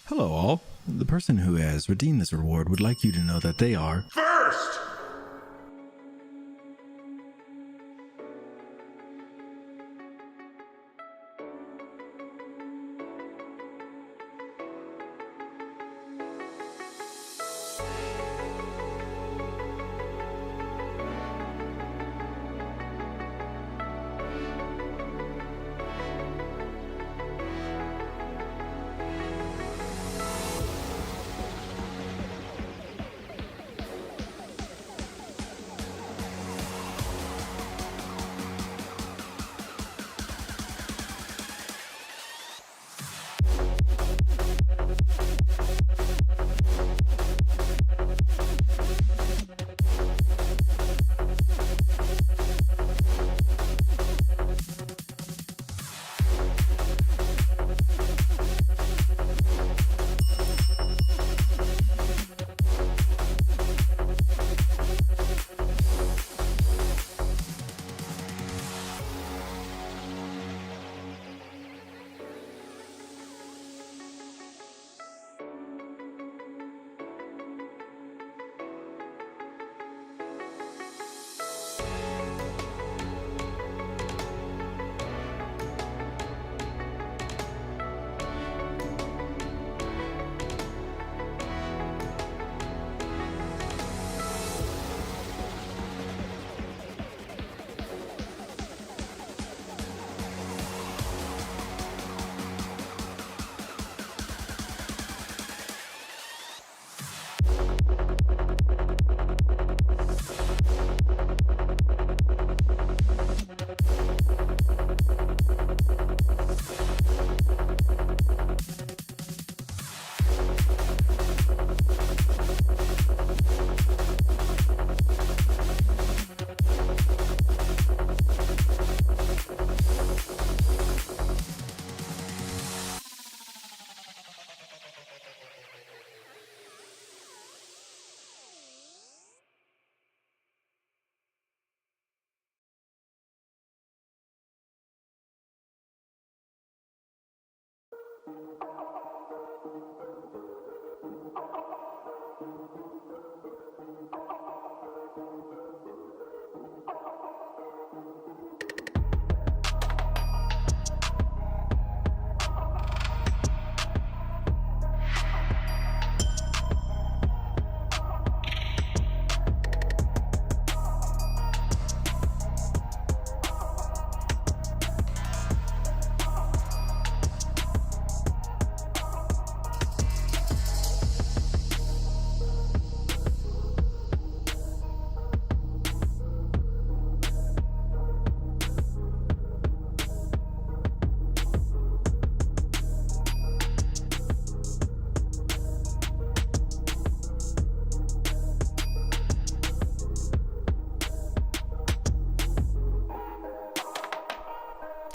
Hello, all. The person who has redeemed this reward would like you to know that they are First!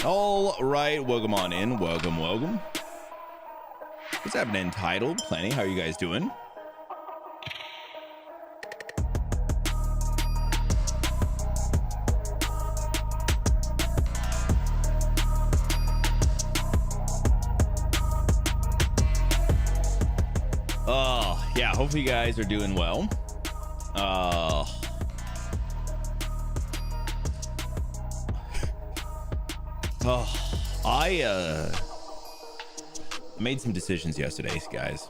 All right, welcome on in. Welcome. What's happening, Title? Plenty. How are you guys doing? Yeah, hopefully you guys are doing well. I made some decisions yesterday, guys.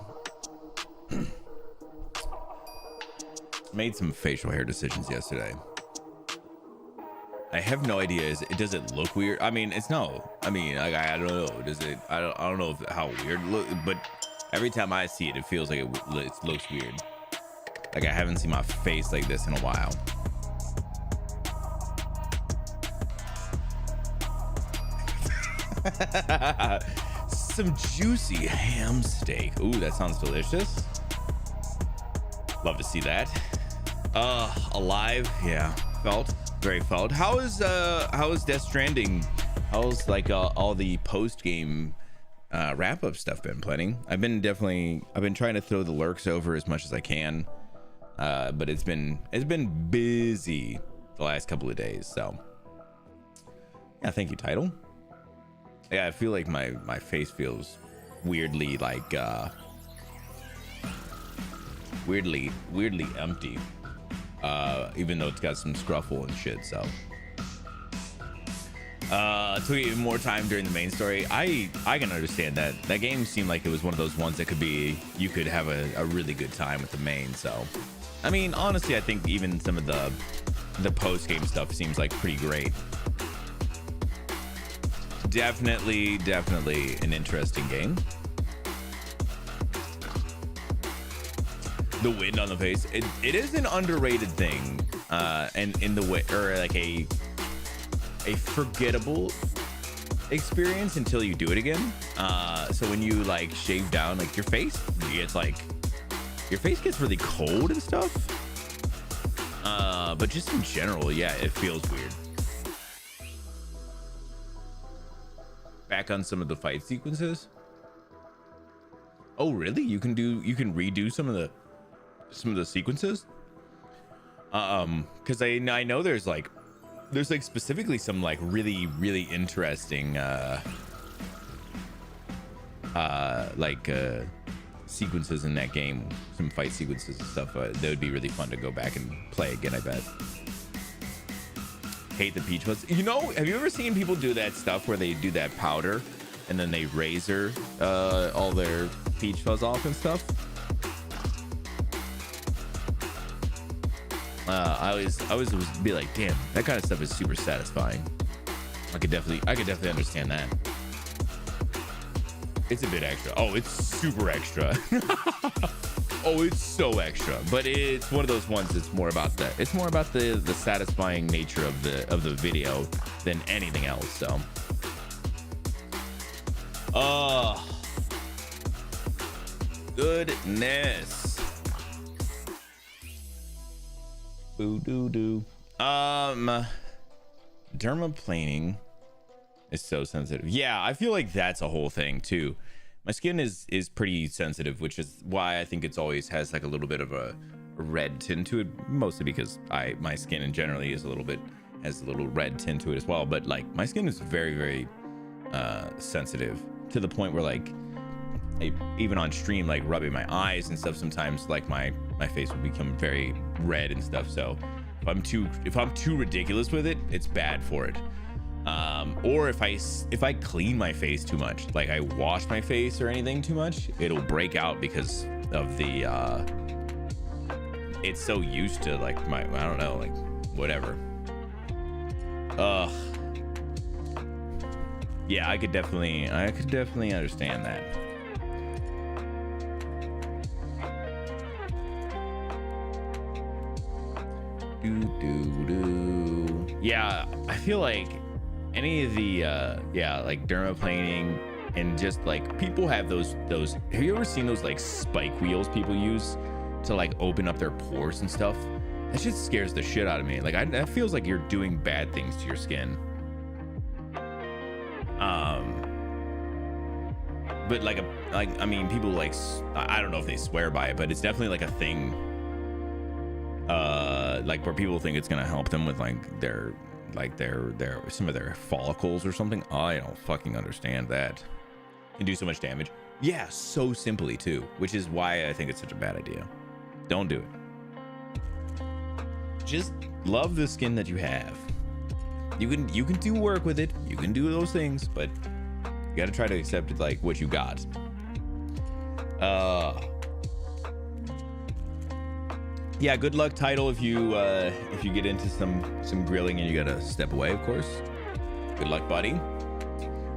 Made some facial hair decisions yesterday. I have no idea. Does it look weird? I mean, it's no. I mean, like, I don't know. Does it? I don't know how weird it look, but every time I see it, it feels like it looks weird. Like I haven't seen my face like this in a while. Some juicy ham steak. Ooh, that sounds delicious. Love to see that. Alive, yeah. Very felt. How is Death Stranding? How's like all the post game wrap up stuff been planning? I've been trying to throw the lurks over as much as I can, but it's been busy the last couple of days. So yeah, thank you, Title. Yeah, I feel like my face feels weirdly like weirdly empty, even though it's got some scruffle and shit. So took even more time during the main story. I can understand that. That game seemed like it was one of those ones that you could have a really good time with the main. So I mean, honestly, I think even some of the post game stuff seems like pretty great. Definitely an interesting game. The wind on the face, it is an underrated thing, and in the way, or like a forgettable experience until you do it again. So when you like shave down like your face gets really cold and stuff, but just in general, yeah, it feels weird. Back on some of the fight sequences. Oh really? You can redo some of the sequences? Because I know there's like specifically some like really interesting sequences in that game, some fight sequences and stuff that would be really fun to go back and play again, I bet. Hate the peach fuzz. You know, have you ever seen people do that stuff where they do that powder and then they razor all their peach fuzz off and stuff? I always be like, damn, that kind of stuff is super satisfying. I could definitely understand that. It's a bit extra. Oh, it's super extra. Oh, it's so extra. But it's one of those ones that's more about that. It's more about the satisfying nature of the video than anything else. So, goodness. Boo doo doo. Dermaplaning is so sensitive. Yeah, I feel like that's a whole thing too. My skin is pretty sensitive, which is why I think it's always has like a little bit of a red tint to it, mostly because my skin in generally has a little red tint to it as well. But like my skin is very sensitive to the point where like even on stream, like rubbing my eyes and stuff, sometimes like my face would become very red and stuff. So if I'm too ridiculous with it, it's bad for it. Or if I clean my face too much, like I wash my face or anything too much, it'll break out because of the it's so used to like I don't know, like whatever. Yeah, I could definitely understand that. Yeah, I feel like any of the like dermaplaning and just like people have those have you ever seen those like spike wheels people use to like open up their pores and stuff? That shit scares the shit out of me. Like that feels like you're doing bad things to your skin. But like I mean, people like, I don't know if they swear by it, but it's definitely like a thing, like where people think it's gonna help them with like their some of their follicles or something. I don't fucking understand that. Can do so much damage. Yeah, so simply too, which is why I think it's such a bad idea. Don't do it. Just love the skin that you have. You can do work with it, you can do those things, but you gotta try to accept it like what you got. Yeah, good luck, Title, if you get into some grilling and you gotta step away, of course. Good luck, buddy.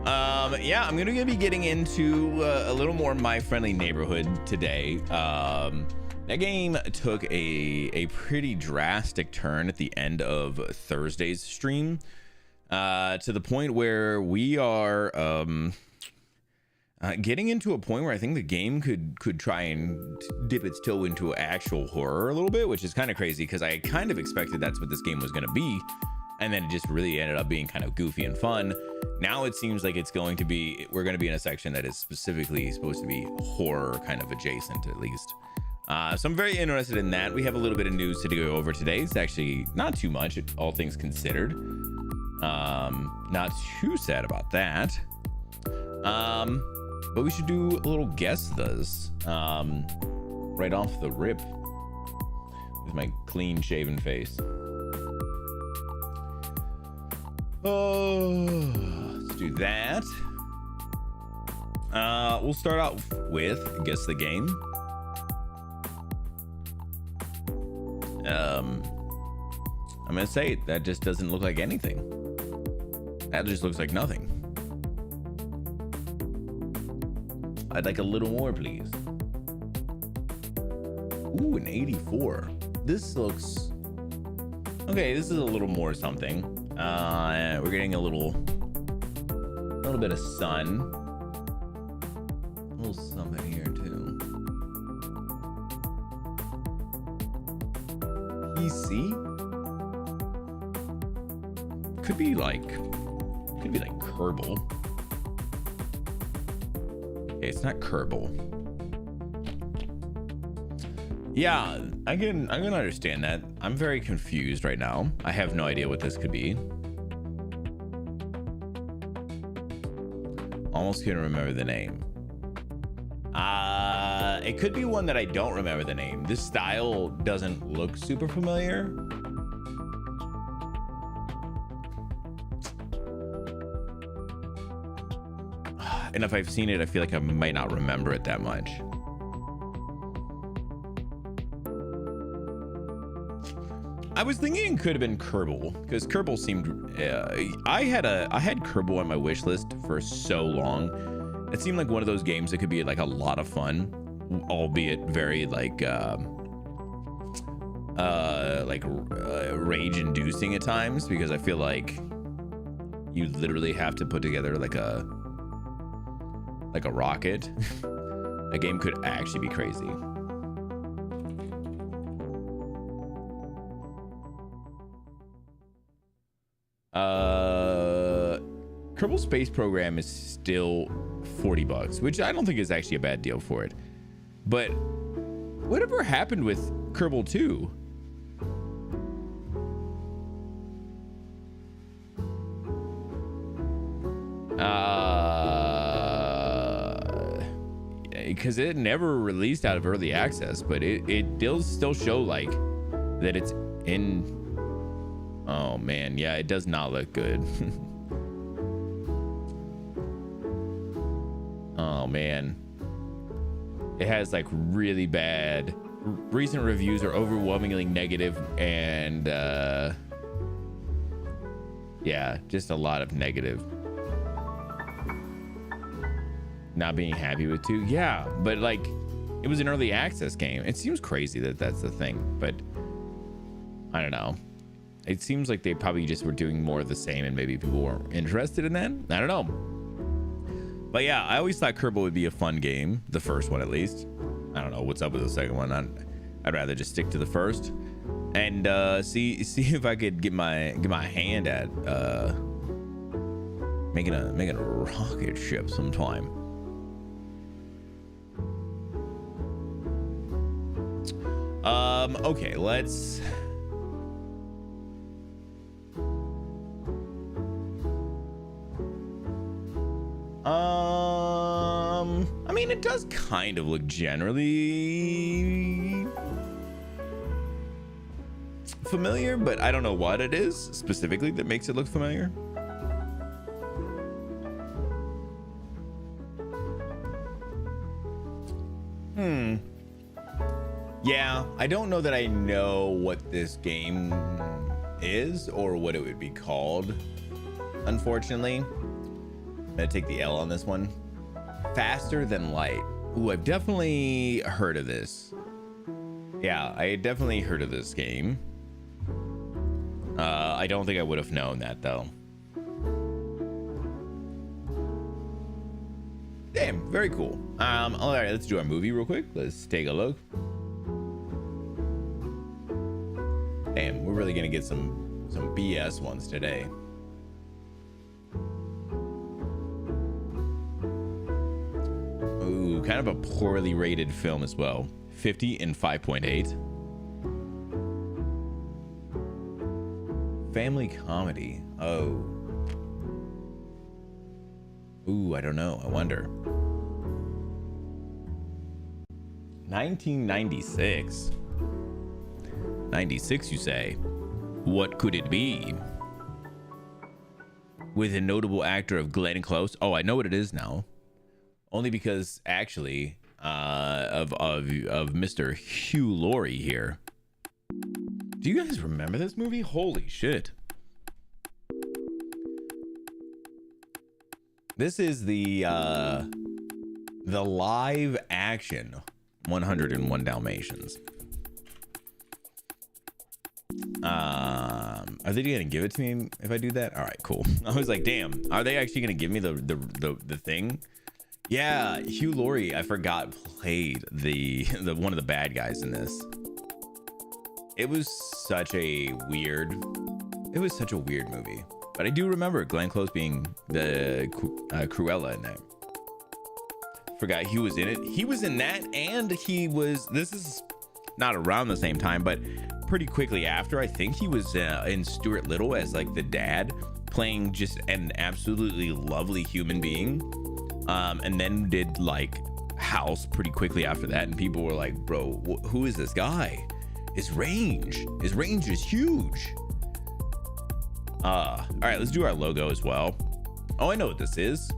Yeah, I'm gonna be getting into a little more My Friendly Neighborhood today. That game took a pretty drastic turn at the end of Thursday's stream, to the point where we are getting into a point where I think the game could try and dip its toe into actual horror a little bit, which is kind of crazy because I kind of expected that's what this game was going to be, and then it just really ended up being kind of goofy and fun. Now it seems like we're going to be in a section that is specifically supposed to be horror kind of adjacent, at least. So I'm very interested in that. We have a little bit of news to go over today. It's actually not too much, all things considered. Not too sad about that. But we should do a little guess this right off the rip. with my clean shaven face. Oh, let's do that. We'll start out with guess the game. I'm gonna say that just doesn't look like anything. That just looks like nothing. I'd like a little more, please. Ooh, an 84. This looks okay. This is a little more something. We're getting a little bit of sun. A little something here too. PC could be like Kerbal. Okay, it's not Kerbal. Yeah, I can understand that. I'm very confused right now. I have no idea what this could be. Almost couldn't remember the name. It could be one that I don't remember the name. This style doesn't look super familiar. And if I've seen it, I feel like I might not remember it that much. I was thinking it could have been Kerbal, because Kerbal seemed I had Kerbal on my wish list for so long. It seemed like one of those games that could be like a lot of fun, albeit very rage inducing at times, because I feel like you literally have to put together like a rocket. A game could actually be crazy. Kerbal Space Program is still $40, which I don't think is actually a bad deal for it. But whatever happened with Kerbal 2? Because it never released out of early access, but it does still show like that it's in. Oh man, yeah, it does not look good. Oh man, it has like really bad. Recent reviews are overwhelmingly negative, and yeah, just a lot of negative. Not being happy with 2. Yeah, but like it was an early access game. It seems crazy that that's the thing, but I don't know. It seems like they probably just were doing more of the same, and maybe people weren't interested in that. I don't know. But yeah, I always thought Kerbal would be a fun game, the first one at least. I don't know what's up with the second one. I'd rather just stick to the first and see if I could get my hand at making a rocket ship sometime. Okay, let's I mean, it does kind of look generally familiar, but I don't know what it is specifically that makes it look familiar. Yeah, I don't know that I know what this game is or what it would be called, unfortunately. I'm gonna take the L on this one. Faster Than Light. Ooh, I've definitely heard of this. Yeah, I definitely heard of this game. I don't think I would have known that though. Damn, very cool. All right, let's do our movie real quick. Let's take a look. Damn, we're really gonna get some BS ones today. Ooh, kind of a poorly rated film as well. 50 and 5.8. Family comedy. Oh. Ooh, I don't know. I wonder. 1996. 96, you say? What could it be? With a notable actor of Glenn Close. Oh, I know what it is now. Only because actually of Mr. Hugh Laurie here. Do you guys remember this movie? Holy shit. This is the live action 101 Dalmatians. Are they gonna give it to me if I do that? All right, cool. I was like, damn, are they actually gonna give me the thing? Yeah, Hugh Laurie, I forgot, played the one of the bad guys in this. It was such a weird movie. But I do remember Glenn Close being the Cruella in that. Forgot he was in it. He was in that, and this is not around the same time, but pretty quickly after. I think he was in Stuart Little as like the dad, playing just an absolutely lovely human being. And then did like House pretty quickly after that, and people were like, bro, who is this guy? His range is huge. All right, let's do our logo as well. Oh, I know what this is.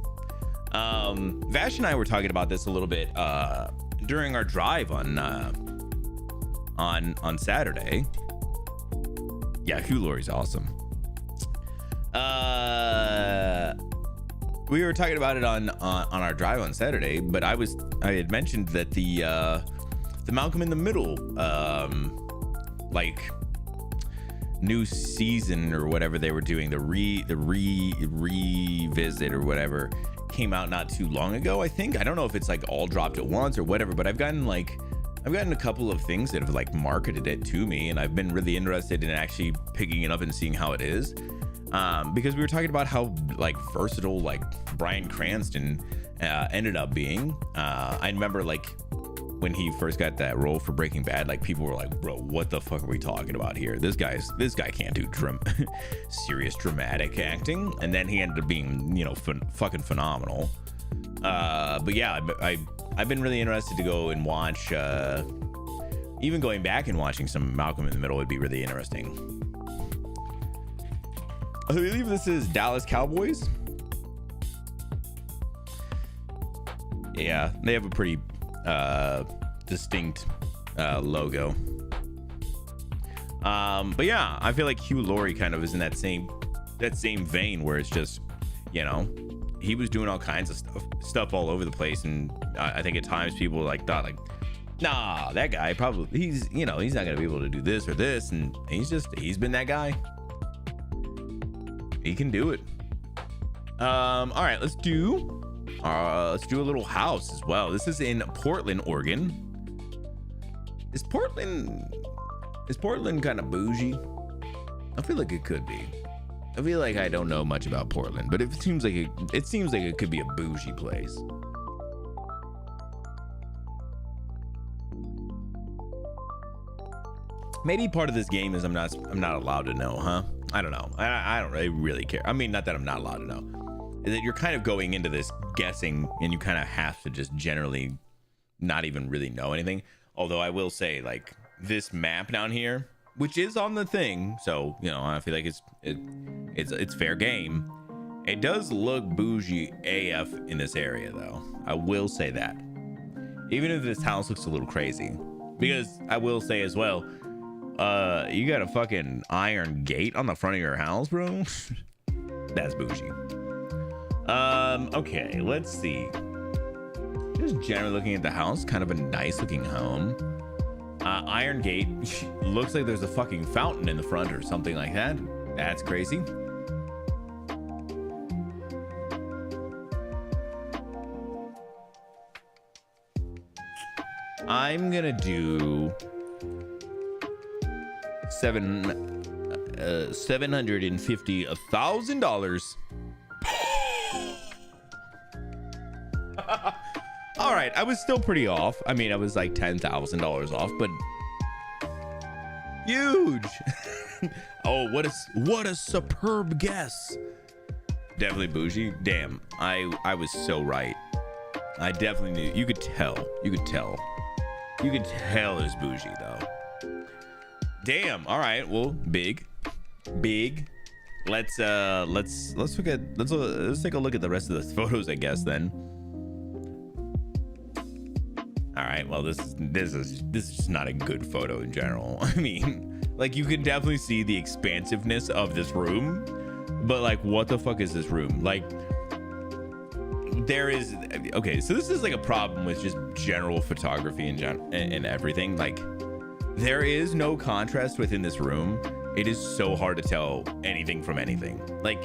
Vash and I were talking about this a little bit during our drive on Saturday. Yeah, Hugh Laurie's awesome. We were talking about it on our drive on Saturday, but I had mentioned that the Malcolm in the Middle like new season or whatever they were doing, the revisit or whatever, came out not too long ago. I think, I don't know if it's like all dropped at once or whatever, but I've gotten a couple of things that have like marketed it to me, and I've been really interested in actually picking it up and seeing how it is, because we were talking about how like versatile like Bryan Cranston ended up being. I remember like when he first got that role for Breaking Bad, like people were like, bro, what the fuck are we talking about here? This guy can't do serious dramatic acting. And then he ended up being, you know, fucking phenomenal. But yeah, I've been really interested to go and watch, even going back and watching some Malcolm in the Middle would be really interesting. I believe this is Dallas Cowboys. Yeah, they have a pretty distinct logo. But yeah, I feel like Hugh Laurie kind of is in that same vein where it's just, you know, he was doing all kinds of stuff all over the place, and I think at times people like thought like, nah, that guy probably he's not gonna be able to do this or this, and he's been that guy. He can do it. All right, let's do a little house as well. This is in Portland, Oregon. Is Portland kind of bougie? I feel like it could be. I feel like I don't know much about Portland, but it seems like it could be a bougie place. Maybe part of this game is I'm not allowed to know, huh? I don't know. I don't really care. I mean, not that I'm not allowed to know. Is that you're kind of going into this guessing, and you kind of have to just generally not even really know anything. Although I will say, like, this map down here, which is on the thing, so you know, I feel like it's fair game. It does look bougie AF in this area, though. I will say that. Even if this house looks a little crazy, because I will say as well, you got a fucking iron gate on the front of your house, bro. That's bougie. Okay, let's see. Just generally looking at the house, kind of a nice looking home. Iron gate. Looks like there's a fucking fountain in the front or something like that. That's crazy. I'm gonna do $750,000. All right, I was still pretty off. I mean, I was like $10,000 off, but huge. Oh, what a superb guess. Definitely bougie. Damn, I was so right. I definitely knew. You could tell. You could tell it's bougie though. Damn. All right. Well, big. Let's take a look at the rest of the photos, I guess, then. All right. Well, this is just not a good photo in general. I mean, like, you can definitely see the expansiveness of this room, but like, what the fuck is this room? Like, there is, okay, so this is like a problem with just general photography and everything. Like, there is no contrast within this room. It is so hard to tell anything from anything. Like,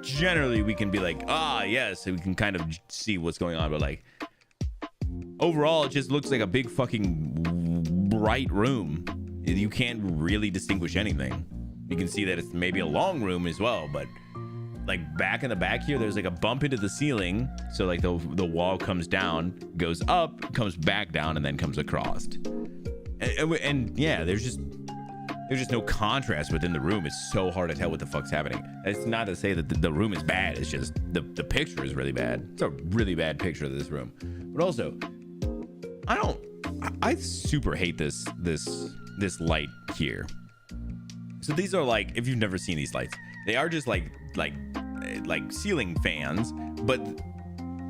generally we can be like, yes, we can kind of see what's going on, but like, overall it just looks like a big fucking bright room. You can't really distinguish anything. You can see that it's maybe a long room as well, but like back in the back here, there's like a bump into the ceiling. So like the wall comes down, goes up, comes back down, and then comes across. And yeah, there's just no contrast within the room. It's so hard to tell what the fuck's happening. It's not to say that the room is bad. It's just the picture is really bad. It's a really bad picture of this room. But also, I super hate this light here. So these are like, if you've never seen these lights, they are just like ceiling fans, but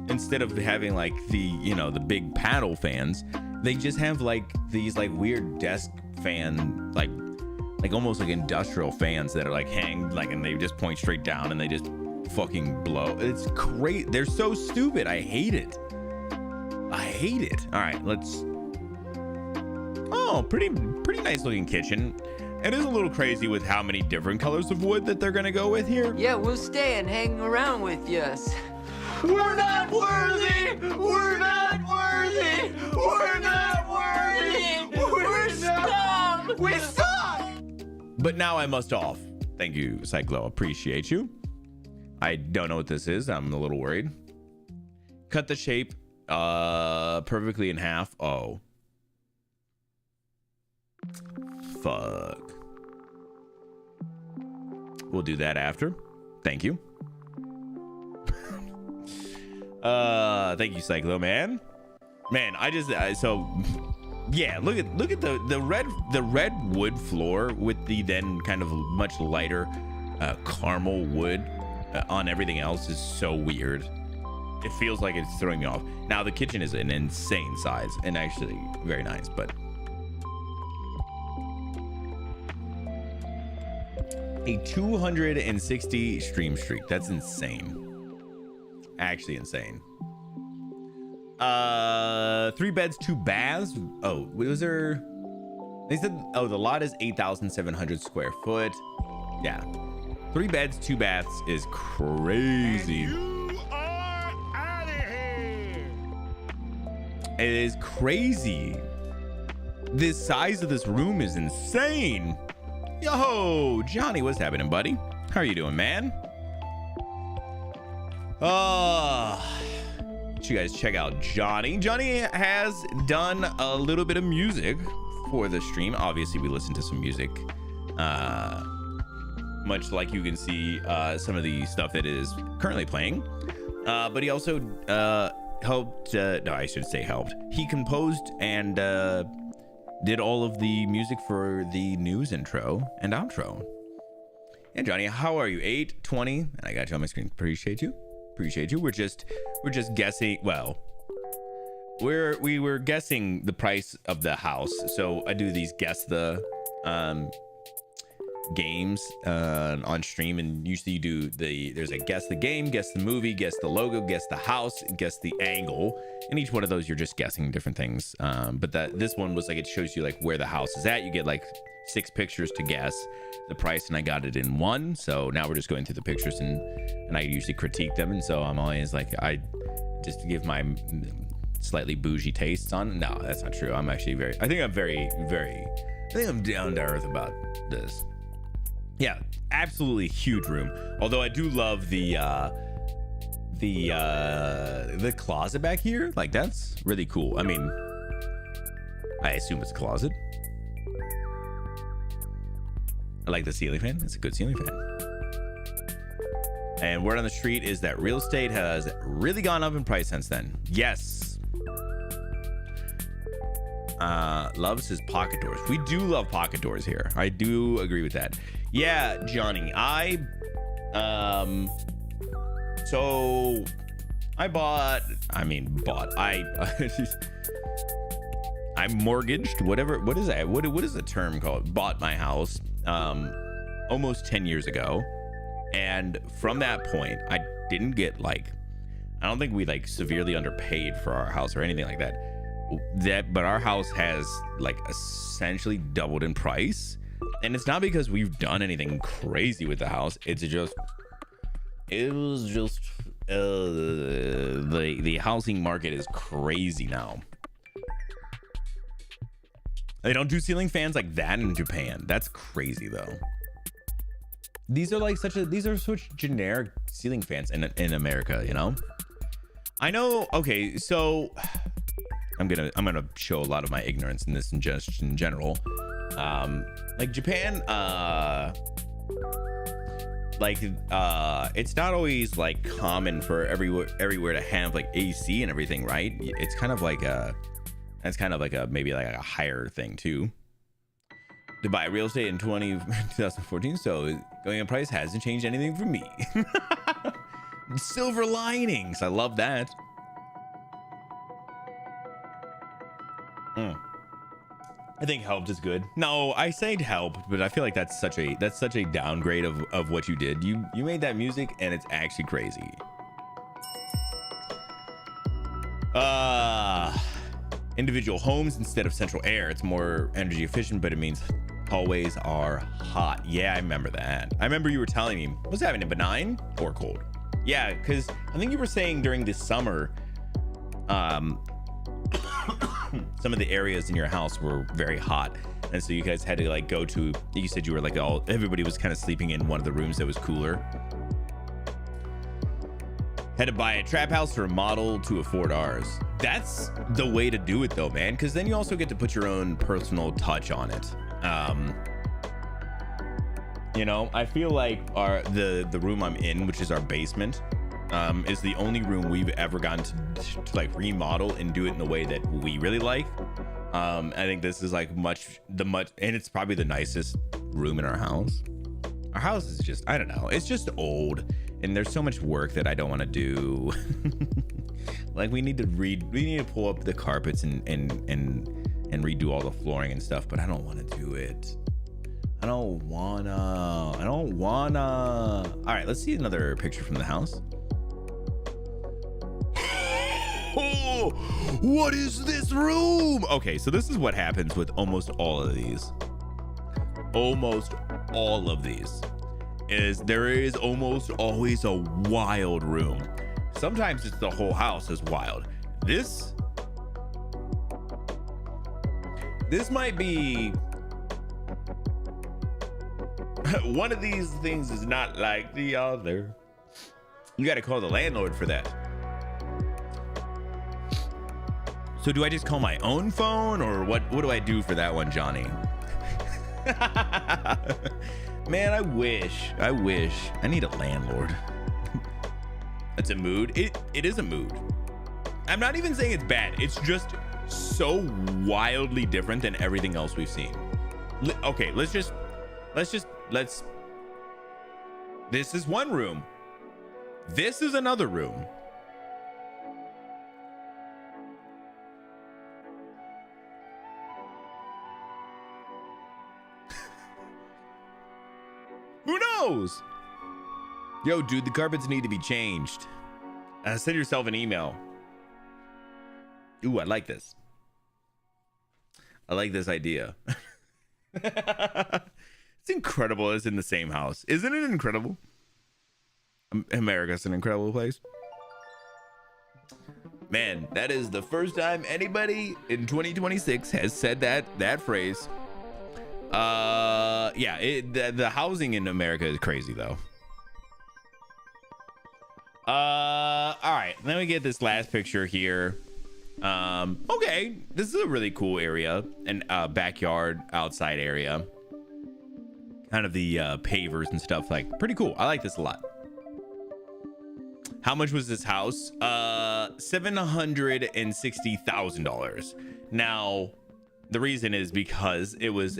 instead of having like the big paddle fans, they just have like these like weird desk fan, like almost like industrial fans that are like hang like, and they just point straight down and they just fucking blow. It's great. They're so stupid. I hate it. All right, let's. Oh, pretty nice looking kitchen. It is a little crazy with how many different colors of wood that they're gonna go with here. Yeah, we'll stay and hang around with yous. We're not worthy! We're not worthy! We're not worthy! We're scum! We suck! But now I must off. Thank you, Cyclo. Appreciate you. I don't know what this is. I'm a little worried. Cut the shape perfectly in half. Oh. Fuck. We'll do that after. Thank you. Thank you, Cyclo, man. Yeah, look at the red wood floor with the then kind of much lighter caramel wood on everything else is so weird. It feels like it's throwing me off. Now the kitchen is an insane size and actually very nice, but a 260 stream streak. That's insane. Actually insane. 3 beds, 2 baths. Oh, was there? They said, oh, the lot is 8,700 square foot. Yeah. 3 beds, 2 baths is crazy. And you are out of here. It is crazy. The size of this room is insane. Yo, Johnny, what's happening, buddy? How are you doing, man? You guys check out Johnny. Johnny has done a little bit of music for the stream. Obviously, we listen to some music, much like you can see some of the stuff that is currently playing. But he also helped. No, I should say helped. He composed and did all of the music for the news intro and outro. And Johnny, how are you? 8:20, and I got you on my screen. Appreciate you. We're just guessing. Well, we were guessing the price of the house. So I do these guess the games on stream, and usually you do there's a guess the game, guess the movie, guess the logo, guess the house, guess the angle. And each one of those you're just guessing different things. But this one was like, it shows you like where the house is at. You get like 6 pictures to guess the price, and I got it in 1. So now we're just going through the pictures, and I usually critique them, and so I'm always like, I just give my slightly bougie tastes on. No, that's not true. I'm actually I think I'm down to earth about this. Yeah, absolutely huge room. Although I do love the closet back here. Like, that's really cool. I mean, I assume it's a closet. I like the ceiling fan. It's a good ceiling fan. And word on the street is that real estate has really gone up in price since then. Yes. loves his pocket doors. We do love pocket doors here. I do agree with that. Yeah, Johnny, so I I mortgaged, whatever, what is that? What is the term called? Bought my house almost 10 years ago. And from that point, I didn't get I don't think we severely underpaid for our house or anything like that. But our house has essentially doubled in price. And it's not because we've done anything crazy with the house. It was just the housing market is crazy now. They don't do ceiling fans like that in Japan. That's crazy though. These are such generic ceiling fans in America, you know? I know. Okay, so I'm gonna show a lot of my ignorance in this in general. Japan, it's not always common for everywhere to have AC and everything, right? It's kind of maybe a higher thing too. To buy real estate in 2014, so going in price hasn't changed anything for me. Silver linings, I love that. I think helped is good. No, I said helped, but I feel like that's such a downgrade of what you did. You made that music and it's actually crazy. Individual homes instead of central air. It's more energy efficient, but it means hallways are hot. Yeah, I remember that. I remember you were telling me, was having a benign or cold? Yeah, because I think you were saying during this summer, some of the areas in your house were very hot, and so you guys had to go to. You said you were everybody was kind of sleeping in one of the rooms that was cooler. Had to buy a trap house or a model to afford ours. That's the way to do it though, man, because then you also get to put your own personal touch on it. You know, I feel like the room I'm in, which is our basement, is the only room we've ever gotten to remodel and do it in the way that we really like. I think this is and it's probably the nicest room in our house. Our house is just, I don't know, it's just old, and there's so much work that I don't want to do. We need to pull up the carpets and redo all the flooring and stuff, but I don't want to do it. I don't wanna. All right, let's see another picture from the house. Oh, what is this room? Okay, so this is what happens with almost all of these. Almost all of these is there is almost always a wild room. Sometimes it's the whole house is wild. This might be one of these things is not like the other. You got to call the landlord for that. So do I just call my own phone, or what do I do for that one, Johnny? Man, I wish I need a landlord. It's a mood. It is a mood. I'm not even saying it's bad. It's just so wildly different than everything else we've seen. Okay, let's this is one room. This is another room. Who knows? Yo, dude, the carpets need to be changed. Send yourself an email. Ooh, I like this. I like this idea. It's incredible it's in the same house. Isn't it incredible? America's an incredible place. Man, that is the first time anybody in 2026 has said that phrase. Yeah, the housing in America is crazy though. All right, then we get this last picture here. Okay, this is a really cool area, and backyard outside area, kind of the pavers and stuff, pretty cool. I like this a lot. How much was this house? $760,000. Now The reason is because it was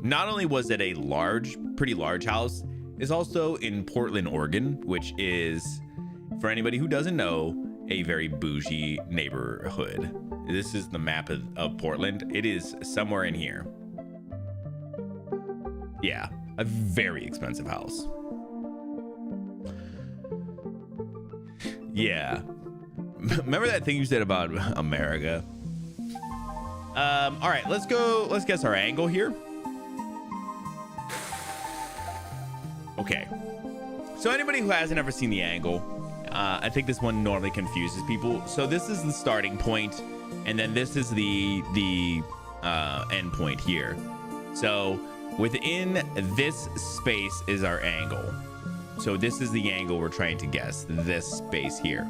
not only was it a pretty large house, it's also in Portland, Oregon, which is, for anybody who doesn't know, a very bougie neighborhood. This is the map of Portland. It is somewhere in here. Yeah, a very expensive house. Yeah. Remember that thing you said about America? All right, let's guess our angle here. Okay. So anybody who hasn't ever seen the angle, I think this one normally confuses people. So this is the starting point, and then this is the end point here. So within this space is our angle. So this is the angle we're trying to guess, this space here.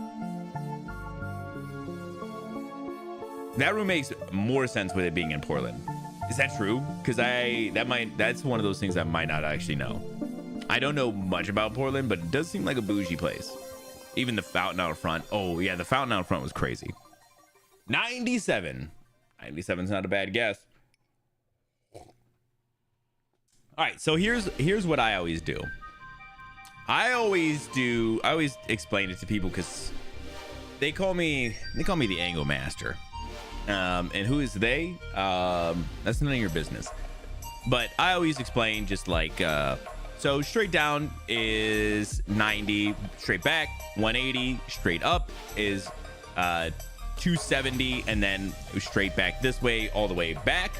That room makes more sense with it being in Portland. Is that true? Because that's one of those things I might not actually know. I don't know much about Portland, but it does seem like a bougie place. Even the fountain out front. Oh yeah, the fountain out front was crazy. 97. 97's not a bad guess. All right, so here's what I always do. I always explain it to people because they call me the angle master. And who is they? That's none of your business. But I always explain just like, so straight down is 90, straight back 180, straight up is 270, and then straight back this way all the way back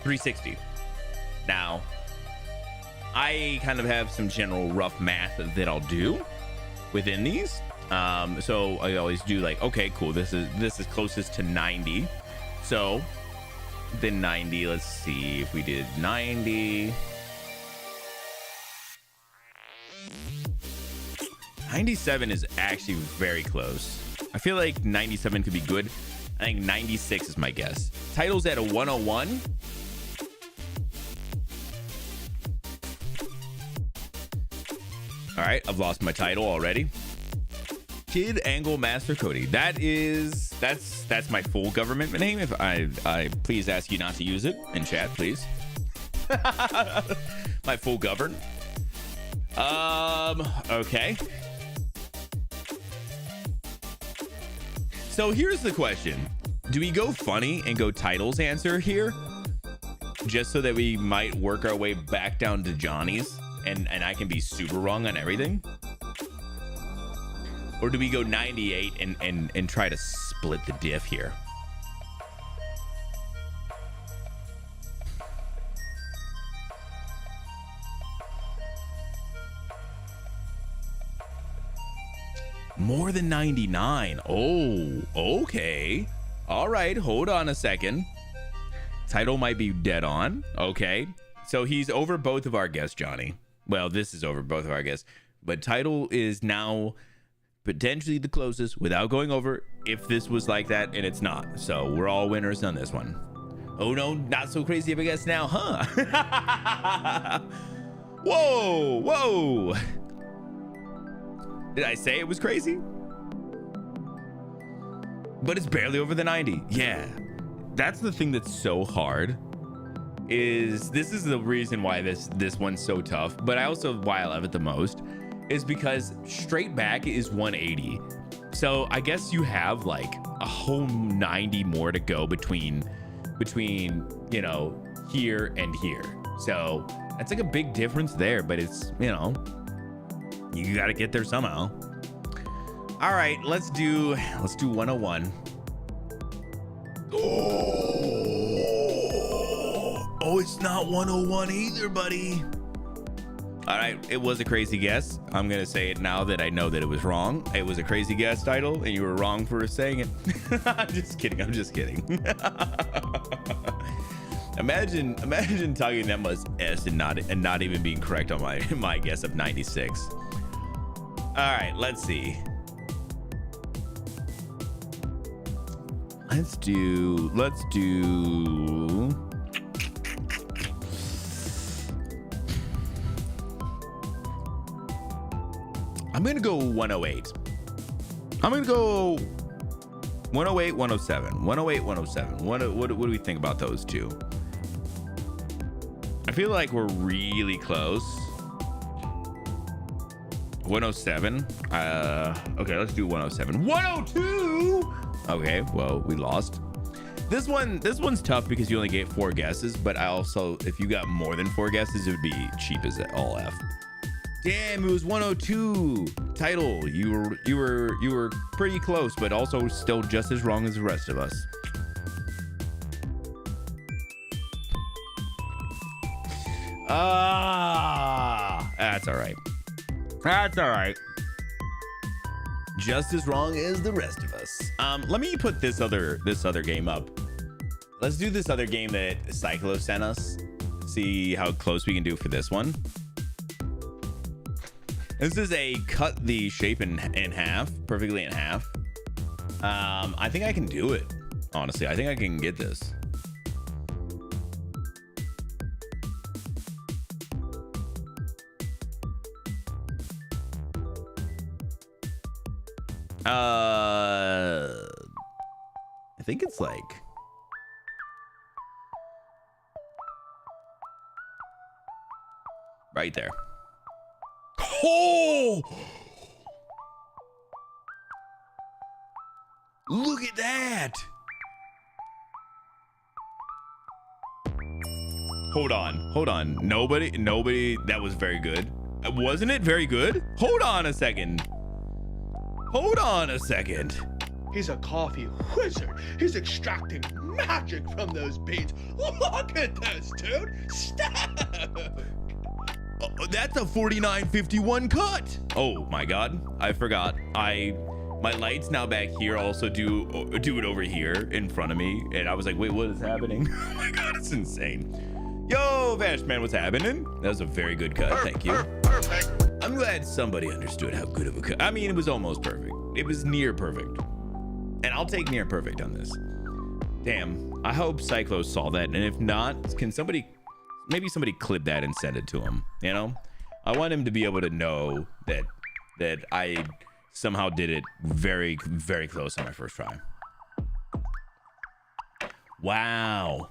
360. Now, I kind of have some general rough math that I'll do within these. So I always do like, okay, cool. This is closest to 90. So then 90, let's see if we did 90. 97 is actually very close. I feel like 97 could be good. I think 96 is my guess. Title's at a 101. All right, I've lost my title already. Kid Angle Master Cody. That's my full government name. If I please ask you not to use it in chat, please. My full govern. Okay. So here's the question. Do we go funny and go titles answer here? Just so that we might work our way back down to Johnny's and I can be super wrong on everything? Or do we go 98 and try to split the diff here? More than 99. Oh, okay. All right, hold on a second. Title might be dead on. Okay. So he's over both of our guests, Johnny. Well, this is over both of our guests. But title is now potentially the closest without going over if this was like that, and it's not. So we're all winners on this one. Oh no, not so crazy of a guess now, huh? Whoa. Did I say it was crazy? But it's barely over the 90. Yeah, that's the thing that's so hard. This is the reason why this one's so tough, but why I love it the most is because straight back is 180. So I guess you have like a whole 90 more to go between you know, here and here. So that's like a big difference there, but it's, you know, you got to get there somehow. All right, let's do 101. Oh, it's not 101 either, buddy. All right, it was a crazy guess. I'm gonna say it now that I know that it was wrong. It was a crazy guess, title, and you were wrong for saying it. I'm just kidding. Imagine talking that much S and not even being correct on my guess of 96. All right, let's see. Let's do. I'm gonna go 108. I'm gonna go 108, 107, 108, 107. What do we think about those two? I feel like we're really close. 107. Okay, let's do 107. 102. Okay, well, we lost. This one's tough because you only get 4 guesses, but I also, if you got more than 4 guesses, it would be cheap as all F. Damn, it was 102. Title, you were pretty close, but also still just as wrong as the rest of us. That's all right. That's all right. Just as wrong as the rest of us. Let me put this other game up. Let's do this other game that Cyclo sent us. See how close we can do for this one. This is a cut the shape in half, perfectly in half. I think I can do it. Honestly, I think I can get this. I think it's like right there. Oh, look at that. Hold on. Nobody, that was very good. Wasn't it very good? Hold on a second. He's a coffee wizard. He's extracting magic from those beans. Look at this, dude. Stop. That's a 49.51 cut. Oh my god, I forgot. My lights now back here also do it over here in front of me, and I was like, wait, what is happening? Oh my god, it's insane. Yo, Vash man, what's happening? That was a very good cut. Thank you. Perfect. I'm glad somebody understood how good of a cut. I mean, it was almost perfect. It was near perfect, and I'll take near perfect on this. Damn, I hope Cyclo saw that, and if not, can somebody, maybe somebody clip that and send it to him, you know? I want him to be able to know that I somehow did it very, very close on my first try. Wow,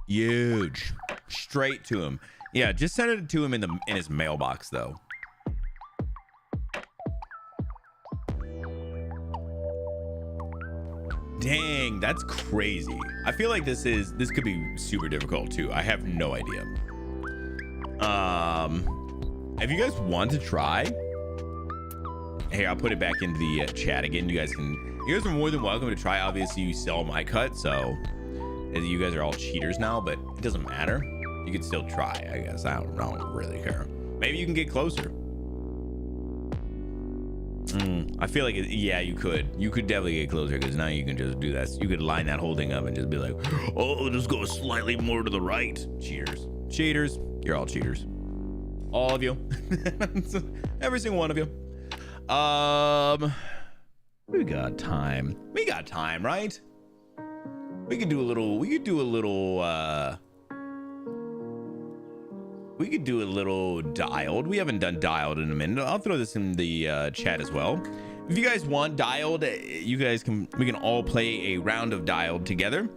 huge. Straight to him. Yeah, just send it to him in his mailbox though. Dang, that's crazy. I feel like this could be super difficult too. I have no idea. If you guys want to try, hey, I'll put it back into the chat again. You guys are more than welcome to try. Obviously, you saw my cut, so you guys are all cheaters now, but it doesn't matter. You can still try, I guess. I don't really care. Maybe you can get closer. I feel like yeah, you could definitely get closer, because now you can just do that. You could line that whole thing up and just be like, oh, just go slightly more to the right. Cheaters, you're all cheaters, all of you. Every single one of you. We got time, right? We could do a little dialed. We haven't done dialed in a minute. I'll throw this in the chat as well. If you guys want dialed, we can all play a round of dialed together.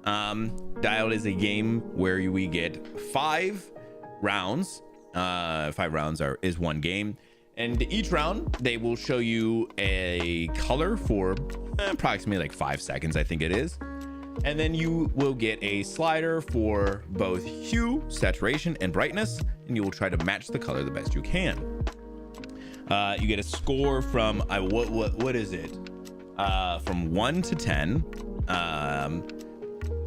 Dialed is a game where we get 5 rounds. 5 rounds is one game, and each round they will show you a color for approximately like 5 seconds, I think it is. And then you will get a slider for both hue, saturation, and brightness, and you will try to match the color the best you can. You get a score from what is it? From 1 to 10.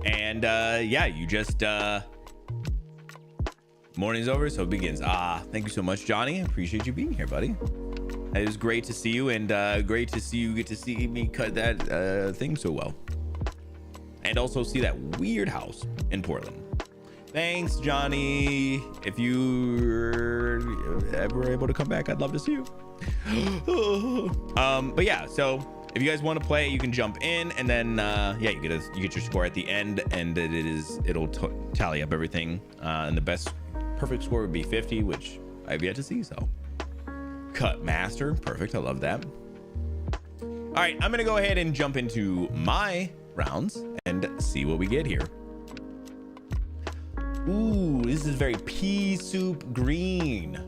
Yeah, you just morning's over, so it begins. Thank you so much, Johnny. I appreciate you being here, buddy. It was great to see you, and great to see you get to see me cut that thing so well. And also see that weird house in Portland. Thanks, Johnny. If you're ever able to come back, I'd love to see you. But yeah, so if you guys want to play, you can jump in, and then yeah, you get your score at the end, and it'll tally up everything. And the perfect score would be 50, which I've yet to see. So cut master, perfect. I love that. All right, I'm gonna go ahead and jump into my rounds and see what we get here. Ooh, this is very pea soup green.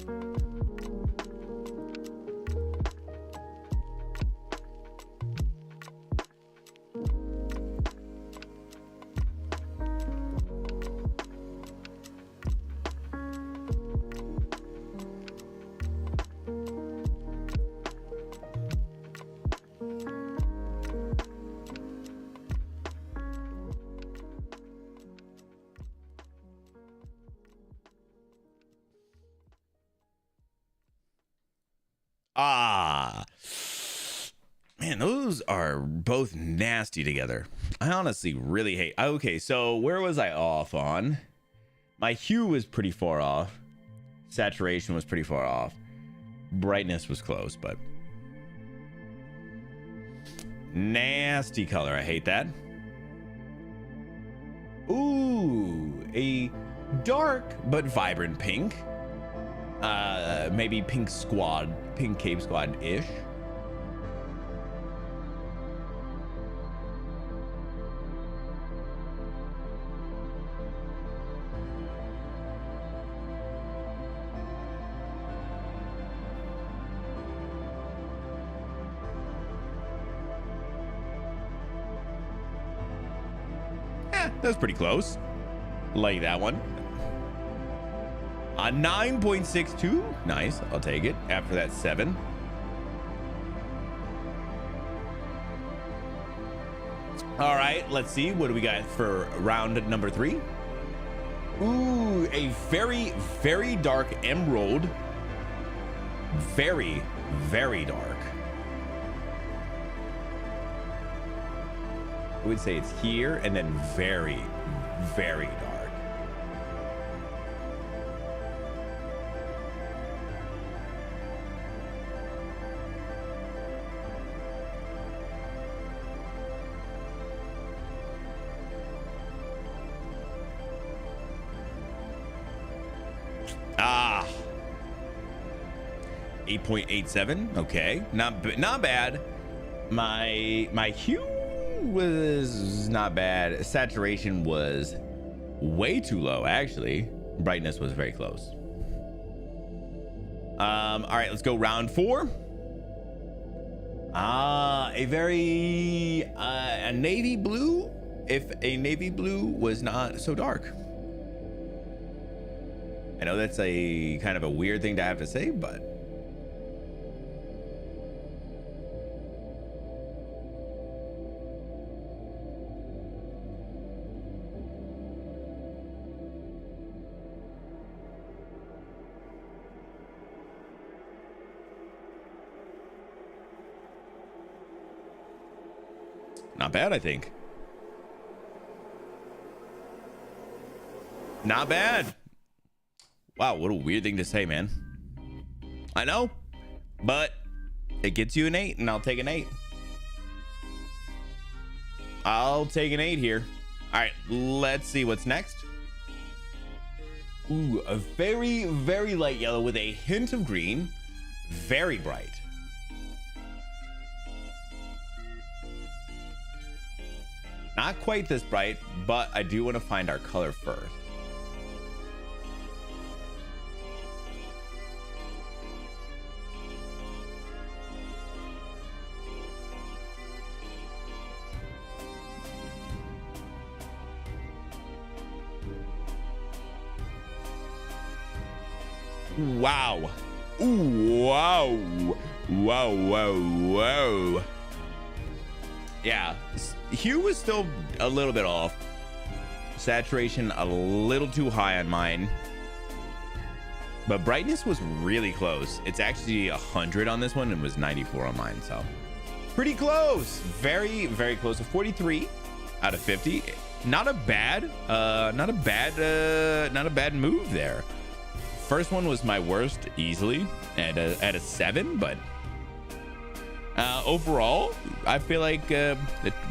Ah, man, those are both nasty together. I honestly really hate. Okay, so where was I off on? My hue was pretty far off. Saturation was pretty far off. Brightness was close, but nasty color. I hate that. Ooh, a dark but vibrant pink. Maybe pink Cape Squad ish. That's pretty close. Like that one. A 9.62. Nice. I'll take it. After that 7. All right. Let's see. What do we got for round number 3? Ooh, a very, very dark emerald. Very, very dark. I would say it's here and then very, very dark. Ah, 8.87. Okay, not bad. My hue was not bad. Saturation was way too low, actually. Brightness was very close. All right, let's go round 4. A very a navy blue. If a navy blue was not so dark. I know that's a kind of a weird thing to have to say, but not bad, I think. Not bad. Wow, what a weird thing to say, man. I know, but it gets you an 8, and I'll take an 8. I'll take an 8 here. All right, let's see what's next. Ooh, a very, very light yellow with a hint of green. Very bright. Not quite this bright, but I do want to find our color first. Wow. Ooh, wow. Wow, wow, wow. Yeah, hue was still a little bit off. Saturation a little too high on mine. But brightness was really close. It's actually 100 on this one and was 94 on mine, so pretty close. Very, very close. A 43 out of 50. Not a bad move there. First one was my worst easily at a 7, but overall, I feel like that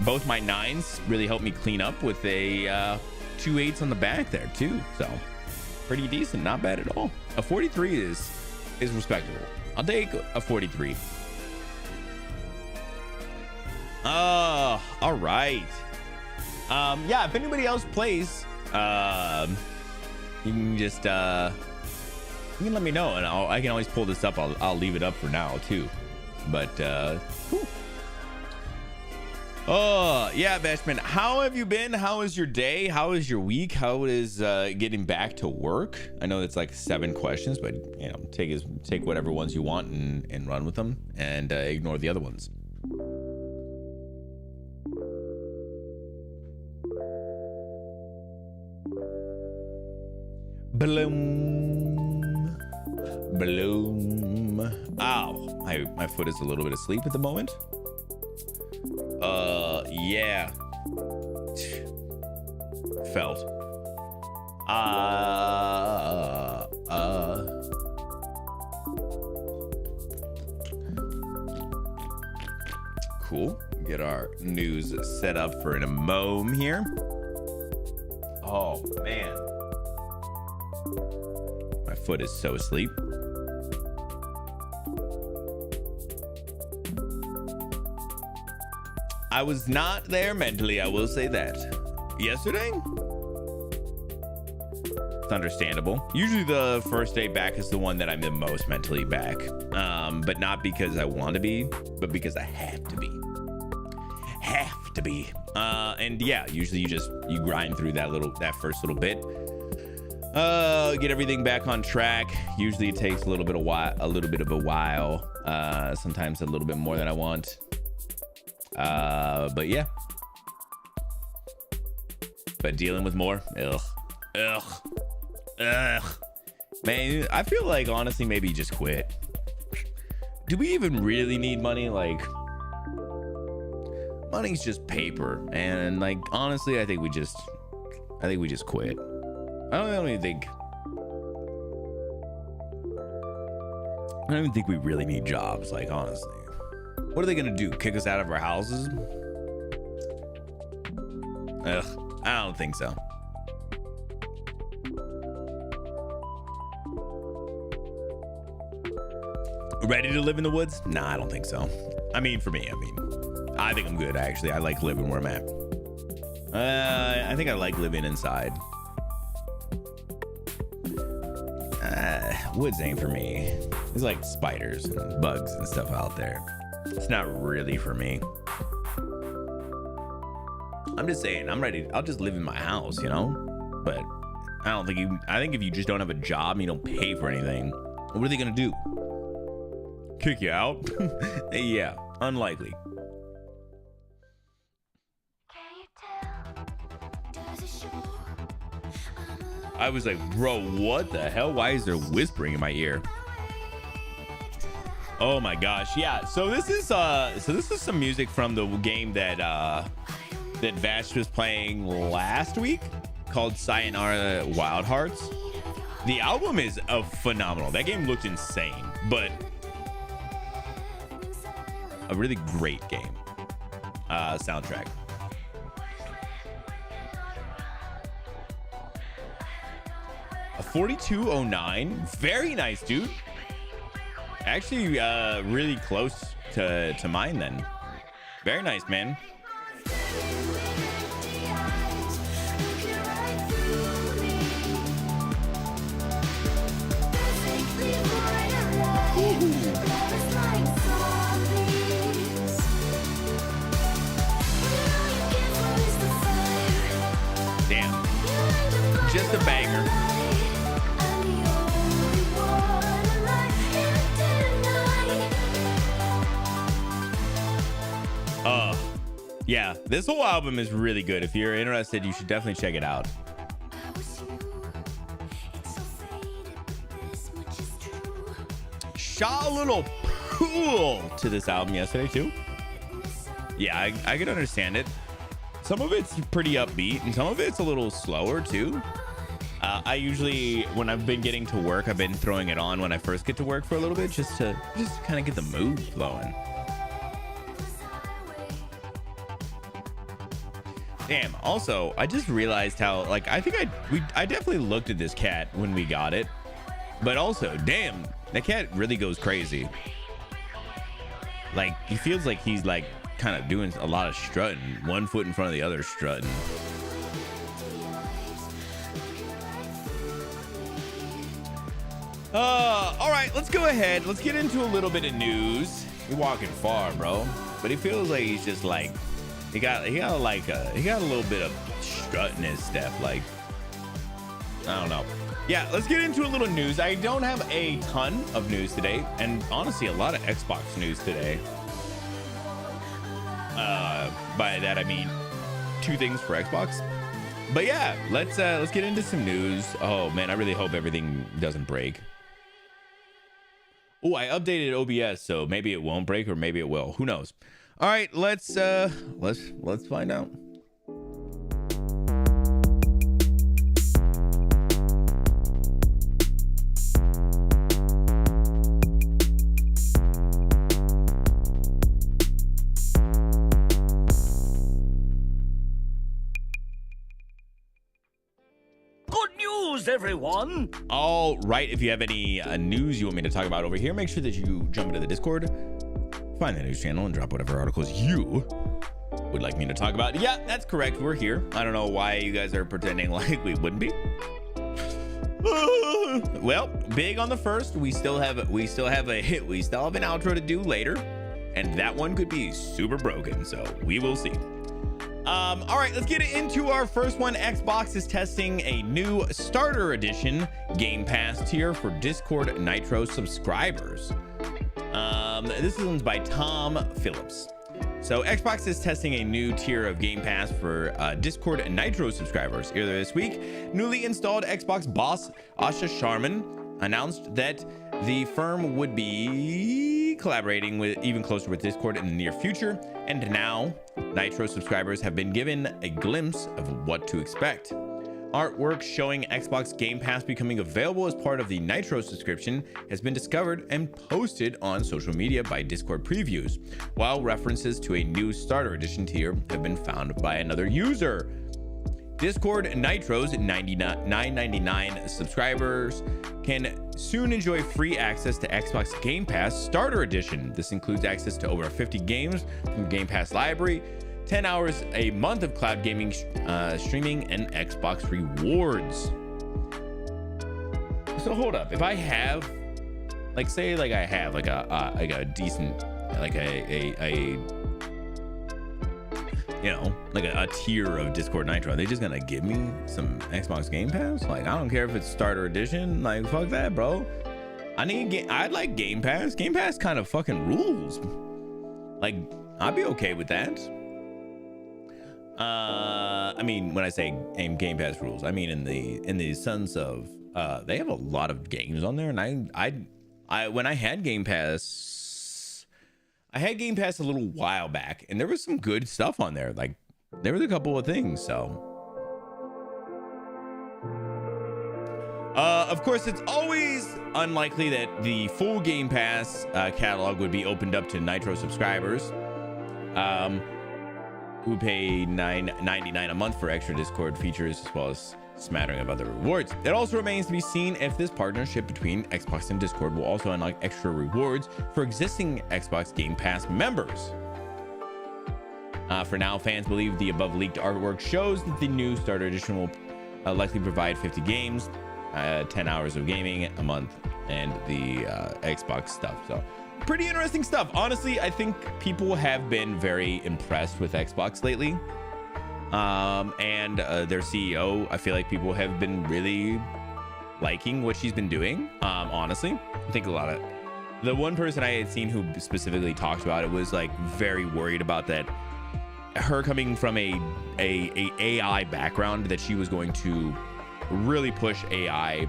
both my 9s really helped me clean up with a 2 8s on the back there too. So pretty decent, not bad at all. A 43 is respectable. I'll take a 43. All right. Yeah, if anybody else plays, you can just you can let me know, and I can always pull this up. I'll leave it up for now too. But whew. Oh yeah, Bashman, how have you been? How is your day? How is your week? How is getting back to work? I know it's like 7 questions, but you know, take whatever ones you want and run with them, and ignore the other ones. Bloom. Ow, my foot is a little bit asleep at the moment. Yeah. Felt. Cool. Get our news set up for in a moment here. Oh man. My foot is so asleep. I was not there mentally, I will say that. Yesterday? It's understandable. Usually the first day back is the one that I'm the most mentally back. But not because I want to be, but because I have to be. Have to be. And yeah, usually you grind through that first little bit. Get everything back on track. Usually it takes a little bit of a while. Sometimes a little bit more than I want. But yeah. But dealing with more, ugh. Man, I feel like honestly maybe just quit. Do we even really need money? Like, money's just paper, and like honestly, I think we just quit. I don't even think we really need jobs. Like honestly, what are they gonna do? Kick us out of our houses? Ugh, I don't think so. Ready to live in the woods? Nah, I don't think so. I mean, for me, I think I'm good actually. I like living where I'm at. I think I like living inside. Woods ain't for me. There's like spiders and bugs and stuff out there. It's not really for me. I'm just saying, I'm ready. I'll just live in my house, you know? But I think if you just don't have a job and you don't pay for anything, what are they gonna do? Kick you out? Yeah, unlikely. I was like, bro, what the hell? Why is there whispering in my ear? Oh my gosh, yeah. So this is some music from the game that Vash was playing last week called Sayonara Wild Hearts. The album is phenomenal. That game looked insane, but a really great game. Soundtrack. A 4209, very nice, dude. Actually, really close to mine then. Very nice, man. Damn. Just a banger. Yeah, this whole album is really good. If you're interested, you should definitely check it out. Shot a little pool to this album yesterday too. Yeah, I could understand it. Some of it's pretty upbeat and some of it's a little slower too. I usually, when I've been getting to work, I've been throwing it on when I first get to work for a little bit, just to kind of get the mood flowing. Damn, also, I just realized how, like, I think I definitely looked at this cat when we got it, but also, damn, that cat really goes crazy. Like, he feels like he's like kind of doing a lot of strutting, one foot in front of the other strutting. All right, let's go ahead. Let's get into a little bit of news. You're walking far, bro, but he feels like he's just like he got a little bit of strut in his step. Like, I don't know. Yeah, let's get into a little news. I don't have a ton of news today, and honestly, a lot of Xbox news today. By that I mean 2 things for Xbox. But yeah, let's get into some news. Oh man, I really hope everything doesn't break. Oh, I updated OBS, so maybe it won't break or maybe it will. Who knows? All right, let's find out. Everyone. All right, if you have any news you want me to talk about over here, make sure that you jump into the Discord, find the news channel, and drop whatever articles you would like me to talk about. Yeah, that's correct. We're here. I don't know why you guys are pretending like we wouldn't be. Well, big on the first. We still have an outro to do later, and that one could be super broken. So we will see. All right, let's get into our first one. Xbox is testing a new starter edition Game Pass tier for Discord Nitro subscribers. This one's by Tom Phillips. So Xbox is testing a new tier of Game Pass for Discord Nitro subscribers. Earlier this week, newly installed Xbox boss Asha Sharman announced that the firm would be collaborating with even closer with Discord in the near future, and now Nitro subscribers have been given a glimpse of what to expect. Artwork showing Xbox Game Pass becoming available as part of the Nitro subscription has been discovered and posted on social media by Discord previews, while references to a new starter edition tier have been found by another user. Discord Nitro's $9.99 subscribers can soon enjoy free access to Xbox Game Pass Starter Edition. This includes access to over 50 games from the Game Pass library, 10 hours a month of cloud gaming streaming, and Xbox rewards. So hold up, if I have, like, say, like I have like a decent, like a you know, like a tier of Discord Nitro, are they just gonna give me some Xbox Game Pass? Like, I don't care if it's starter edition. Like, fuck that, bro. I'd like Game Pass. Game Pass kind of fucking rules. Like, I'd be okay with that. I mean, when I say Game Pass rules, I mean in the sense of they have a lot of games on there, and I when I had Game Pass. I had Game Pass a little while back, and there was some good stuff on there. Like, there was a couple of things. So, of course, it's always unlikely that the full Game Pass catalog would be opened up to Nitro subscribers, who pay $9.99 a month for extra Discord features as well as smattering of other rewards. It also remains to be seen if this partnership between Xbox and Discord will also unlock extra rewards for existing Xbox Game Pass members. For now, fans believe the above leaked artwork shows that the new starter edition will likely provide 50 games, 10 hours of gaming a month, and the Xbox stuff. So pretty interesting stuff. Honestly, I think people have been very impressed with Xbox lately. And their CEO, I feel like people have been really liking what she's been doing. Honestly, I think a lot of the one person I had seen who specifically talked about it was like very worried about that, her coming from a AI background, that she was going to really push AI,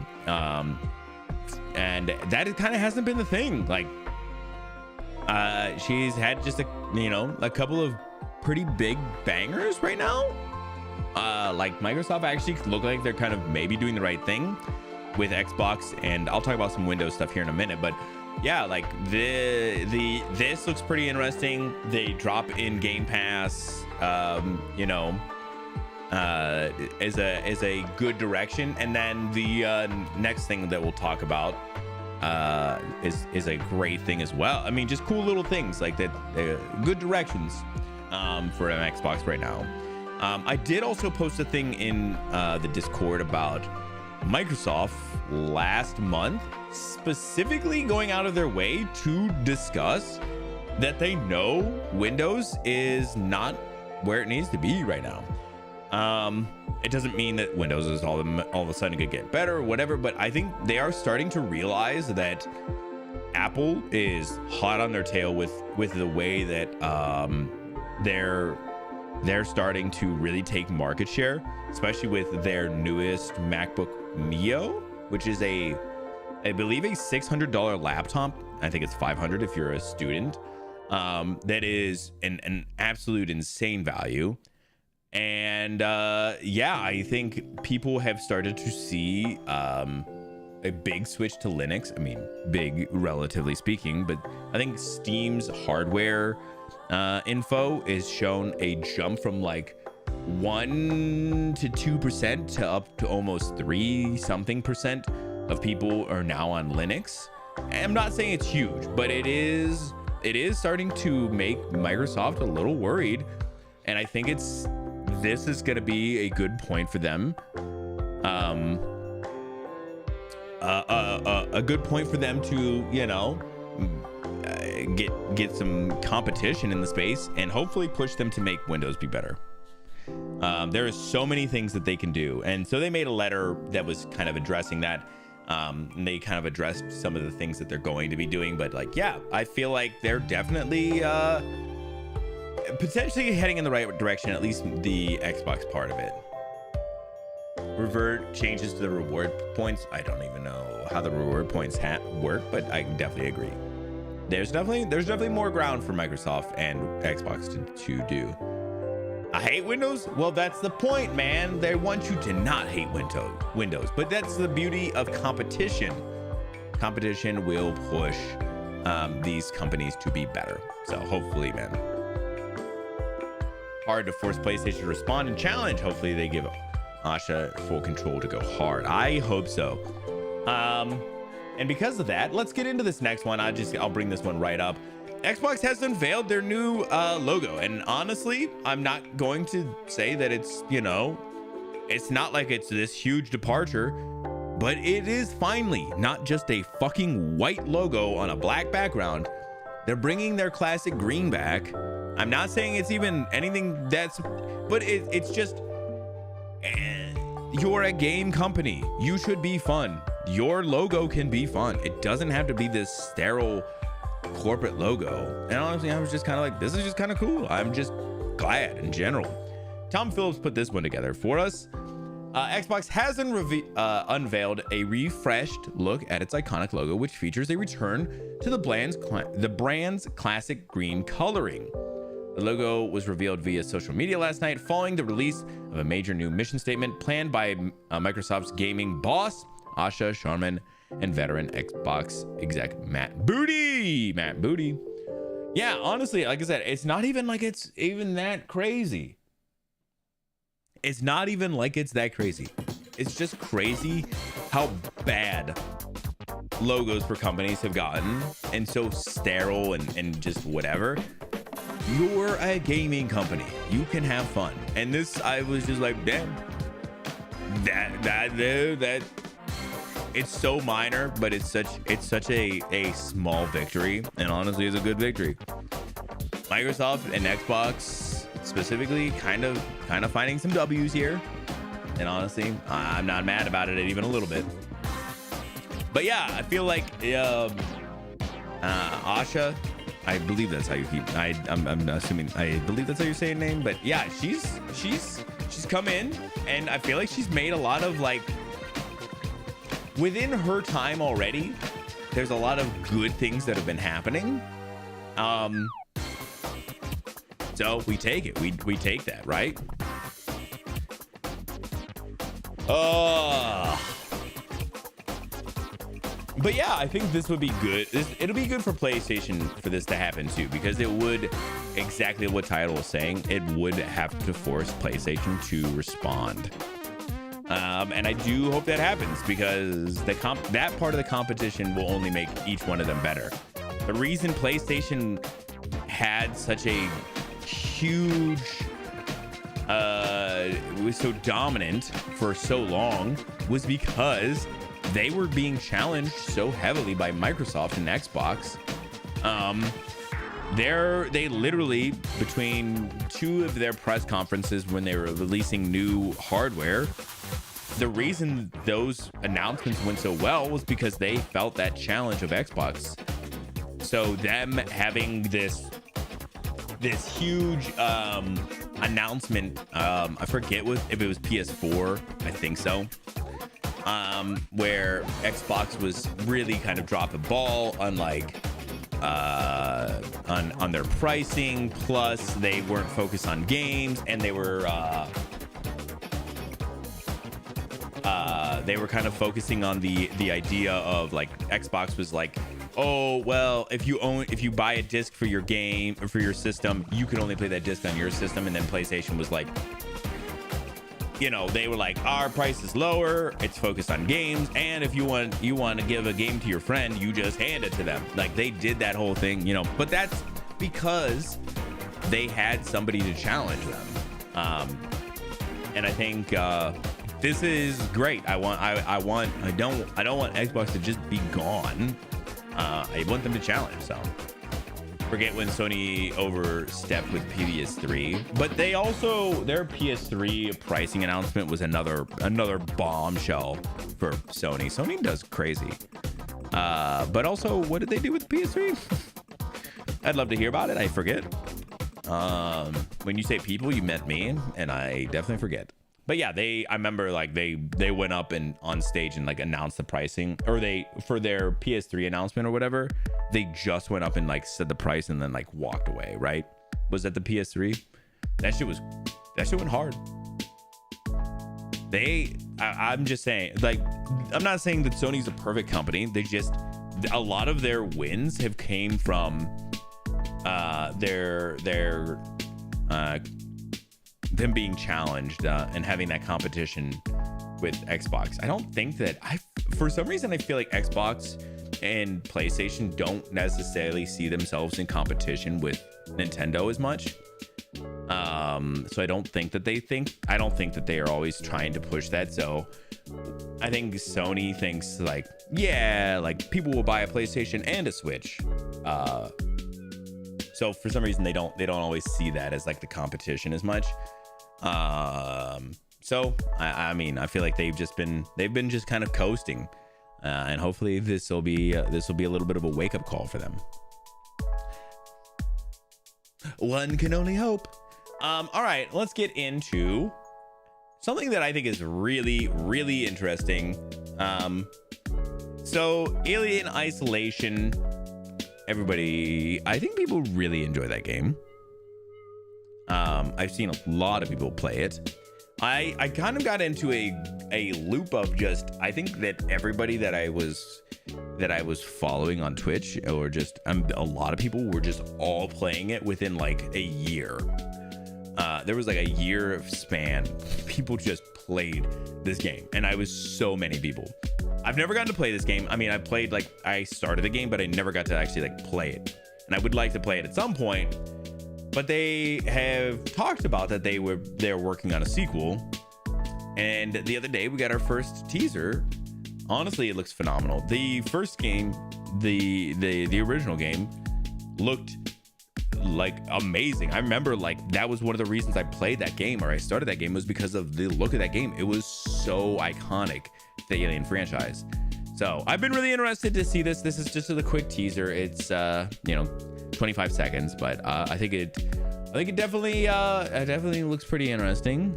and that kind of hasn't been the thing. Like, she's had just a couple of pretty big bangers right now. Like, Microsoft actually look like they're kind of maybe doing the right thing with Xbox, and I'll talk about some Windows stuff here in a minute. But yeah, like this looks pretty interesting. They drop in Game Pass, is a good direction. And then the next thing that we'll talk about is a great thing as well. I mean, just cool little things like that, good directions for an Xbox right now. I did also post a thing in the Discord about Microsoft last month, specifically going out of their way to discuss that they know Windows is not where it needs to be right now. It doesn't mean that Windows is all of a sudden gonna get better or whatever, but I think they are starting to realize that Apple is hot on their tail with the way that they're starting to really take market share, especially with their newest MacBook Neo, which is I believe a $600 laptop. I think it's $500 if you're a student. That is an absolute insane value. And yeah, I think people have started to see a big switch to Linux. I mean, big relatively speaking, but I think Steam's hardware info is shown a jump from like 1 to 2% to up to almost 3% of people are now on Linux. And I'm not saying it's huge, but it is starting to make Microsoft a little worried, and I think this is going to be a good point for them. A good point for them to, you know, get some competition in the space and hopefully push them to make Windows be better. There are so many things that they can do, and so they made a letter that was kind of addressing that. And they kind of addressed some of the things that they're going to be doing, but like, yeah, I feel like they're definitely potentially heading in the right direction, at least the Xbox part of it. Revert changes to the reward points. I don't even know how the reward points work, but I definitely agree. There's definitely more ground for Microsoft and Xbox to do. I hate Windows. Well, that's the point, man. They want you to not hate Windows, but that's the beauty of competition. Competition will push these companies to be better. So hopefully, man. Hard to force PlayStation to respond and challenge. Hopefully they give Asha full control to go hard. I hope so. And because of that, let's get into this next one. I'll bring this one right up. Xbox has unveiled their new logo, and honestly, I'm not going to say that it's, you know, it's not like it's this huge departure, but it is finally not just a fucking white logo on a black background. They're bringing their classic green back. I'm not saying it's even anything but it's just, you're a game company. You should be fun. Your logo can be fun. It doesn't have to be this sterile corporate logo. And honestly, I was just kind of like, this is just kind of cool. I'm just glad in general. Tom Phillips put this one together for us. Xbox has unveiled a refreshed look at its iconic logo, which features a return to the brand's classic green coloring. The logo was revealed via social media last night following the release of a major new mission statement planned by Microsoft's gaming boss, Asha Sharman, and veteran Xbox exec Matt Booty. Yeah, honestly, like I said, it's not even like it's even that crazy. It's not even like it's that crazy. It's just crazy how bad logos for companies have gotten and so sterile and just whatever. You're a gaming company. You can have fun. And this, I was just like, damn, that it's so minor, but it's such a small victory, and honestly, it's a good victory. Microsoft and Xbox specifically kind of finding some W's here, and honestly, I'm not mad about it even a little bit. But yeah, I feel like Asha, I believe that's how you keep. I'm assuming. I believe that's how you say her name. But yeah, she's come in, and I feel like she's made a lot of like. Within her time already, there's a lot of good things that have been happening. So we take it. We take that, right? But yeah, I think this would be good. It'll be good for PlayStation for this to happen too, because it would, exactly what Tidal was saying, it would have to force PlayStation to respond. And I do hope that happens because that part of the competition will only make each one of them better. The reason PlayStation had such a huge, was so dominant for so long was because they were being challenged so heavily by Microsoft and Xbox. They literally, between two of their press conferences when they were releasing new hardware, the reason those announcements went so well was because they felt that challenge of Xbox. So them having this huge announcement, I forget if it was PS4, I think so, where Xbox was really kind of dropping the ball on on their pricing, plus they weren't focused on games, and they were kind of focusing on the idea of like Xbox was like, oh well, if you buy a disc for your game or for your system, you can only play that disc on your system. And then PlayStation was like, you know, they were like, our price is lower, it's focused on games, and if you want to give a game to your friend, you just hand it to them. Like they did that whole thing, you know, but that's because they had somebody to challenge them. And I think this is great. I don't want Xbox to just be gone. I want them to challenge. So forget when Sony overstepped with PS3, but they also, their PS3 pricing announcement was another bombshell for Sony. Sony does crazy. But also, what did they do with PS3? I'd love to hear about it. I forget. When you say people, you meant me, and I definitely forget. But yeah, I remember like they went up and on stage and like announced the pricing, or for their PS3 announcement or whatever, they just went up and like said the price and then like walked away, right? Was that the PS3? That shit went hard. I'm just saying, like, I'm not saying that Sony's a perfect company. They just, a lot of their wins have came from them being challenged and having that competition with Xbox. I don't think that for some reason, I feel like Xbox and PlayStation don't necessarily see themselves in competition with Nintendo as much. So I don't think that they are always trying to push that. So I think Sony thinks like, yeah, like people will buy a PlayStation and a Switch. So for some reason they don't always see that as like the competition as much. So I mean, I feel like they've been just kind of coasting, and hopefully this will be a little bit of a wake up call for them. One can only hope. All right, let's get into something that I think is really, really interesting. So Alien Isolation, everybody, I think people really enjoy that game. I've seen a lot of people play it. I kind of got into a loop of just, I think that everybody that I was following on Twitch, or just a lot of people were just all playing it within like a year. There was like a year of span. People just played this game, and I was so many people. I've never gotten to play this game. I mean, I started the game, but I never got to actually like play it. And I would like to play it at some point. But they have talked about that they're working on a sequel. And the other day we got our first teaser. Honestly, it looks phenomenal. The first game, the original game, looked like amazing. I remember like that was one of the reasons I played that game, or I started that game, was because of the look of that game. It was so iconic, the Alien franchise. So I've been really interested to see this. This is just a quick teaser. It's 25 seconds, but I think it definitely looks pretty interesting,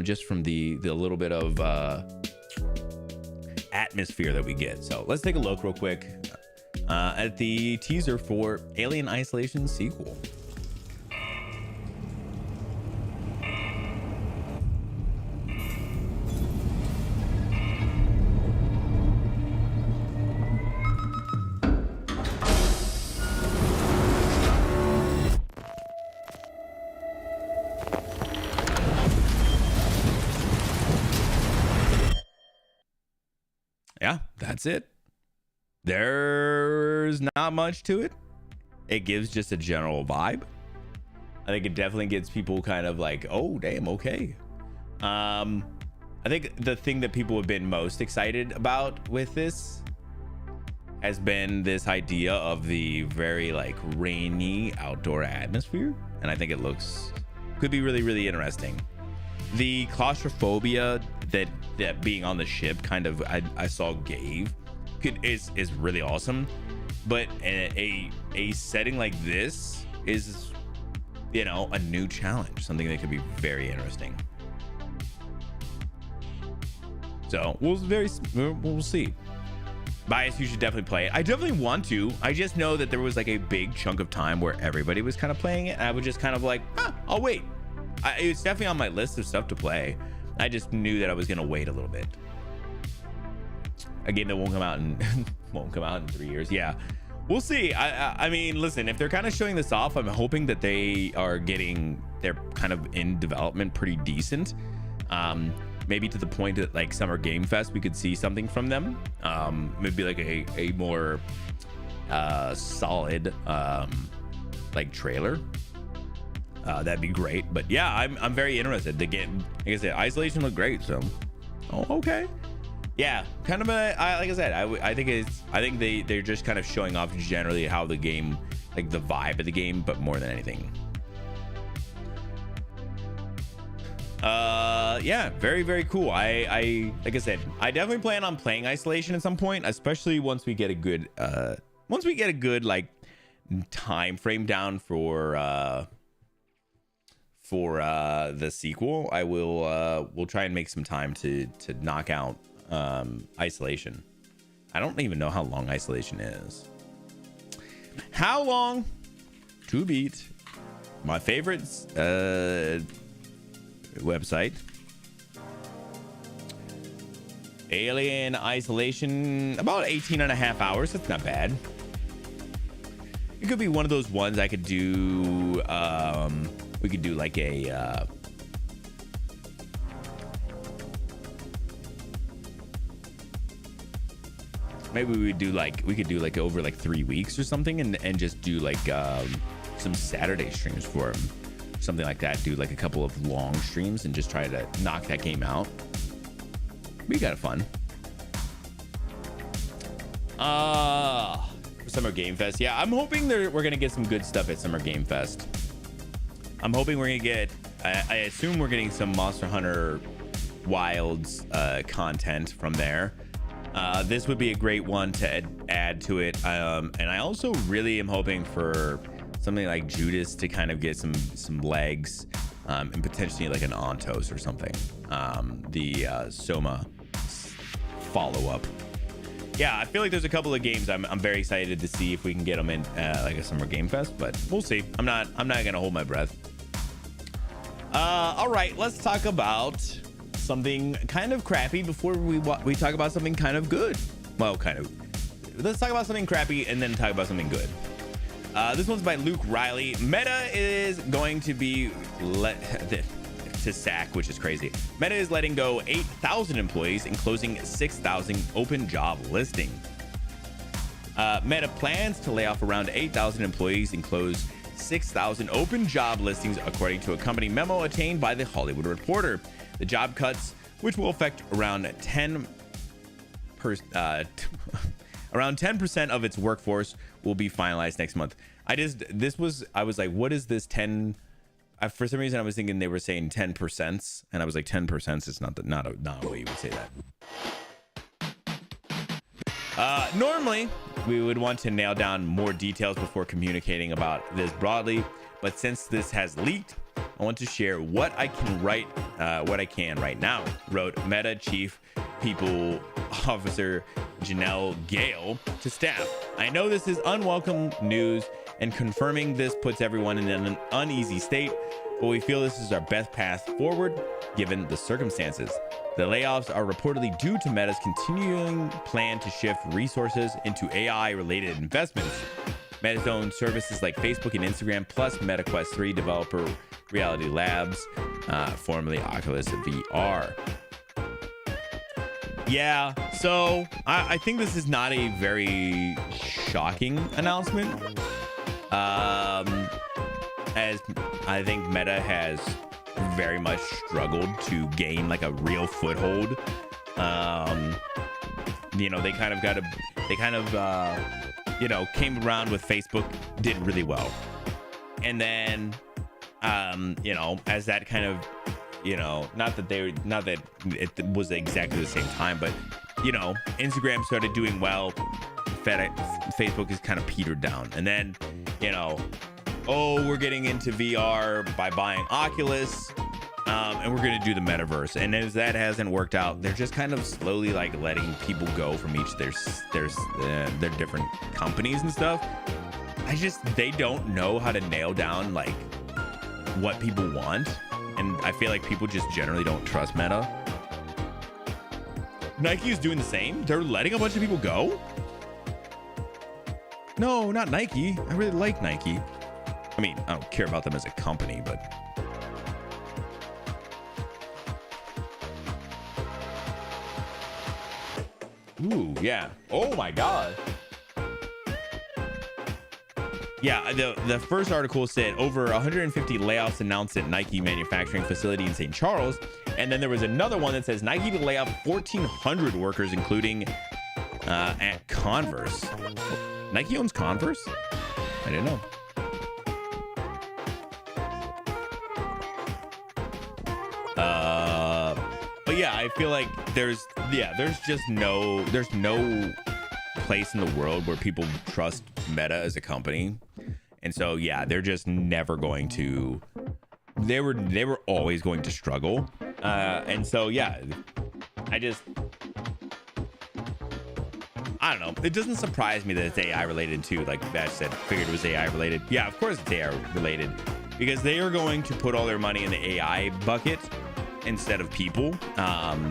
just from the little bit of atmosphere that we get. So let's take a look real quick at the teaser for Alien Isolation sequel. yeah, that's it. There's not much to it. It gives just a general vibe. I think it definitely gets people kind of like, oh, damn, okay. I think the thing that people have been most excited about with this has been this idea of the very like rainy outdoor atmosphere. And I think it could be really, really interesting. The claustrophobia that being on the ship kind of I saw gave is really awesome. But a setting like this is, you know, a new challenge, something that could be very interesting. So we'll see. Bias, you should definitely play it. I definitely want to. I just know that there was like a big chunk of time where everybody was kind of playing it, and I was just kind of like, I'll wait. It's definitely on my list of stuff to play. I just knew that I was gonna wait a little bit. A game that won't come out in 3 years. Yeah, we'll see. I mean, listen, if they're kind of showing this off, I'm hoping that they're kind of in development pretty decent. Maybe to the point that like Summer Game Fest, we could see something from them. Maybe like a more solid like trailer. That'd be great. But yeah, I'm very interested. The game, like I said, Isolation looked great. So, okay. Yeah, kind of like I said, I think they're just kind of showing off generally how the game, like the vibe of the game, but more than anything. Yeah, very, very cool. I like I said, I definitely plan on playing Isolation at some point, especially once we get a good like time frame down for the sequel. We'll try and make some time to knock out Isolation. I don't even know how long Isolation is. How long to beat? My favorite website, Alien Isolation, about 18.5 hours. That's not bad. It could be one of those ones I could do. We could do like a maybe we could do like over like 3 weeks or something, and just do like some Saturday streams for them, something like that. Do like a couple of long streams and just try to knock that game out. We got it fun. Summer Game Fest. Yeah, I'm hoping we're gonna get some good stuff at Summer Game Fest. I'm hoping we're gonna get. I assume we're getting some Monster Hunter Wilds content from there. This would be a great one to add to it. And I also really am hoping for something like Judas to kind of get some legs, and potentially like an Ontos or something. The Soma follow-up. Yeah, I feel like there's a couple of games I'm very excited to see if we can get them in like a Summer Game Fest, but we'll see. I'm not gonna hold my breath. All right, let's talk about something kind of crappy before we talk about something kind of good. Well, kind of. Let's talk about something crappy and then talk about something good. This one's by Luke Riley. Meta is going to be to sack, which is crazy. Meta is letting go 8,000 employees and closing 6,000 open job listings. Meta plans to lay off around 8,000 employees and close 6,000 open job listings, according to a company memo obtained by The Hollywood Reporter. The job cuts, which will affect around 10% of its workforce, will be finalized next month. I was like, what is this 10? For some reason, I was thinking they were saying 10%, and I was like, 10% is not a way you would say that. Normally, we would want to nail down more details before communicating about this broadly, but since this has leaked, I want to share what I can right now, wrote Meta Chief People Officer Janelle Gale to staff. I know this is unwelcome news, and confirming this puts everyone in an uneasy state, but we feel this is our best path forward given the circumstances. The layoffs are reportedly due to Meta's continuing plan to shift resources into AI-related investments. Meta's own services like Facebook and Instagram, plus Meta Quest 3 developer Reality Labs, formerly Oculus VR. Yeah, so I think this is not a very shocking announcement. As I think Meta has very much struggled to gain like a real foothold. You know, they kind of came around with Facebook, did really well. And then, you know, as that kind of, you know, not that it was exactly the same time, but, you know, Instagram started doing well. Facebook is kind of petered down. And then, you know, oh, we're getting into VR by buying Oculus, and we're going to do the metaverse. And as that hasn't worked out, they're just kind of slowly like letting people go from each their different companies and stuff. They don't know how to nail down like what people want. And I feel like people just generally don't trust Meta. Nike is doing the same. They're letting a bunch of people go. No, not Nike. I really like Nike. I mean, I don't care about them as a company, but ooh, yeah. Oh my God. Yeah, the first article said over 150 layoffs announced at Nike manufacturing facility in St. Charles. And then there was another one that says Nike to lay off 1,400 workers, including at Converse. Nike owns Converse? I didn't know. But yeah, I feel like there's no place in the world where people trust Meta as a company. And so yeah, they're just never going to, they were always going to struggle. And so yeah, I don't know. It doesn't surprise me that it's AI related too. Like Bash said, figured it was AI related. Yeah, of course it's AI related, because they are going to put all their money in the AI bucket instead of people,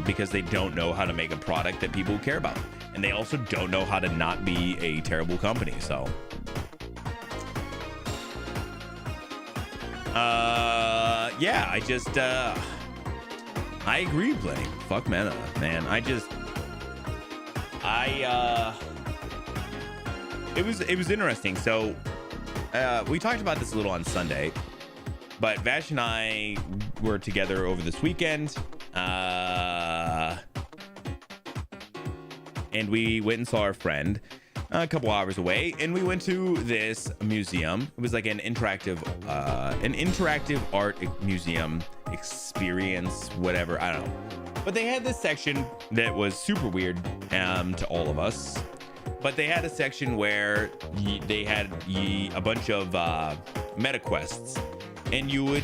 because they don't know how to make a product that people care about. And they also don't know how to not be a terrible company. So yeah, I agree, Blake. Fuck Meta, man. It was interesting. So we talked about this a little on Sunday, but Vash and I were together over this weekend, and we went and saw our friend a couple hours away, and we went to this museum. It was like an interactive art museum experience, whatever, I don't know. But they had this section that was super weird to all of us. But they had a section where they had a bunch of meta quests, and you would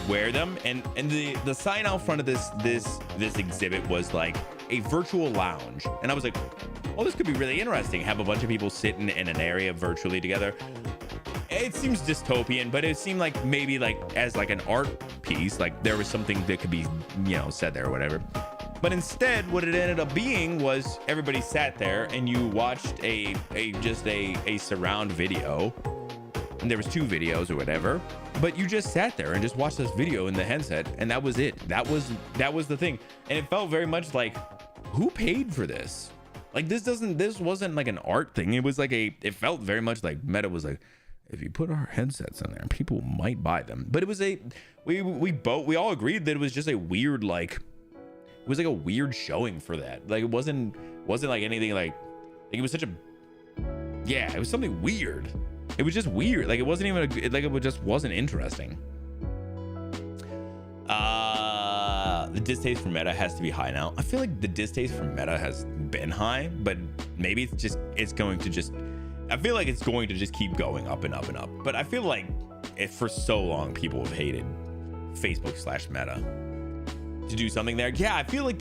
wear them, and the sign out front of this exhibit was like a virtual lounge. And I was like, oh, this could be really interesting. Have a bunch of people sitting in an area virtually together. It seems dystopian, but it seemed like maybe like as like an art piece, like there was something that could be, you know, said there or whatever. But instead, what it ended up being was everybody sat there and you watched a surround video, and there was 2 videos or whatever, but you just sat there and just watched this video in the headset, and that was it. That was the thing. And it felt very much like, who paid for this? Like this wasn't like an art thing. It was like it felt very much like Meta was like, if you put our headsets in there, people might buy them. But it was we all agreed that it was just a weird, like, it was like a weird showing for that. Like it wasn't like anything like it was such a, yeah, it was something weird. It was just weird. Like it wasn't even it just wasn't interesting. The distaste for Meta has to be high now. I feel like the distaste for Meta has been high, but maybe it's going to just keep going up and up and up. But I feel like for so long people have hated Facebook/Meta. To do something there, yeah, I feel like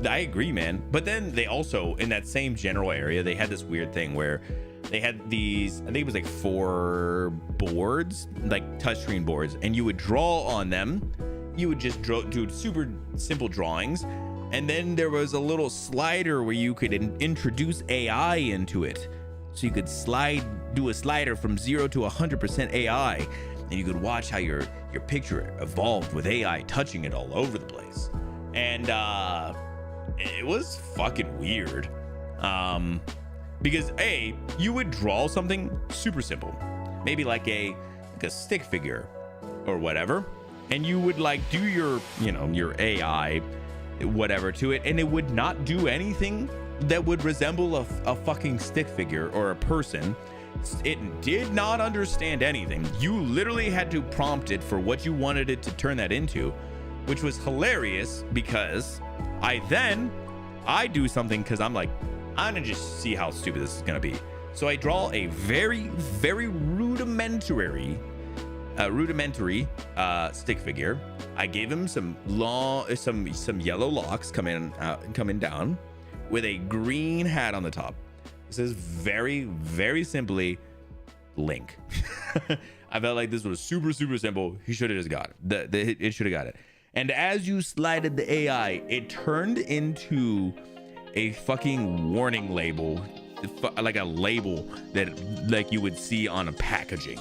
I agree, man. But then they also, in that same general area, they had this weird thing where they had these, I think it was like 4 boards, like touchscreen boards, and you would draw on them. You would just do super simple drawings, and then there was a little slider where you could introduce AI into it. So you could do a slider from 0 to 100% AI, and you could watch how your picture evolved with AI touching it all over the place. And it was fucking weird. Because you would draw something super simple, maybe like a stick figure or whatever, and you would like do your your AI whatever to it, and it would not do anything that would resemble a fucking stick figure or a person. It did not understand anything. You literally had to prompt it for what you wanted it to turn that into, which was hilarious because I do something because I'm like, I'm gonna just see how stupid this is gonna be. So I draw a very, very rudimentary stick figure. I gave him some yellow locks coming down with a green hat on the top. This is very, very simply Link. I felt like this was super, super simple. He should have just got it. It should have got it. And as you slided the AI, it turned into a fucking warning label, like a label that like you would see on a packaging.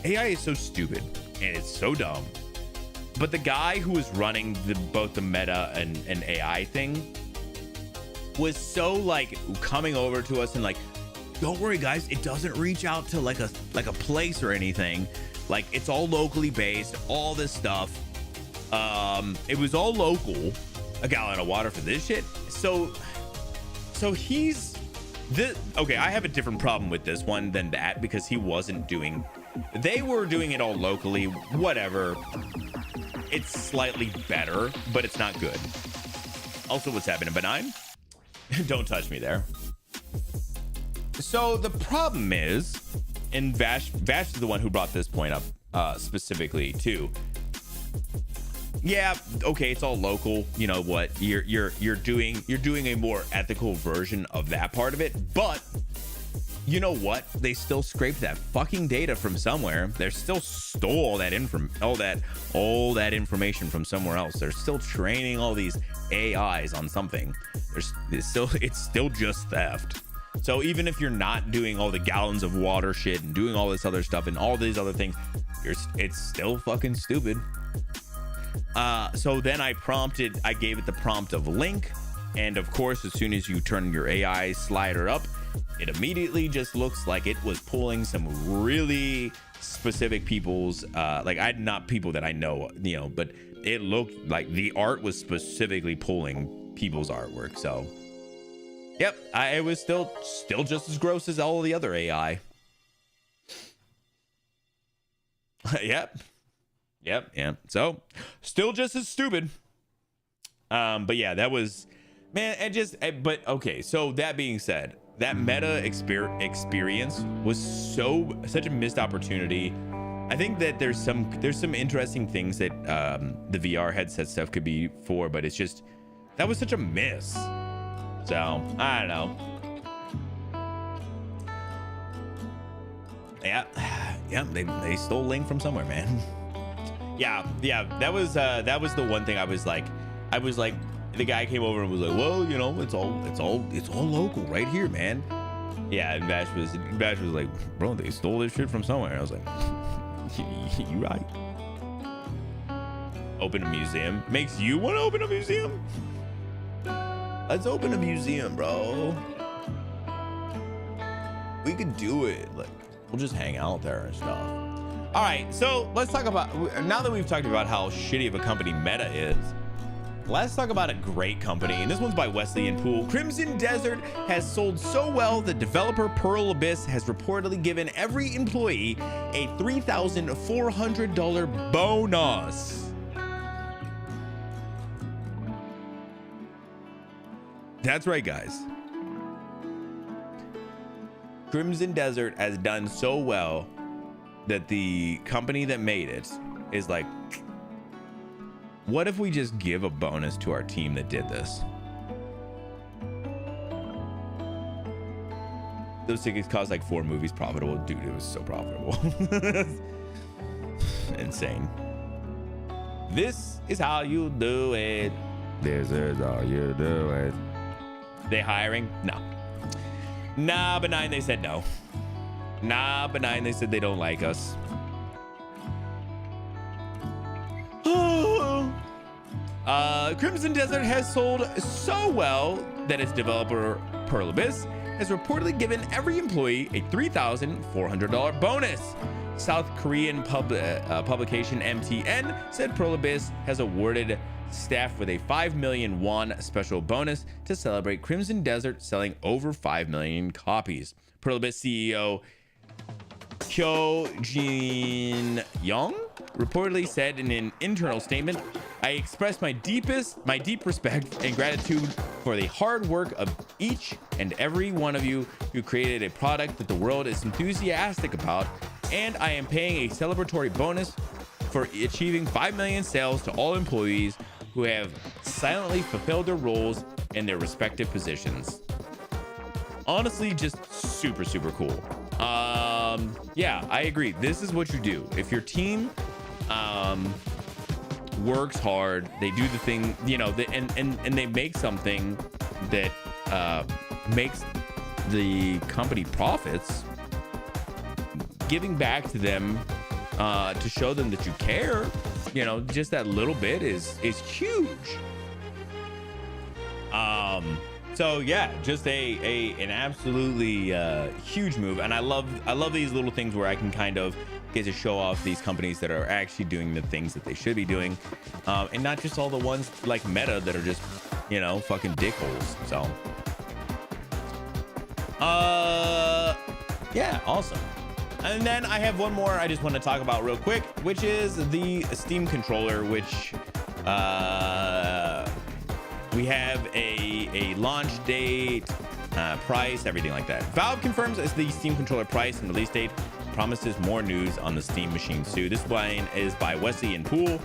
AI is so stupid and it's so dumb. But the guy who was running both the meta and AI thing was so like coming over to us and like, don't worry guys, it doesn't reach out to like a place or anything. Like it's all locally based, all this stuff. It was all local. A gallon of water for this shit. So he's this. Okay, I have a different problem with this one than that because he wasn't doing. They were doing it all locally. Whatever. It's slightly better, but it's not good. Also, what's happening, Benign? Don't touch me there. So the problem is, and Vash is the one who brought this point up specifically too. Yeah, okay, it's all local. You know what? You're doing a more ethical version of that part of it, but you know what? They still scraped that fucking data from somewhere. They still stole all that information from somewhere else. They're still training all these AIs on something. It's still just theft. So even if you're not doing all the gallons of water shit and doing all this other stuff and all these other things, it's still fucking stupid. So then I gave it the prompt of Link, and of course, as soon as you turn your AI slider up, it immediately just looks like it was pulling some really specific people's not people that I know, but it looked like the art was specifically pulling people's artwork. So yep, it was still just as gross as all of the other AI. Yep. So still just as stupid. But yeah, that was, man. But okay. So that being said, that meta experience was such a missed opportunity. I think that there's some interesting things that the VR headset stuff could be for, but it's just, that was such a miss. So I don't know. Yeah, they stole Link from somewhere, man. Yeah, that was the one thing I was like, the guy came over and was like, well, it's all local right here, man. Yeah, and Bash was like, bro, they stole this shit from somewhere. I was like, you right. Open a museum makes you want to open a museum. Let's open a museum, bro. We could do it. Like, we'll just hang out there and stuff. All right, so let's talk about, now that we've talked about how shitty of a company Meta is, let's talk about a great company, and this one's by Wesley and Poole. Crimson Desert has sold so well that developer Pearl Abyss has reportedly given every employee a $3,400 bonus. That's right, guys. Crimson Desert has done so well that the company that made it is like, what if we just give a bonus to our team that did this? Those tickets cost like 4 movies profitable. Dude, it was so profitable. Insane. This is how you do it. This is how you do it. They hiring? No. Nah, Benign, they said no. Nah, Benign, they said they don't like us. Crimson Desert has sold so well that its developer Pearl Abyss has reportedly given every employee a $3,400 bonus. South Korean publication MTN said Pearl Abyss has awarded staff with a 5 million won special bonus to celebrate Crimson Desert selling over 5 million copies. Pearl Abyss CEO Kyo Jin Young reportedly said in an internal statement, "I express my deep respect and gratitude for the hard work of each and every one of you who created a product that the world is enthusiastic about, and I am paying a celebratory bonus for achieving 5 million sales to all employees who have silently fulfilled their roles in their respective positions." Honestly, just super cool. Yeah, I agree. This is what you do. If your team works hard, they do the thing, you know, and they make something that makes the company profits, giving back to them to show them that you care, you know, just that little bit is huge. So yeah, just an absolutely huge move, and I love these little things where I can kind of get to show off these companies that are actually doing the things that they should be doing, and not just all the ones like Meta that are just, you know, fucking dickholes. So yeah, awesome. And then I have one more I just want to talk about real quick, which is the Steam controller, which we have a launch date, price, everything like that. Valve confirms the Steam controller price and release date, promises more news on the Steam machine soon. This one is by Wesley and Poole.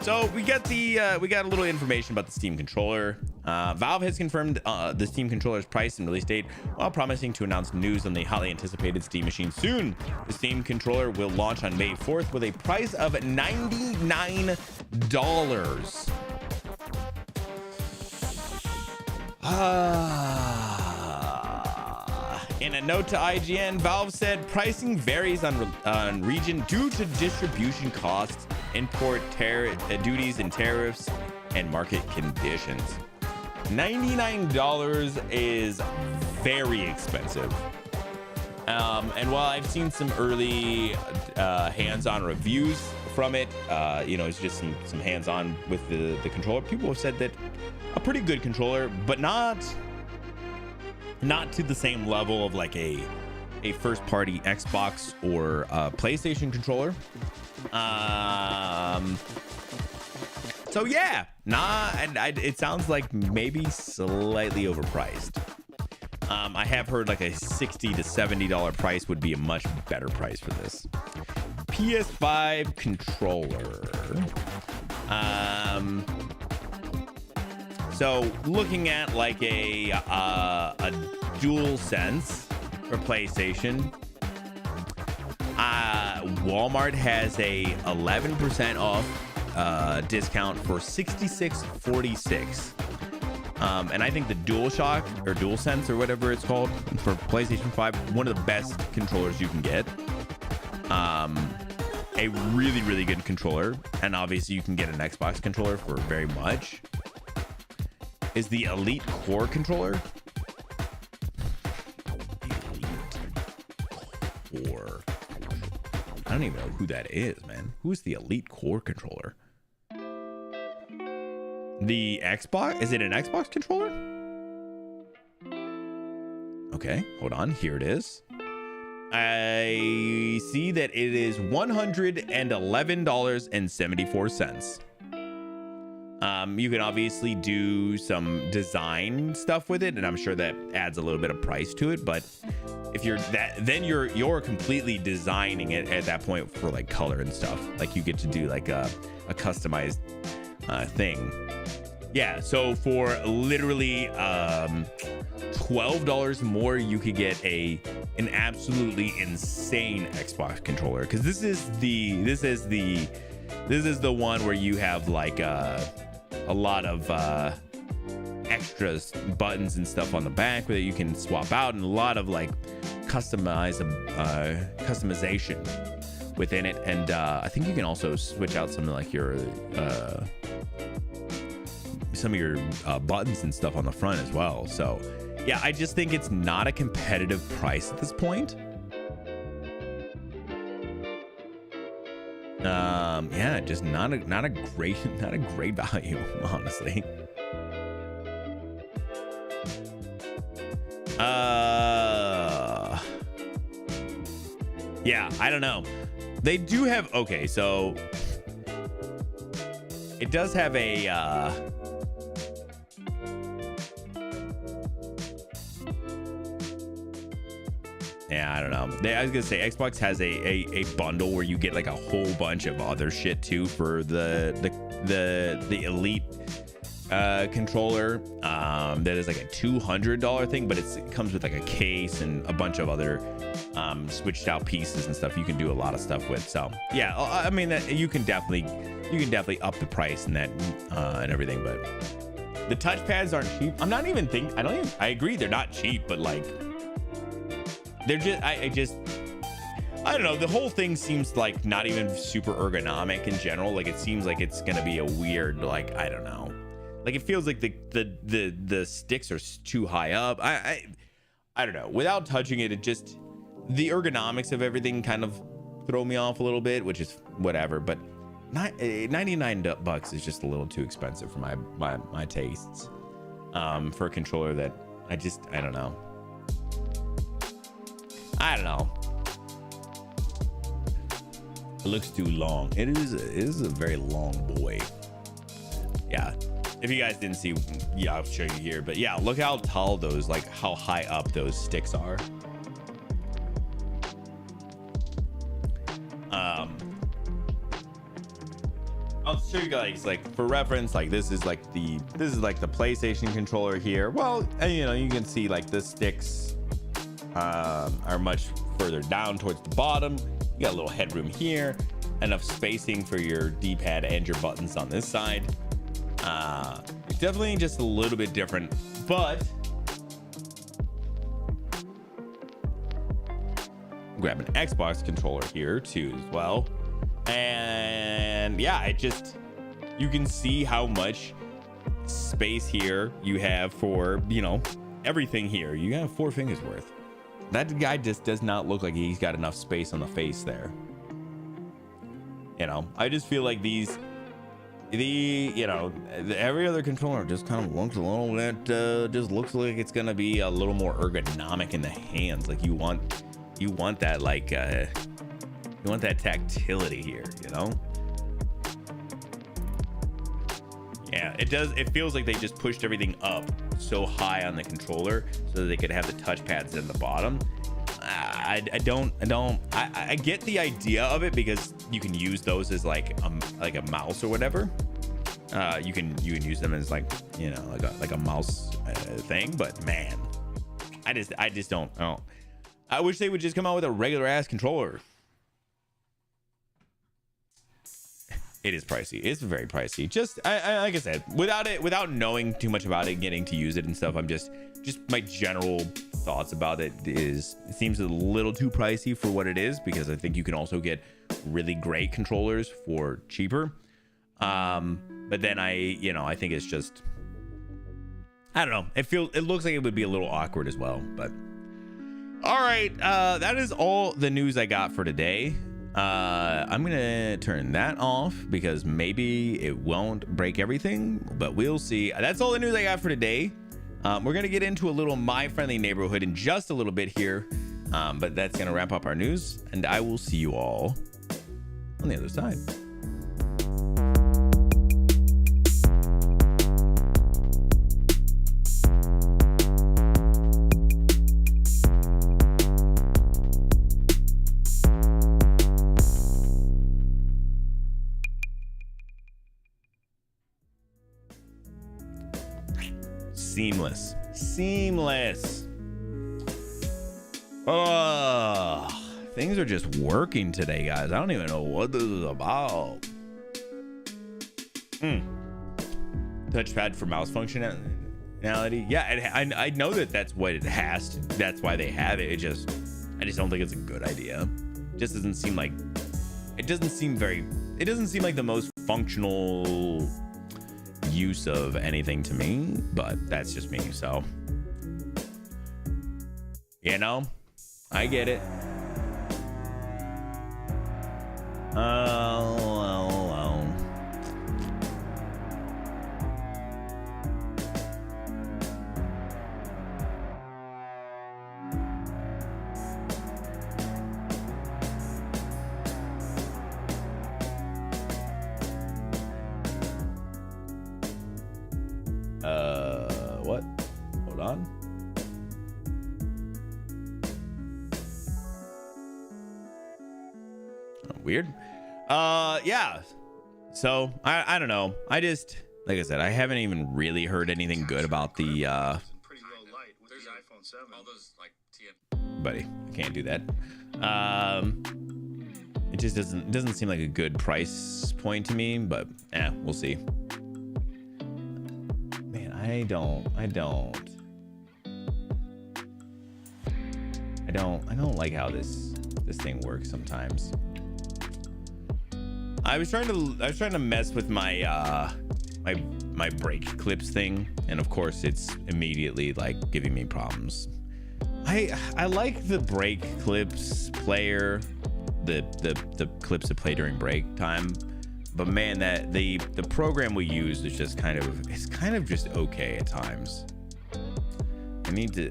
So we got a little information about the Steam controller. Valve has confirmed the Steam controller's price and release date while promising to announce news on the highly anticipated Steam machine soon. The Steam controller will launch on May 4th with a price of $99. In a note to IGN, Valve said pricing varies on region due to distribution costs, import duties and tariffs, and market conditions. $99 is very expensive. And while I've seen some early hands-on reviews from it, you know, it's just some hands-on with the controller, people have said that a pretty good controller, but not to the same level of like a first-party Xbox or PlayStation controller. So yeah, it sounds like maybe slightly overpriced. I have heard like a $60 to $70 price would be a much better price for this. PS5 controller. So looking at like a DualSense for PlayStation, Walmart has a 11% off discount for $66.46. And I think the DualShock or DualSense or whatever it's called for PlayStation 5, one of the best controllers you can get. A really good controller, and obviously you can get an Xbox controller for very much, is the Elite Core controller. Elite Core. I don't even know who that is, man. Who's the Elite Core controller? The Xbox? Is it an Xbox controller? Okay, hold on. Here it is. I see that it is $111.74. You can obviously do some design stuff with it, and I'm sure that adds a little bit of price to it. But if you're that, then you're completely designing it at that point for like color and stuff. Like you get to do like a customized thing. Yeah, so for literally $12 more, you could get an absolutely insane Xbox controller, because this is the one where you have like a lot of extras, buttons and stuff on the back that you can swap out, and a lot of like customization within it. And I think you can also switch out some of like your some of your buttons and stuff on the front as well. So yeah, I just think it's not a competitive price at this point. Yeah, just not a great value, honestly. Yeah, I don't know. They do have, okay, so it does have a yeah, I don't know. I was gonna say Xbox has a bundle where you get like a whole bunch of other shit too for the Elite controller. That is like a $200 thing, but it comes with like a case and a bunch of other switched out pieces and stuff you can do a lot of stuff with. So yeah, I mean that you can definitely up the price and that and everything, but the touchpads aren't cheap. I agree they're not cheap, but like they're just I don't know, the whole thing seems like not even super ergonomic in general. Like it seems like it's gonna be a weird, like, I don't know, like it feels like the sticks are too high up. I don't know, without touching it, it just, the ergonomics of everything kind of throw me off a little bit, which is whatever. But $99 is just a little too expensive for my tastes, for a controller that I don't know. It looks too long. It is a very long boy. Yeah, if you guys didn't see, yeah, I'll show you here, but yeah, look how tall those, like how high up those sticks are. I'll show you guys, like, for reference, like this is like the PlayStation controller here. Well, and, you know, you can see like the sticks are much further down towards the bottom. You got a little headroom here, enough spacing for your D-pad and your buttons on this side. It's definitely just a little bit different, but grab an Xbox controller here too as well. And yeah, you can see how much space here you have for, you know, everything here. You got 4 fingers worth. That guy just does not look like he's got enough space on the face there. You know, I just feel like every other controller just kind of looks a little bit, just looks like it's gonna be a little more ergonomic in the hands. Like you want that, like, you want that tactility here, you know? Yeah, it does. It feels like they just pushed everything up so high on the controller so that they could have the touchpads in the bottom. I get the idea of it because you can use those as like a mouse or whatever. You can use them as, like, you know, like a mouse thing. But man, I just don't. I wish they would just come out with a regular ass controller. It is pricey. It's very pricey. Just like I said, without knowing too much about it, getting to use it and stuff, I'm just my general thoughts about it is, it seems a little too pricey for what it is, because I think you can also get really great controllers for cheaper. But then I think it's just, I don't know. It looks like it would be a little awkward as well. But all right, that is all the news I got for today. I'm gonna turn that off because maybe it won't break everything, but we'll see. That's all the news I got for today. We're gonna get into a little My Friendly Neighborhood in just a little bit here, but that's gonna wrap up our news, and I will see you all on the other side. Seamless. Oh, things are just working today, guys. I don't even know what this is about. Touchpad for mouse functionality. Yeah, I know that's what it has to, that's why they have it. I just don't think it's a good idea. It just doesn't seem like, it doesn't seem like the most functional use of anything to me, but that's just me. So, you know, I get it. What? Hold on. Weird. Yeah. So I don't know. I just, like I said, I haven't even really heard anything good about the pretty low light with the iPhone 7. All those like buddy, I can't do that. It just doesn't seem like a good price point to me, but we'll see. Man, I don't like how this thing works sometimes. I was trying to mess with my my brake clips thing, and of course it's immediately like giving me problems. I like the brake clips player, the clips that play during break time, but man, that the program we use is just kind of just okay at times.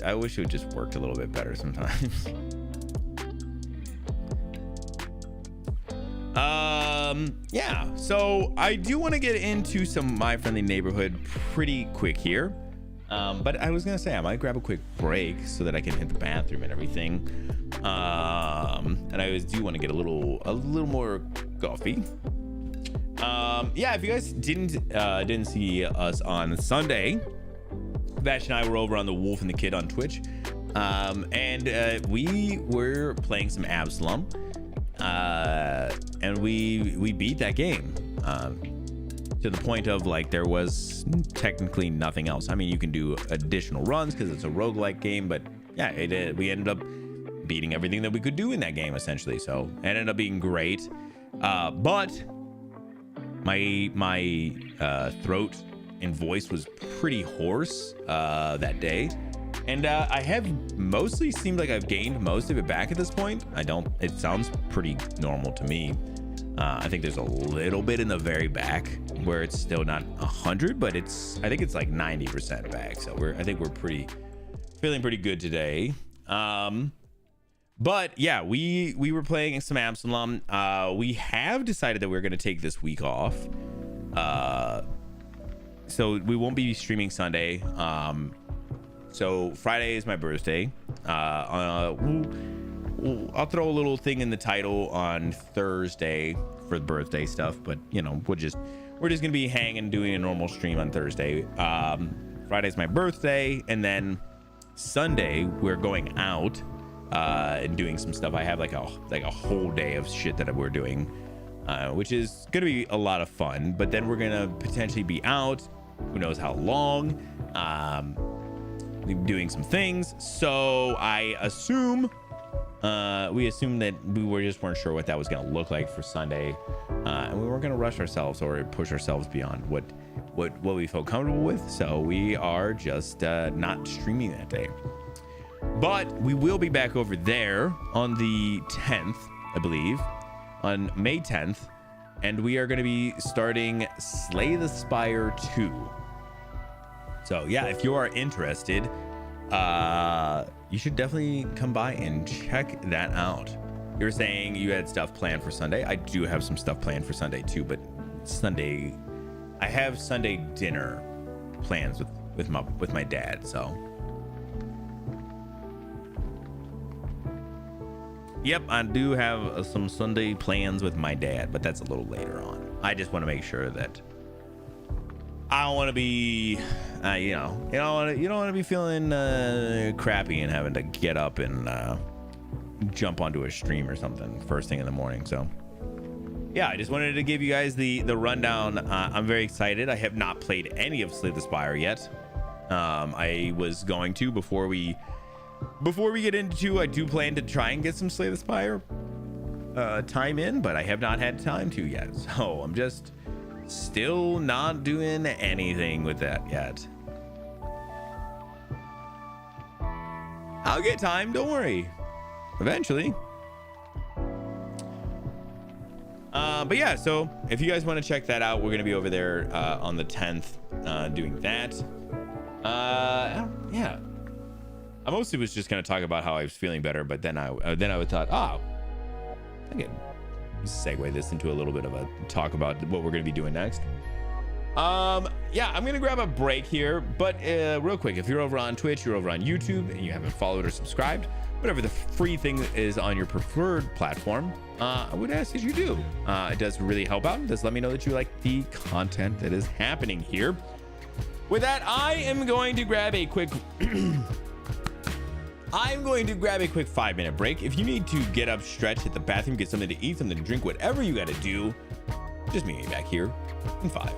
I wish it would just worked a little bit better sometimes. Yeah, so I do want to get into some My Friendly Neighborhood pretty quick here. But I was gonna say I might grab a quick break so that I can hit the bathroom and everything. And I do want to get a little more coffee. Yeah, if you guys didn't see us on Sunday, Vash and I were over on the Wolf and the Kid on Twitch, and we were playing some Absalom, and we beat that game to the point of like there was technically nothing else. I mean, you can do additional runs because it's a roguelike game, but yeah, we ended up beating everything that we could do in that game essentially. So it ended up being great, but my throat and voice was pretty hoarse that day, and I have mostly seemed like I've gained most of it back at this point. It sounds pretty normal to me. I think there's a little bit in the very back where it's still not 100, but I think it's like 90% back. So I think we're feeling pretty good today. But yeah, we were playing some Absalom. We have decided that we're going to take this week off. So we won't be streaming Sunday. So Friday is my birthday. I'll throw a little thing in the title on Thursday for the birthday stuff, but you know, we're just gonna be hanging, doing a normal stream on Thursday. Friday's my birthday, and then Sunday we're going out and doing some stuff. I have like a whole day of shit that we're doing, which is gonna be a lot of fun. But then we're gonna potentially be out, who knows how long, doing some things. So we assumed that we weren't sure what that was going to look like for Sunday, and we weren't going to rush ourselves or push ourselves beyond what we felt comfortable with. So we are just not streaming that day, but we will be back over there on the 10th, I believe, on May 10th, and we are going to be starting Slay the Spire 2. So yeah, if you are interested, you should definitely come by and check that out. You were saying you had stuff planned for Sunday. I do have some stuff planned for Sunday too, but Sunday, I have Sunday dinner plans with my dad. So, yep, I do have some Sunday plans with my dad, but that's a little later on. I just want to make sure that I don't want to be, you don't want to be feeling crappy and having to get up and jump onto a stream or something first thing in the morning. So yeah, I just wanted to give you guys the rundown. I'm very excited. I have not played any of Slay the Spire yet. I was going to before we get into. I do plan to try and get some Slay the Spire time in, but I have not had time to yet. So I'm just Still not doing anything with that yet. I'll get time, don't worry. Eventually. But yeah, so if you guys want to check that out, we're gonna be over there on the 10th doing that. Yeah, I mostly was just gonna talk about how I was feeling better, but then I thought, oh, I can segue this into a little bit of a talk about what we're gonna be doing next. Yeah, I'm gonna grab a break here, but real quick, if you're over on Twitch, you're over on YouTube, and you haven't followed or subscribed, whatever the free thing is on your preferred platform, I would ask that you do. It does really help out. It does let me know that you like the content that is happening here. With that, I am going to grab a quick 5-minute break. If you need to get up, stretch, hit the bathroom, get something to eat, something to drink, whatever you got to do, just meet me back here in 5.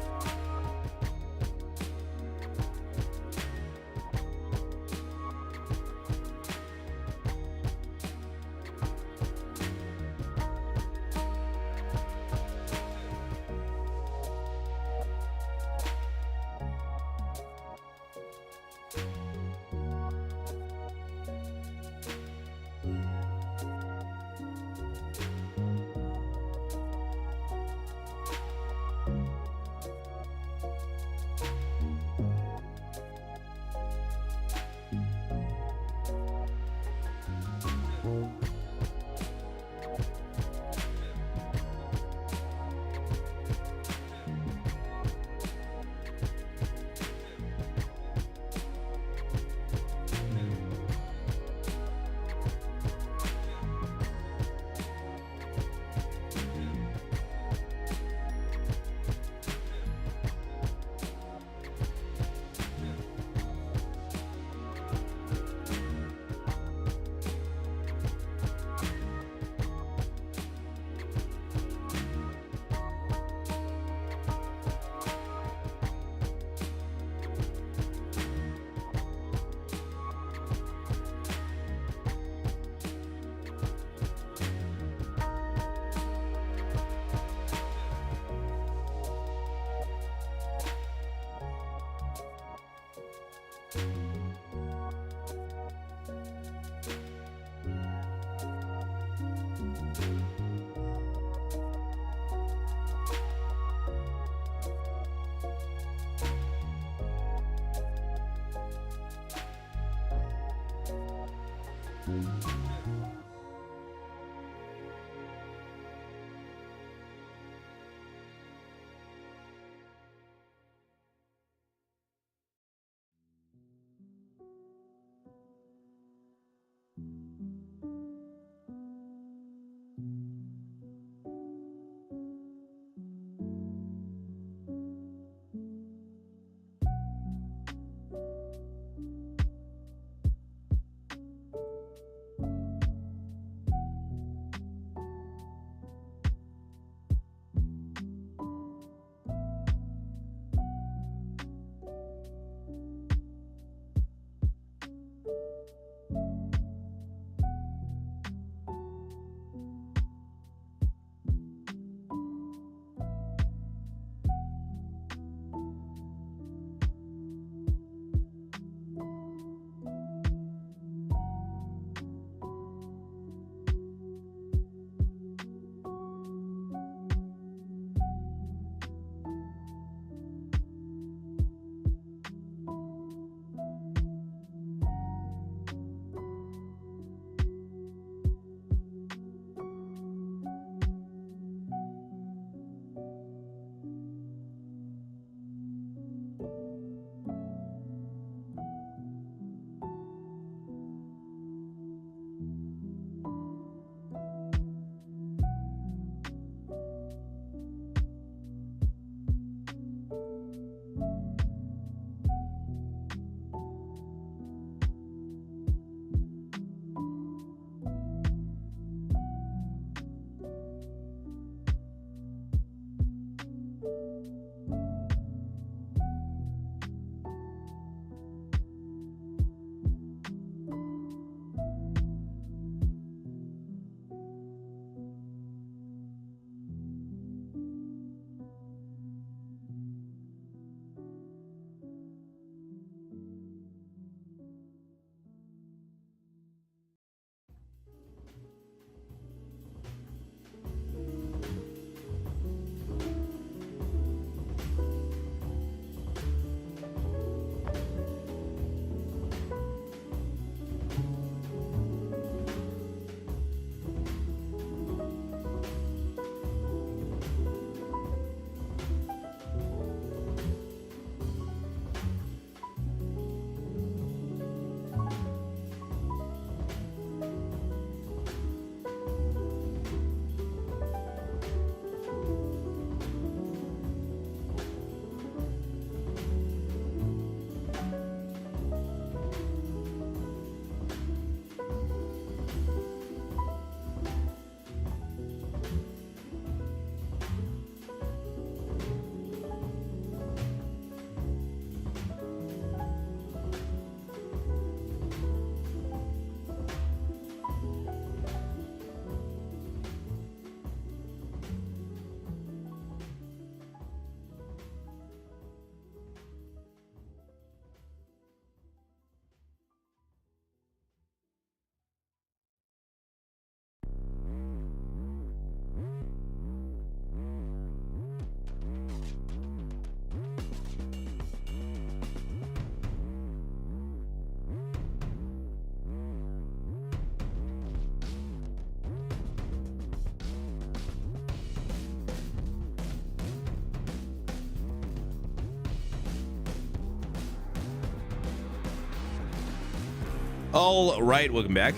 All right, welcome back.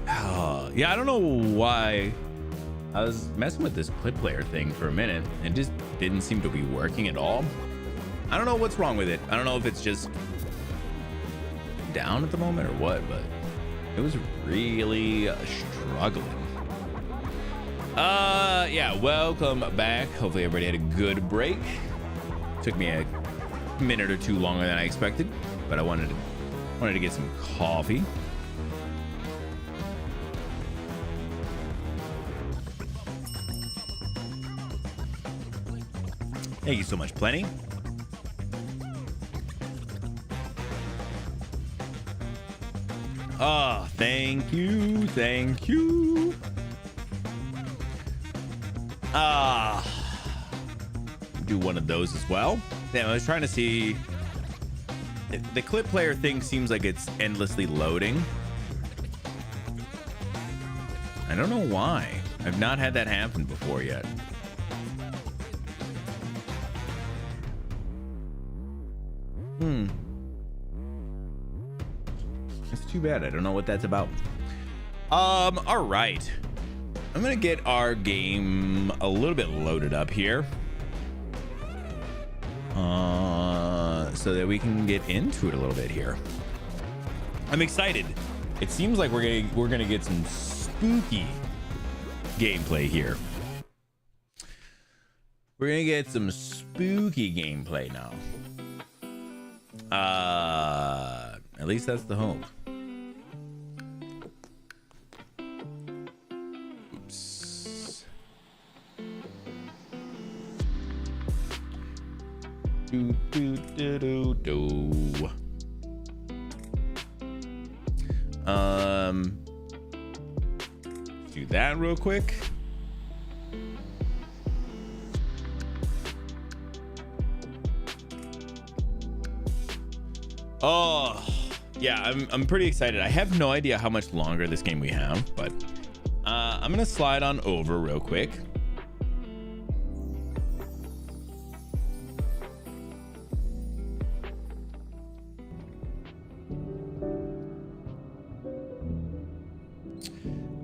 Yeah, I don't know why I was messing with this clip player thing for a minute and just didn't seem to be working at all. I don't know what's wrong with it. I don't know if it's just down at the moment or what, but it was really struggling. Yeah, welcome back. Hopefully everybody had a good break. Took me a minute or two longer than I expected, but I wanted to get some coffee. Thank you so much, Plenty. Oh, thank you. Thank you. Do one of those as well. Damn, I was trying to see. The clip player thing seems like it's endlessly loading. I don't know why. I've not had that happen before yet. It's too bad. I don't know what that's about. All right. I'm gonna get our game a little bit loaded up here. So that we can get into it a little bit here. I'm excited. It seems like we're gonna get some spooky gameplay here. We're gonna get some spooky gameplay now. At least that's the hope. Oops. Do. Do that real quick. Oh, yeah, I'm pretty excited. I have no idea how much longer this game we have, but I'm gonna slide on over real quick.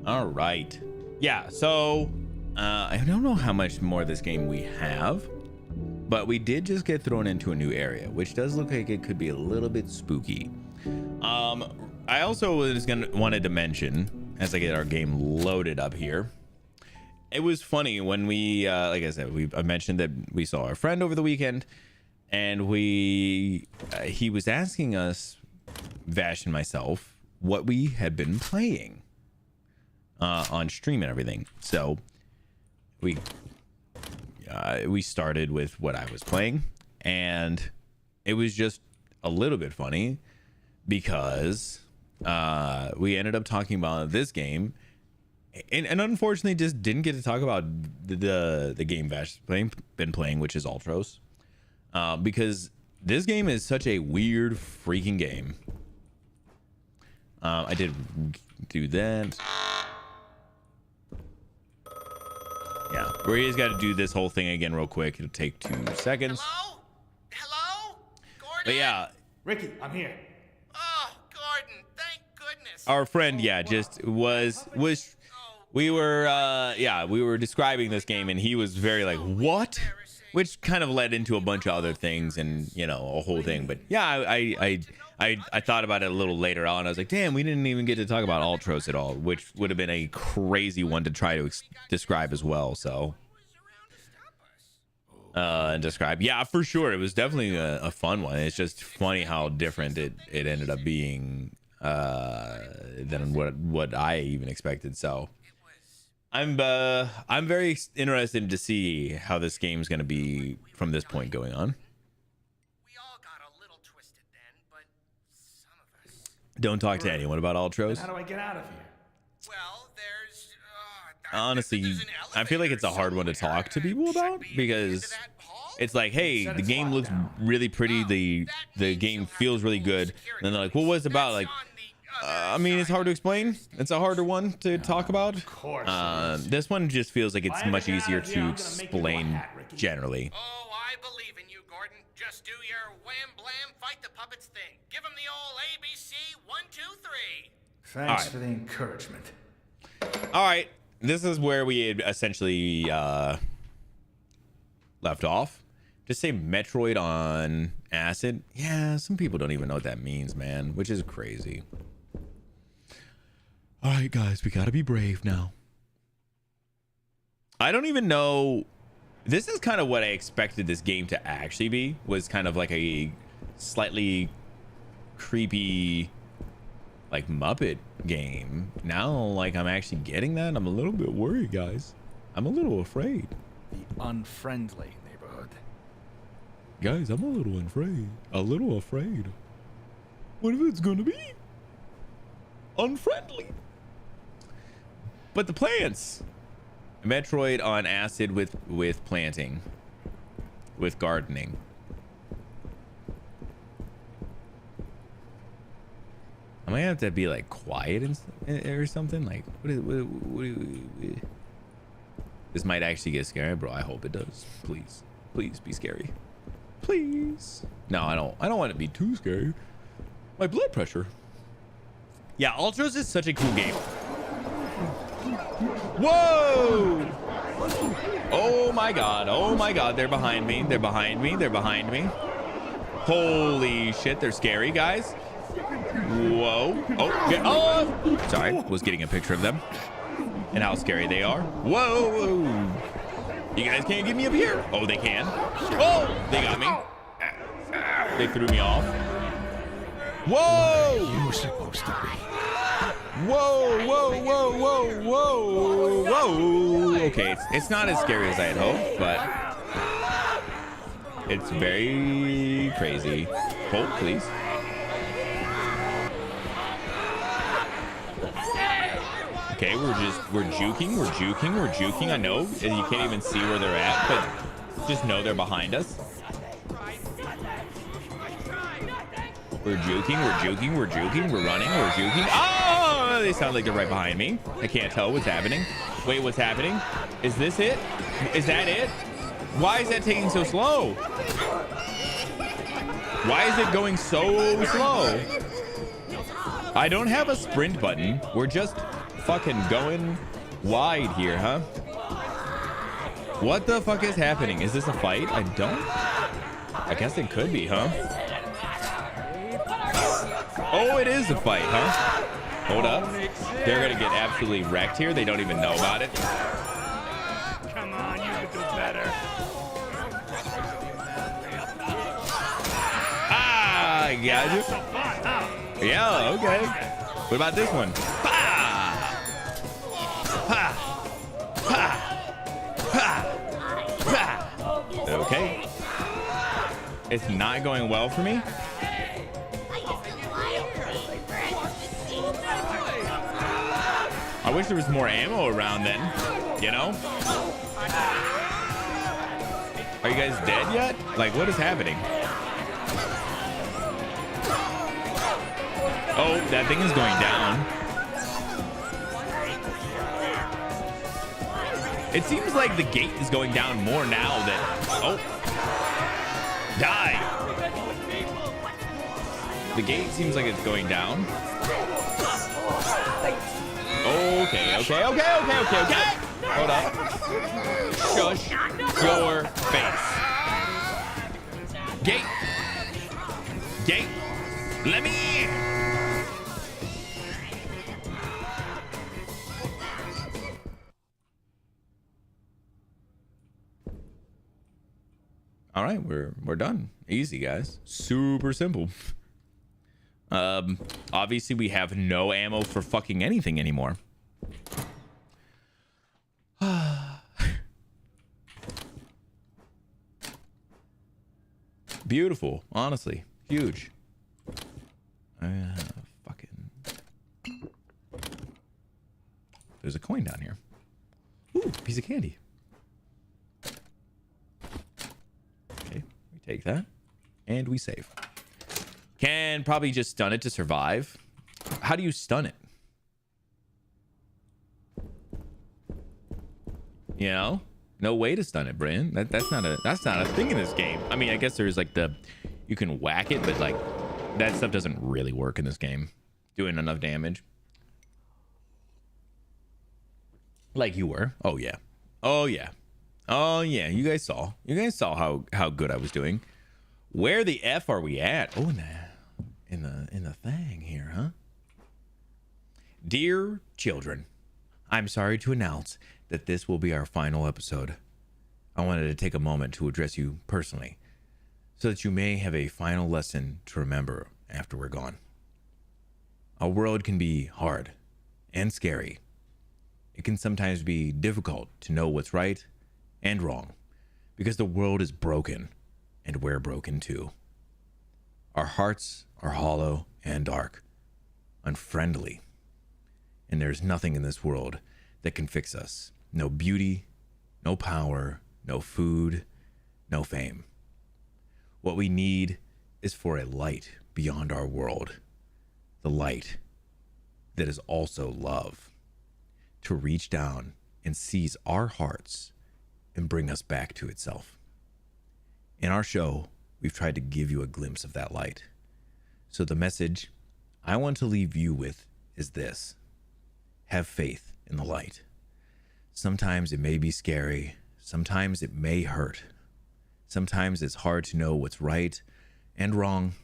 All right. Yeah, so I don't know how much more of this game we have, but we did just get thrown into a new area, which does look like it could be a little bit spooky. I also wanted to mention, as I get our game loaded up here, it was funny when we, like I said, I mentioned that we saw our friend over the weekend, and he was asking us, Vash and myself, what we had been playing on stream and everything. So we started with what I was playing, and it was just a little bit funny because we ended up talking about this game, and unfortunately just didn't get to talk about the game Vash been playing, which is Ultros, because this game is such a weird freaking game. I did do that. Yeah, we just got to do this whole thing again real quick. It'll take 2 seconds. Hello? Gordon? But yeah, Ricky, I'm here. Oh, Gordon, thank goodness. our friend, just was we were describing this game, and he was very like, what? Which kind of led into a bunch of other things, and a whole thing. But yeah, I thought about it a little later on. I was like, damn, we didn't even get to talk about Ultros at all, which would have been a crazy one to try to describe as well. So describe, yeah, for sure, it was definitely a fun one. It's just funny how different it ended up being than what I even expected. So I'm very interested to see how this game's going to be from this point going on. We all got a little twisted then, but some of us. Don't talk to anyone about Ultros. How do I get out of here? Well, there's Honestly, I feel like it's a hard one to talk to people about, because it's like, hey, the game looks really pretty, the game feels really good, and then they're like, well, what's it about? Like, I mean, it's hard to explain. It's a harder one to talk about. Of course. This one just feels like it's much easier to explain generally. Oh, I believe in you, Gordon. Just do your wham blam fight the puppets thing. Give them the old ABC 1, 2, 3. Thanks right. for the encouragement. All right, this is where we had essentially left off. Just say Metroid on acid. Yeah, some people don't even know what that means, man, which is crazy. All right, guys, we gotta be brave now. I don't even know. This is kind of what I expected this game to actually be, was kind of like a slightly creepy, like Muppet game. Now, like, I'm actually getting that. I'm a little bit worried, guys. I'm a little afraid. The unfriendly neighborhood. Guys, I'm a little afraid. A little afraid. What if it's gonna be unfriendly? But the plants. Metroid on acid with planting, with gardening. I might have to be like quiet or something. Like, this might actually get scary, bro. I hope it does. Please, please be scary. Please. No, I don't want it to be too scary. My blood pressure. Yeah, Ultros is such a cool game. Whoa! Oh my god, oh my god, they're behind me, they're behind me, they're behind me. Holy shit, they're scary, guys. Whoa. Oh, sorry, was getting a picture of them and how scary they are. Whoa. You guys can't get me up here. Oh, they can. Oh, they got me. They threw me off. Whoa! You were supposed to be. Whoa, whoa, whoa, whoa, whoa, whoa. Okay, it's not as scary as I had hoped, but it's very crazy. Hold, please. Okay, we're juking. I know you can't even see where they're at, but just know they're behind us. We're juking, we're running, we're juking. Oh, they sound like they're right behind me. I can't tell what's happening. Wait, what's happening? Is this it? Is that it? Why is that taking so slow? Why is it going so slow? I don't have a sprint button. We're just fucking going wide here, huh? What the fuck is happening? Is this a fight? I guess it could be, huh? Oh, it is a fight, huh? Hold up. They're gonna get absolutely wrecked here. They don't even know about it. Come on, you can do better. Ah, I got you. Yeah, okay. What about this one? Ha! Ha! Ha! Ha! Ha! Okay. It's not going well for me. I wish there was more ammo around then, you know? Are you guys dead yet? Like, what is happening? Oh, that thing is going down. It seems like the gate is going down more now than... Oh. Die. The gate seems like it's going down. Okay. Hold up. Shush your face. Gate. Let me in. All right, we're done. Easy, guys. Super simple. Obviously we have no ammo for fucking anything anymore. Beautiful, honestly. Huge. Fucking. There's a coin down here. Ooh, piece of candy. Okay, we take that and we save. Can probably just stun it to survive. How do you stun it? You know, no way to stun it, Brian. That's not a thing in this game. I mean, I guess there's like you can whack it, but like that stuff doesn't really work in this game. Doing enough damage. Like you were. Oh yeah. Oh yeah. Oh yeah. You guys saw. You guys saw how good I was doing. Where the F are we at? Oh, in the thing here, huh? Dear children, I'm sorry to announce that this will be our final episode. I wanted to take a moment to address you personally, so that you may have a final lesson to remember after we're gone. Our world can be hard and scary. It can sometimes be difficult to know what's right and wrong, because the world is broken, and we're broken too. Our hearts are hollow and dark, unfriendly, and there's nothing in this world that can fix us. No beauty, no power, no food, no fame. What we need is for a light beyond our world, the light that is also love, to reach down and seize our hearts and bring us back to itself. In our show, we've tried to give you a glimpse of that light. So the message I want to leave you with is this: have faith in the light. Sometimes it may be scary. Sometimes it may hurt. Sometimes it's hard to know what's right and wrong,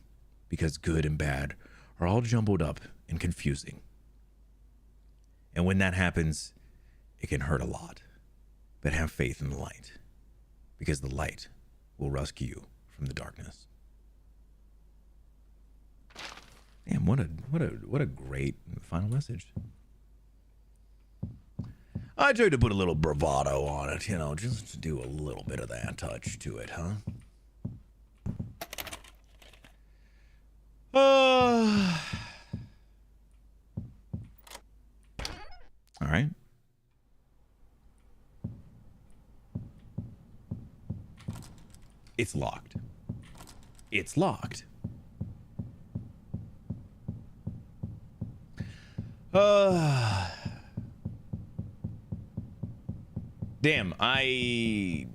because good and bad are all jumbled up and confusing. And when that happens, it can hurt a lot. But have faith in the light, because the light will rescue you from the darkness. Damn, what a great final message. I tried to put a little bravado on it, just to do a little bit of that touch to it, huh? All right. It's locked. It's locked. Damn, I'm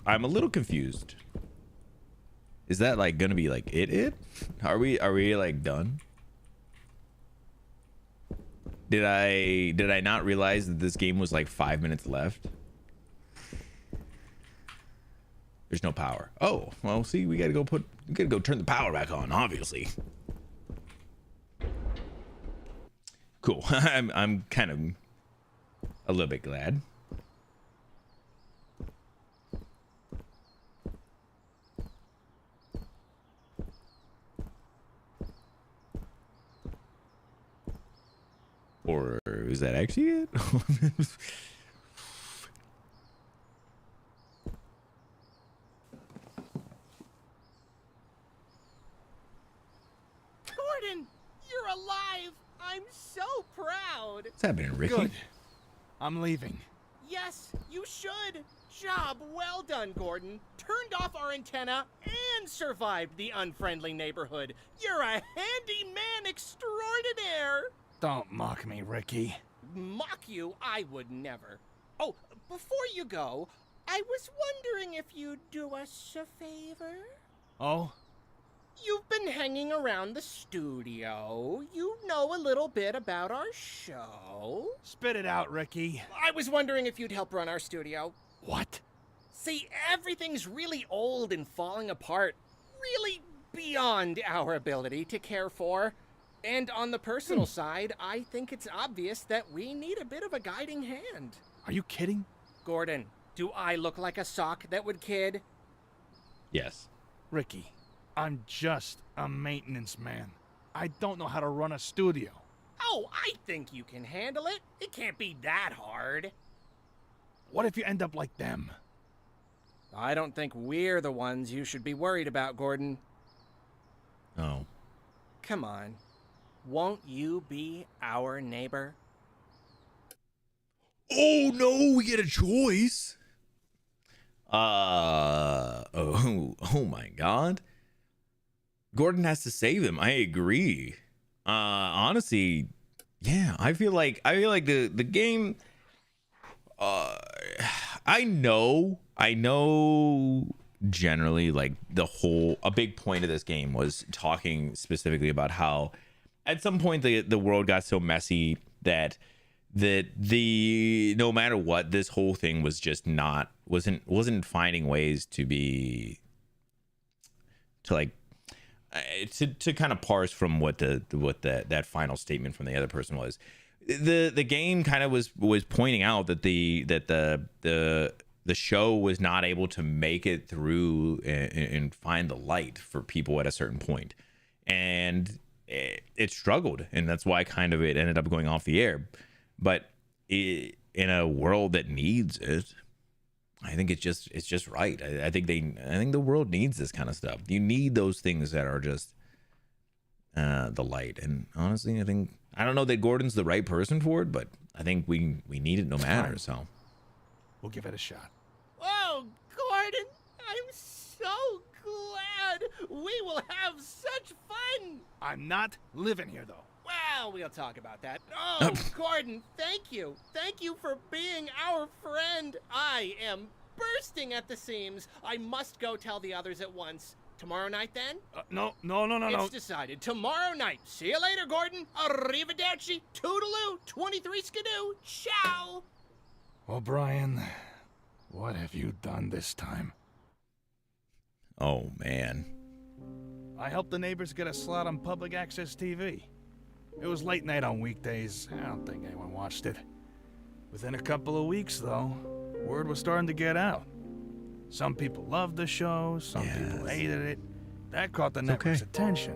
a little confused. Is that like gonna be like it? Are we like done? Did I not realize that this game was like 5 minutes left? There's no power. Oh, well, see, we gotta go turn the power back on, obviously. Cool. I'm kind of a little bit glad. Or is that actually it? Gordon, you're alive! I'm so proud! What's happening, Ricky? Good. I'm leaving. Yes, you should! Job well done, Gordon. Turned off our antenna and survived the unfriendly neighborhood. You're a handyman extraordinaire! Don't mock me, Ricky. Mock you? I would never. Oh, before you go, I was wondering if you'd do us a favor? Oh? You've been hanging around the studio. You know a little bit about our show. Spit it out, Ricky. I was wondering if you'd help run our studio. What? See, everything's really old and falling apart. Really beyond our ability to care for. And on the personal side, I think it's obvious that we need a bit of a guiding hand. Are you kidding? Gordon, do I look like a sock that would kid? Yes. Ricky, I'm just a maintenance man. I don't know how to run a studio. Oh, I think you can handle it. It can't be that hard. What if you end up like them? I don't think we're the ones you should be worried about, Gordon. Oh. Come on. Won't you be our neighbor? Oh no, we get a choice. Oh my God. Gordon has to save him. I agree. Honestly, yeah, I feel like the game. I know generally, like, a big point of this game was talking specifically about how at some point the world got so messy that that the no matter what, this whole thing was just wasn't finding ways to kind of parse from what that final statement from the other person was. The game kind of was pointing out that the show was not able to make it through and find the light for people at a certain point, and it struggled, and that's why kind of it ended up going off the air. But in a world that needs it, I think it's just right. I think the world needs this kind of stuff. You need those things that are just the light. And honestly, I don't know that Gordon's the right person for it, but I think we need it no matter. So We'll give it a shot. Oh, Gordon, I'm so glad. We will have such fun. I'm not living here, though. Well, we'll talk about that. Oh, Gordon, thank you. Thank you for being our friend. I am bursting at the seams. I must go tell the others at once. Tomorrow night, then? No. It's decided. Tomorrow night. See you later, Gordon. Arrivederci. Toodaloo. 23 skidoo. Ciao. O'Brien, what have you done this time? oh man, I helped the neighbors get a slot on public access TV. It was late night on weekdays. I don't think anyone watched it. Within a couple of weeks, though, word was starting to get out. Some people loved the show, some people hated it. That caught the network's attention.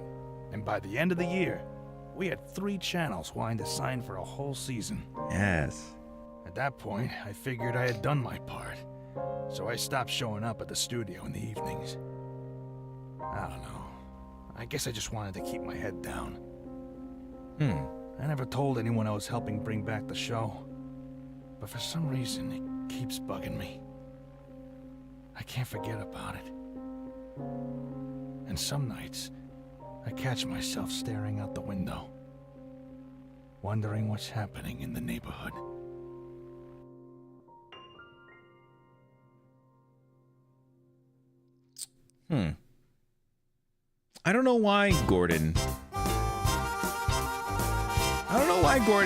And by the end of the year, we had 3 channels wanting to sign for a whole season. yes. At that point, I figured I had done my part. So I stopped showing up at the studio in the evenings. I don't know. I guess I just wanted to keep my head down. I never told anyone I was helping bring back the show. But for some reason, it keeps bugging me. I can't forget about it. And some nights, I catch myself staring out the window, wondering what's happening in the neighborhood. I don't know why Gordon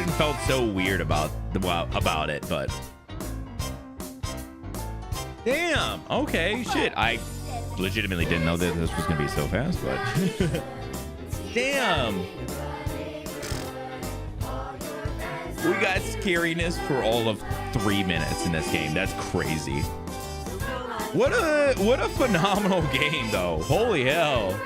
felt so weird about it, but damn. Okay, shit. I legitimately didn't know that this was gonna be so fast, but damn. We got scariness for all of 3 minutes in this game. That's crazy. What a phenomenal game, though. Holy hell.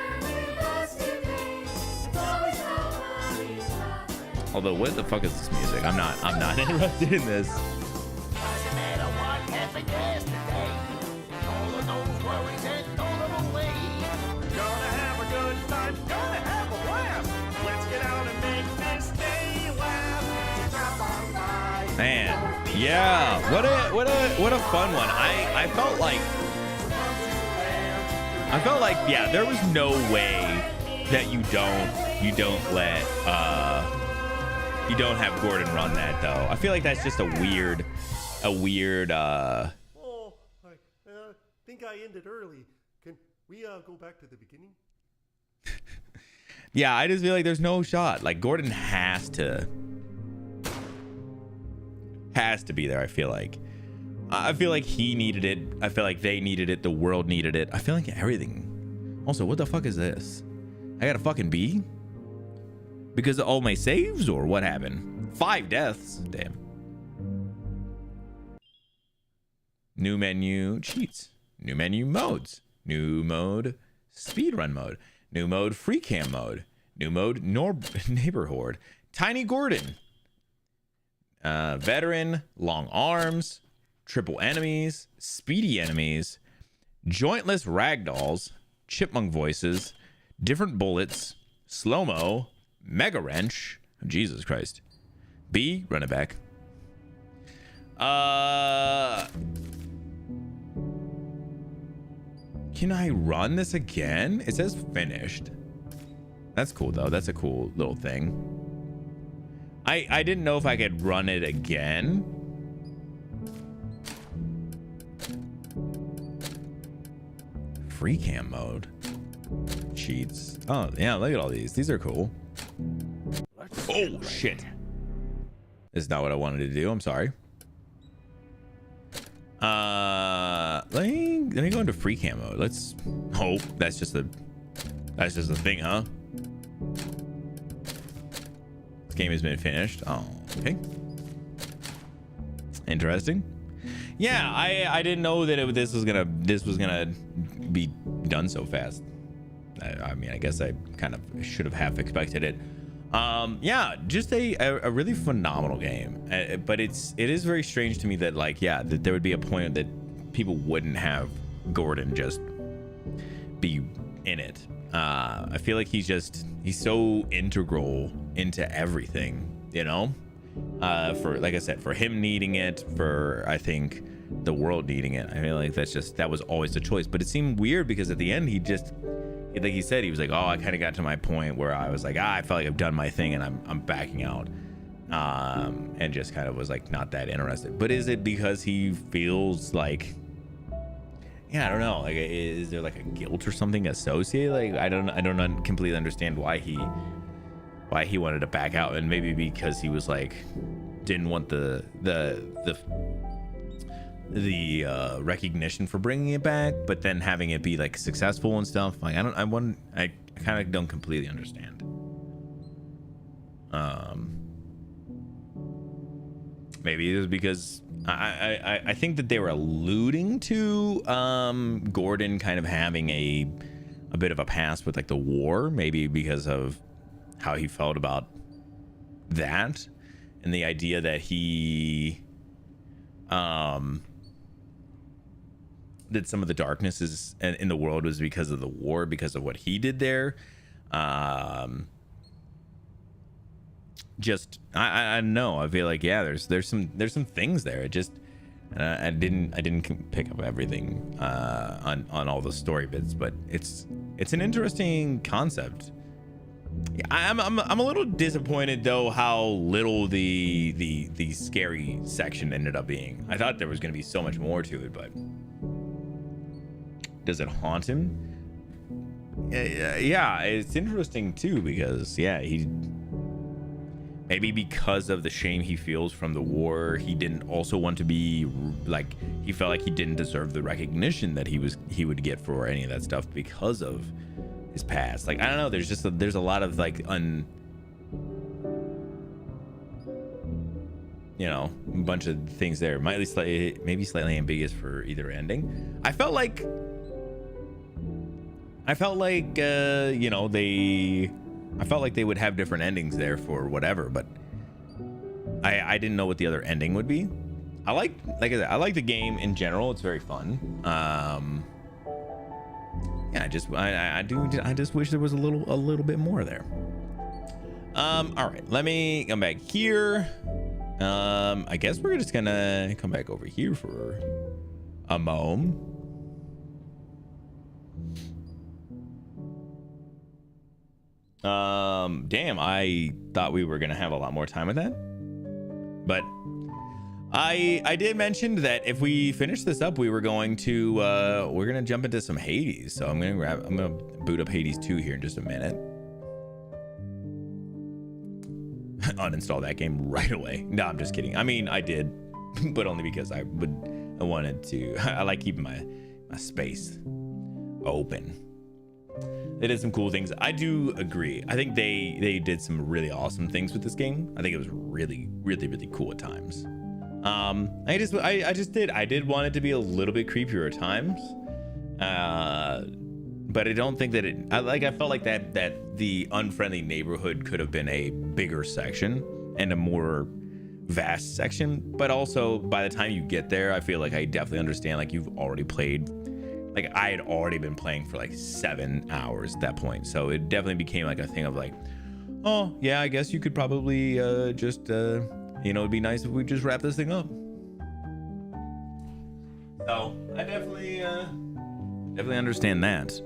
Although, what the fuck is this music? I'm not interested in this. Man, yeah, what a fun one. I felt like yeah, there was no way that you don't have Gordon run that though. I feel like that's just a weird Oh, I think I ended early. Can we go back to the beginning? Yeah, I just feel like there's no shot. Like Gordon has to be there. I feel like he needed it. I feel like they needed it. The world needed it. I feel like everything. Also, what the fuck is this? I got a fucking B? Because of all my saves or what happened? 5 deaths. Damn. New menu cheats. New menu modes. New mode speedrun mode. New mode free cam mode. New mode neighborhood. Tiny Gordon. Veteran, long arms, triple enemies, speedy enemies, jointless ragdolls, chipmunk voices, different bullets, slow-mo, mega wrench, Jesus Christ. B, run it back. Can I run this again? It says finished. That's cool though. That's a cool little thing. I didn't know if I could run it again. Free cam mode. Cheats. Oh, yeah, look at all these. These are cool. Oh, shit. Is not what I wanted to do. I'm sorry. Let me go into free camo. Let's hope that's just the thing, huh? This game has been finished. Oh, okay. Interesting. Yeah, I didn't know that this was gonna be done so fast. I mean, I guess I kind of should have half expected it. Yeah, just a really phenomenal game. But it is very strange to me that, like, yeah, that there would be a point that people wouldn't have Gordon just be in it. I feel like he's so integral into everything, you know? For, like I said, for him needing it, for, I think, the world needing it. I feel like that was always the choice. But it seemed weird because at the end like he said, he was like, oh, I kind of got to my point where I was like, I felt like I've done my thing and I'm backing out, and just kind of was like not that interested. But is it because he feels like, yeah, I don't know, like, is there like a guilt or something associated? Like, I don't completely understand why he wanted to back out. And maybe because he was like, didn't want the recognition for bringing it back, but then having it be like successful and stuff. Like, I kind of don't completely understand. Maybe it was because I think that they were alluding to Gordon kind of having a bit of a past with like the war, maybe because of how he felt about that, and the idea that he that some of the darkness is in the world was because of the war, because of what he did there. Just I don't know. I feel like, yeah, there's some things there. It just I didn't pick up everything on all the story bits, but it's an interesting concept. I'm a little disappointed though how little the scary section ended up being. I thought there was going to be so much more to it, but does it haunt him? Yeah, it's interesting too, because yeah, he maybe because of the shame he feels from the war, he didn't also want to be like, he felt like he didn't deserve the recognition that he would get for any of that stuff because of his past. Like, I don't know, there's a lot of like a bunch of things there. Maybe slightly ambiguous for either ending. I felt like they would have different endings there for whatever, but I didn't know what the other ending would be. I like the game in general. It's very fun. Yeah, I just wish there was a little bit more there. All right, let me come back here. I guess we're just gonna come back over here for a moment. Damn, I thought we were gonna have a lot more time with that, but I did mention that if we finish this up, we're gonna jump into some Hades. So I'm gonna boot up Hades 2 here in just a minute. Uninstall that game right away. No, I'm just kidding. I mean, I did, but only because I wanted to. I like keeping my space open. They did some cool things. I do agree. I think they did some really awesome things with this game. I think it was really, really, really cool at times. I did want it to be a little bit creepier at times. But I don't think that I felt like that the unfriendly neighborhood could have been a bigger section and a more vast section. But also, by the time you get there, I feel like I definitely understand, like, you've already played. Like, I had already been playing for like 7 hours at that point. So it definitely became like a thing of like, oh yeah, I guess you could probably it'd be nice if we just wrap this thing up. So I definitely understand that.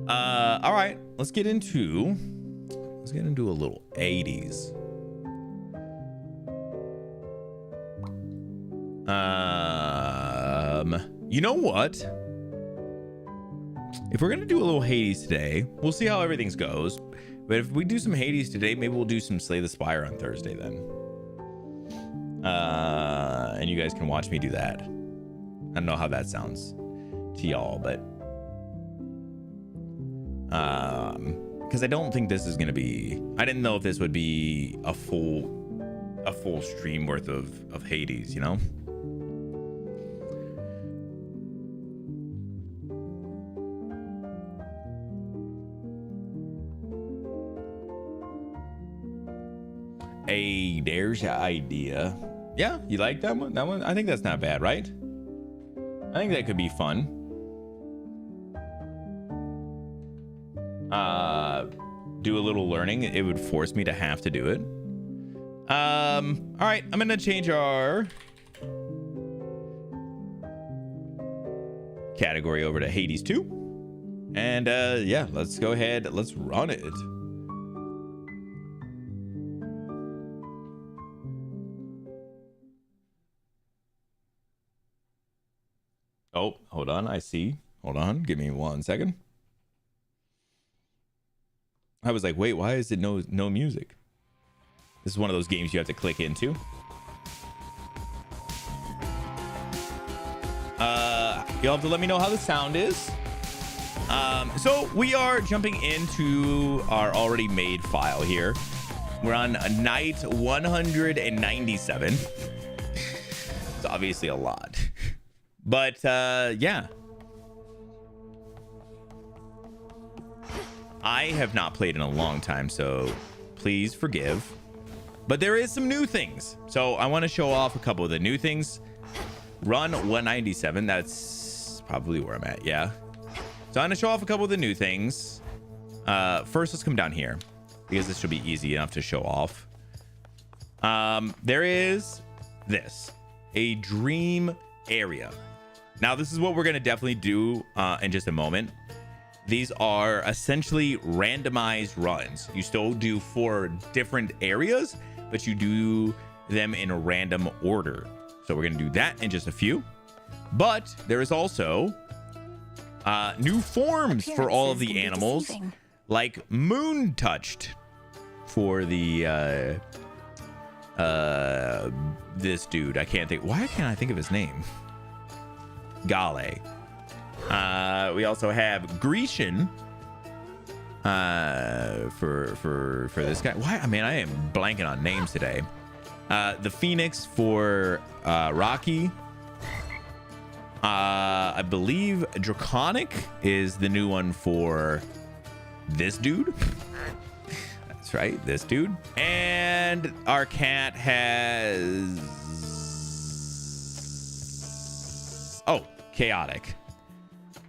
All right, let's get into a little 80s. You know what? If we're gonna do a little Hades today, we'll see how everything goes. But if we do some Hades today, maybe we'll do some Slay the Spire on Thursday then. And you guys can watch me do that. I don't know how that sounds to y'all, but because I don't think this is gonna be, I didn't know if this would be a full stream worth of Hades, you know. Hey, there's your idea. Yeah, you like that one? That one, I think that's not bad, right? I think that could be fun. Do a little learning. It would force me to have to do it. All right, I'm gonna change our category over to Hades 2. And yeah, let's go ahead. Let's run it. Oh, hold on. I see. Hold on. Give me 1 second. I was like, wait, why is it no music? This is one of those games you have to click into. You'll have to let me know how the sound is. So we are jumping into our already made file here. We're on night 197. It's obviously a lot. But yeah. I have not played in a long time, so please forgive. But there is some new things. So I want to show off a couple of the new things. Run 197. That's probably where I'm at. Yeah. So I'm going to show off a couple of the new things. First, let's come down here because this should be easy enough to show off. There is this, a dream area. Now, this is what we're going to definitely do in just a moment. These are essentially randomized runs. You still do 4 different areas, but you do them in a random order. So we're going to do that in just a few. But there is also new forms for all of the animals, like Moon Touched for the this dude. I can't think. Why can't I think of his name? Gale. We also have Grecian for this guy. Why? I mean, I am blanking on names today. The Phoenix for Rocky. I believe Draconic is the new one for this dude. That's right, this dude. And our cat has Chaotic.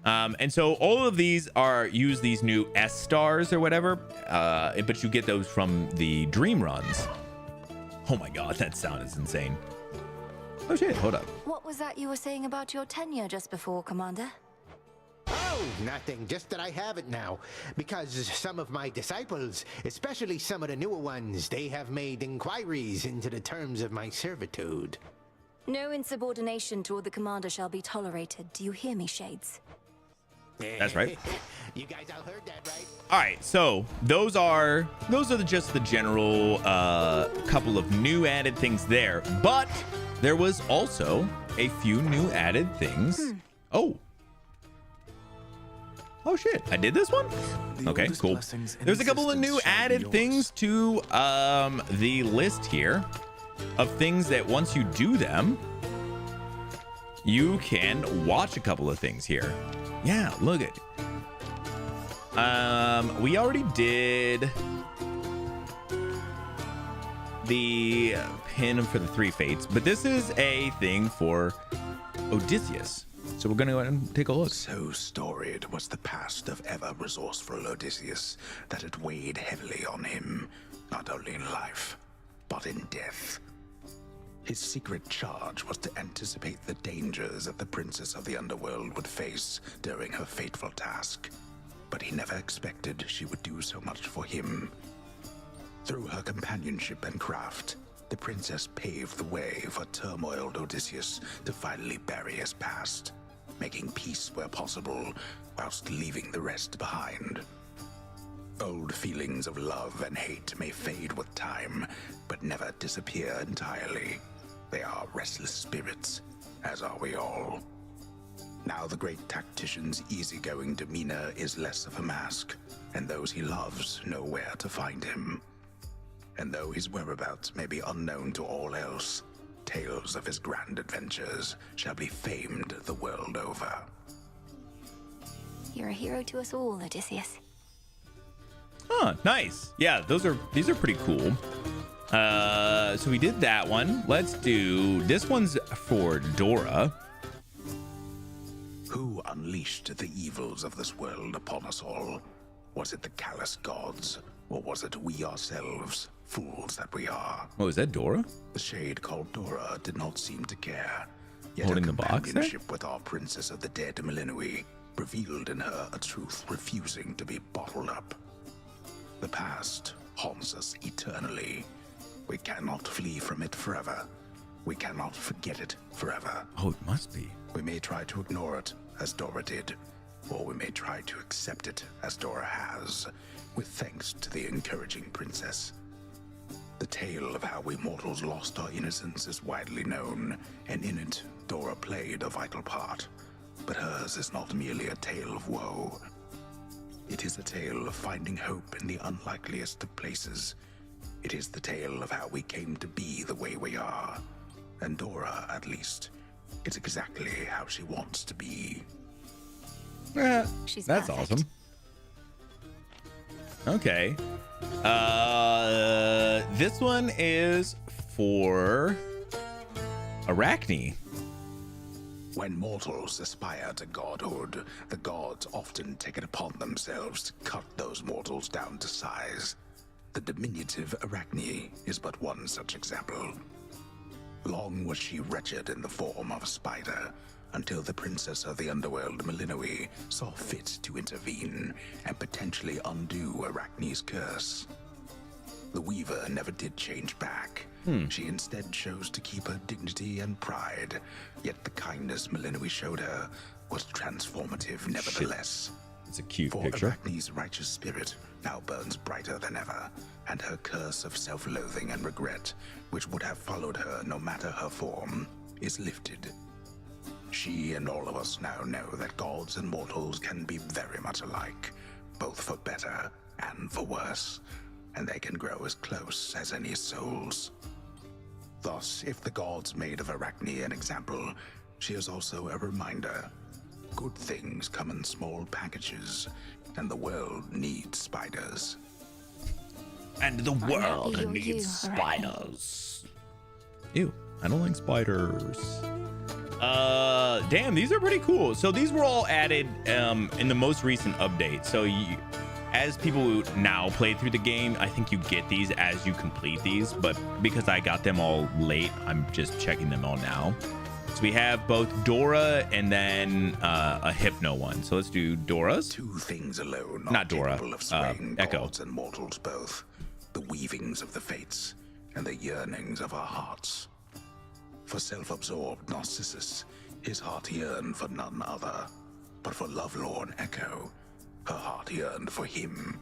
And so all of these use these new S stars or whatever, but you get those from the dream runs. Oh my god, that sound is insane. Oh shit, hold up. What was that you were saying about your tenure just before, Commander? Oh, nothing. Just that I have it now. Because some of my disciples, especially some of the newer ones, they have made inquiries into the terms of my servitude. No insubordination toward the Commander shall be tolerated. Do you hear me, Shades? That's right. You guys all heard that, right? All right, so those are just the general couple of new added things there, but there was also a few new added things. Oh shit, I did this one? Okay, cool. There's a couple of new added things to the list here of things that once you do them, you can watch a couple of things here. Yeah, look at. We already did the pin for the 3 fates, but this is a thing for Odysseus. So we're gonna go ahead and take a look. So storied was the past of ever-resourceful Odysseus that it weighed heavily on him, not only in life, but in death. His secret charge was to anticipate the dangers that the princess of the underworld would face during her fateful task. But he never expected she would do so much for him. Through her companionship and craft, the princess paved the way for turmoiled Odysseus to finally bury his past, making peace where possible, whilst leaving the rest behind. Old feelings of love and hate may fade with time, but never disappear entirely. They are restless spirits, as are we all. Now the great tactician's easygoing demeanor is less of a mask, and those he loves know where to find him. And though his whereabouts may be unknown to all else, tales of his grand adventures shall be famed the world over. You're a hero to us all, Odysseus. Oh, nice. Yeah, these are pretty cool. So we did that one. Let's do this one's for Dora. Who unleashed the evils of this world upon us all? Was it the callous gods, or was it we ourselves, fools that we are? Oh, is that Dora? The shade called Dora did not seem to care. Yet Holding her the box there? companionship with our princess of the dead Milinui revealed in her a truth refusing to be bottled up. The past haunts us eternally. We cannot flee from it forever. We cannot forget it forever. Oh, it must be. We may try to ignore it, as Dora did, or we may try to accept it, as Dora has, with thanks to the encouraging princess. The tale of how we mortals lost our innocence is widely known, and in it, Dora played a vital part. But hers is not merely a tale of woe. It is a tale of finding hope in the unlikeliest of places. It is the tale of how we came to be the way we are. And Dora, at least, is exactly how she wants to be. She's That's perfect. awesome. Okay. This one is for Arachne. When mortals aspire to godhood, the gods often take it upon themselves to cut those mortals down to size. The diminutive Arachne is but one such example. Long was she wretched in the form of a spider, until the princess of the underworld Milinui saw fit to intervene and potentially undo Arachne's curse. The Weaver never did change back. She instead chose to keep her dignity and pride, yet the kindness Milinui showed her was transformative nevertheless. It's a cute For picture. Arachne's righteous spirit now burns brighter than ever, and her curse of self-loathing and regret, which would have followed her no matter her form, is lifted. She and all of us now know that gods and mortals can be very much alike, both for better and for worse, and they can grow as close as any souls. Thus, if the gods made of Arachne an example, she is also a reminder. Good things come in small packages, and the world needs spiders. And the world you're needs you, spiders. Ew, I don't like spiders. Damn, these are pretty cool. So these were all added in the most recent update. So as people who now play through the game, I think you get these as you complete these, but because I got them all late, I'm just checking them all now. So we have both Dora and then a Hypno one. So let's do Dora's. Two things alone Not are Dora, capable of swaying Echo. gods and mortals both. The weavings of the fates and the yearnings of our hearts. For self-absorbed Narcissus, his heart yearned for none other. But for lovelorn Echo, her heart yearned for him.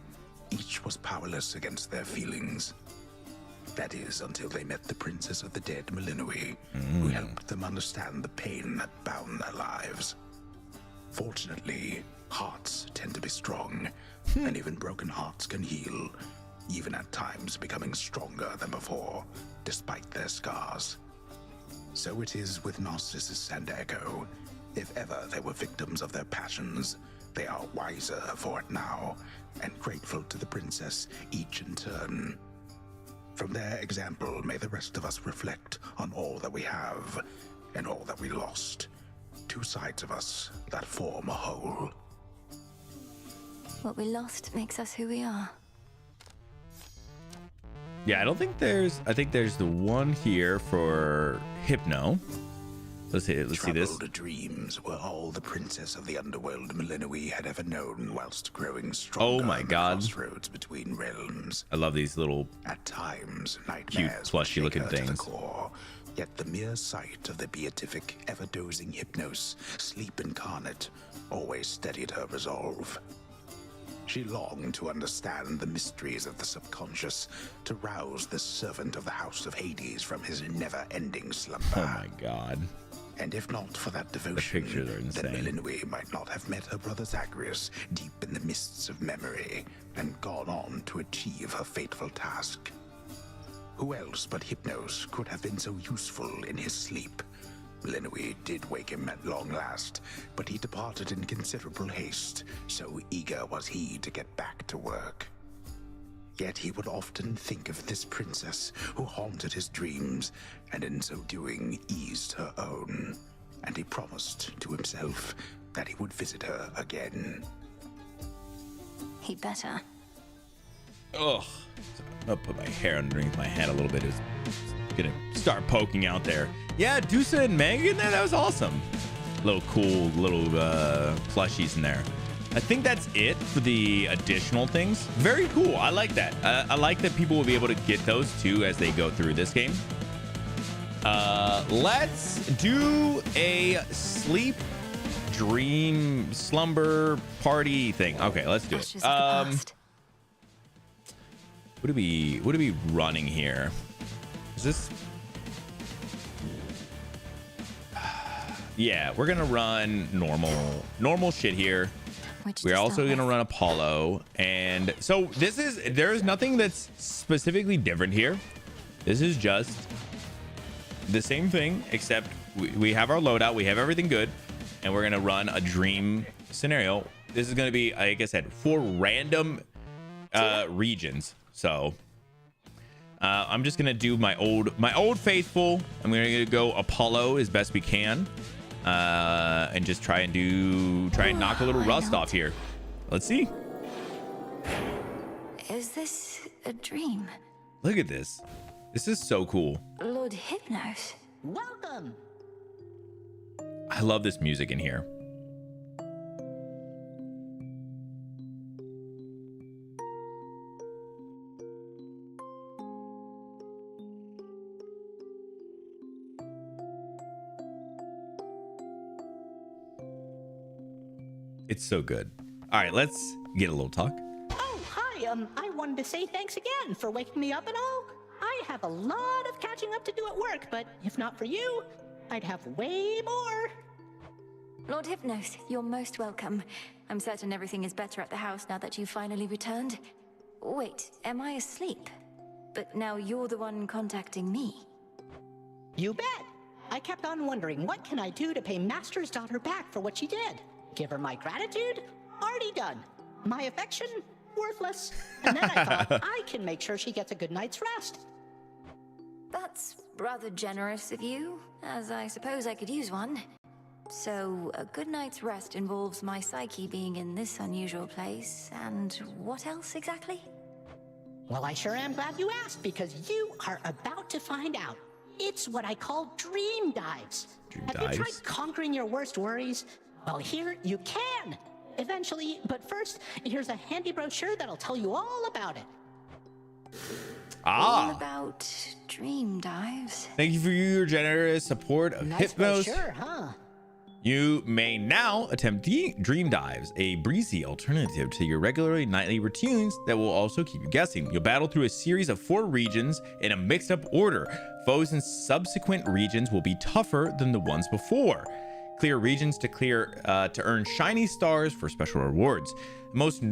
Each was powerless against their feelings. That is, until they met the princess of the dead Milinui, who helped them understand the pain that bound their lives. Fortunately, hearts tend to be strong, and even broken hearts can heal, even at times becoming stronger than before, despite their scars. So it is with Narcissus and Echo. If ever they were victims of their passions, they are wiser for it now, and grateful to the princess each in turn. From their example, may the rest of us reflect on all that we have, and all that we lost. Two sides of us that form a whole. What we lost makes us who we are. Yeah, I think there's the one here for Hypno. Let's see this. Troubled dreams were all the princess of the underworld Milinui had ever known, whilst growing stronger Oh my on the God. crossroads between realms. I love these little At times, nightmares plushy would shake looking her to the things. core. Yet the mere sight of the beatific, ever-dozing Hypnos, sleep incarnate, always steadied her resolve. She longed to understand the mysteries of the subconscious, to rouse the servant of the House of Hades from his never-ending slumber. Oh my god. And if not for that devotion, pictures are insane. then Melinui might not have met her brother Zagreus deep in the mists of memory and gone on to achieve her fateful task. Who else but Hypnos could have been so useful in his sleep? Melinui did wake him at long last, but he departed in considerable haste, so eager was he to get back to work. Yet he would often think of this princess who haunted his dreams, and in so doing eased her own. And he promised to himself that he would visit her again. He better. Ugh. I'll put my hair underneath my head a little bit. It's gonna start poking out there. Yeah, Dusa and Meg in there. That was awesome. Little cool little plushies in there. I think that's it for the additional things. Very cool. I like that. I like that people will be able to get those too as they go through this game. Let's do a sleep, dream, slumber party thing. Okay, let's do it. What are we running here? Is this? Yeah, we're gonna run normal shit here. We're also gonna run Apollo, and so there's nothing that's specifically different here. This is just the same thing, except we have our loadout, we have everything good, and we're gonna run a dream scenario. This is gonna be, like I said, 4 random regions. So I'm just gonna do my old faithful. I'm gonna go Apollo as best we can, and just try and knock a little rust off here. Let's see. Is this a dream? Look at this. This is so cool. Lord Hypnos. Welcome. I love this music in here. It's so good. All right, let's get a little talk. Oh, hi. I wanted to say thanks again for waking me up and all. I have a lot of catching up to do at work, but if not for you, I'd have way more. Lord Hypnos, you're most welcome. I'm certain everything is better at the house now that you've finally returned. Wait, am I asleep? But now you're the one contacting me. You bet. I kept on wondering, what can I do to pay Master's daughter back for what she did? Give her my gratitude? Already done. My affection? Worthless. And then I thought, I can make sure she gets a good night's rest. That's rather generous of you, as I suppose I could use one. So, a good night's rest involves my psyche being in this unusual place, and what else exactly? Well, I sure am glad you asked, because you are about to find out. It's what I call dream dives. Have you tried conquering your worst worries? Well, here you can, eventually, but first, here's a handy brochure that'll tell you all about it. All about dream dives. Thank you for your generous support of Nice Hypnos. brochure, huh? You may now attempt Dream Dives, a breezy alternative to your regular nightly routines that will also keep you guessing. You'll battle through a series of 4 regions in a mixed-up order. Foes in subsequent regions will be tougher than the ones before. Clear regions to earn shiny stars for special rewards. Most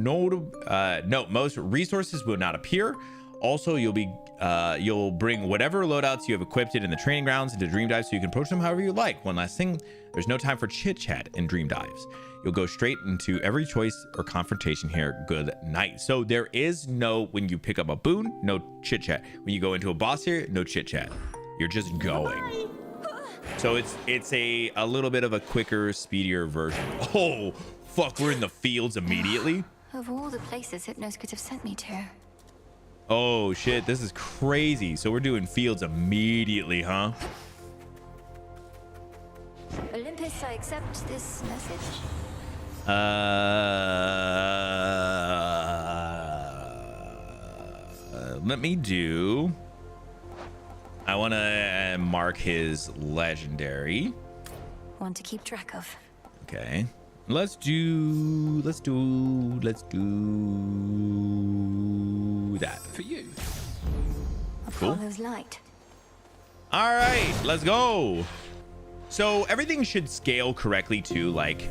resources will not appear. Also, you'll bring whatever loadouts you have equipped in the training grounds into Dream Dives so you can approach them however you like. One last thing, there's no time for chit chat in Dream Dives. You'll go straight into every choice or confrontation here. Good night. So there is no, when you pick up a boon, no chit chat. When you go into a boss here, no chit chat. You're just going. So it's a little bit of a quicker, speedier version. Oh, fuck, we're in the fields immediately. Of all the places Hypnos could have sent me to. Oh shit, this is crazy. So we're doing fields immediately, huh? Olympus, I accept this message. Let me do. I want to mark his legendary. One to keep track of. Okay. Let's do that for you. Cool. Apollo's light. All right, let's go. So everything should scale correctly too. Like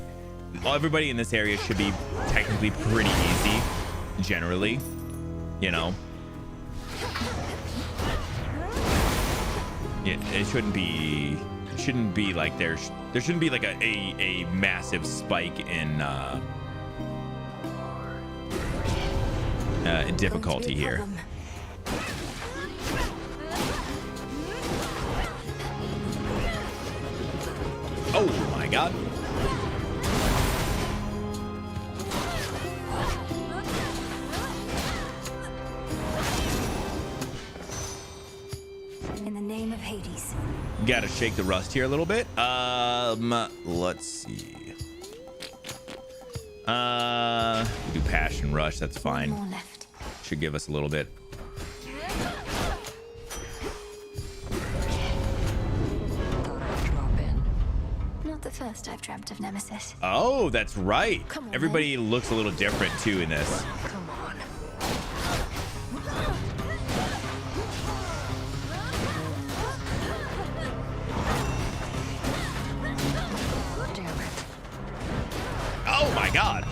everybody in this area should be technically pretty easy, generally, you know. It shouldn't be like there shouldn't be like a massive spike in difficulty here. Oh my god. In the name of Hades. Gotta shake the rust here a little bit. Let's see. We do passion rush, that's fine. More left. Should give us a little bit. Not the first I've dreamt of Nemesis. Oh, that's right. Come on, everybody looks a little different too in this. Come on. Damn it. Oh my god.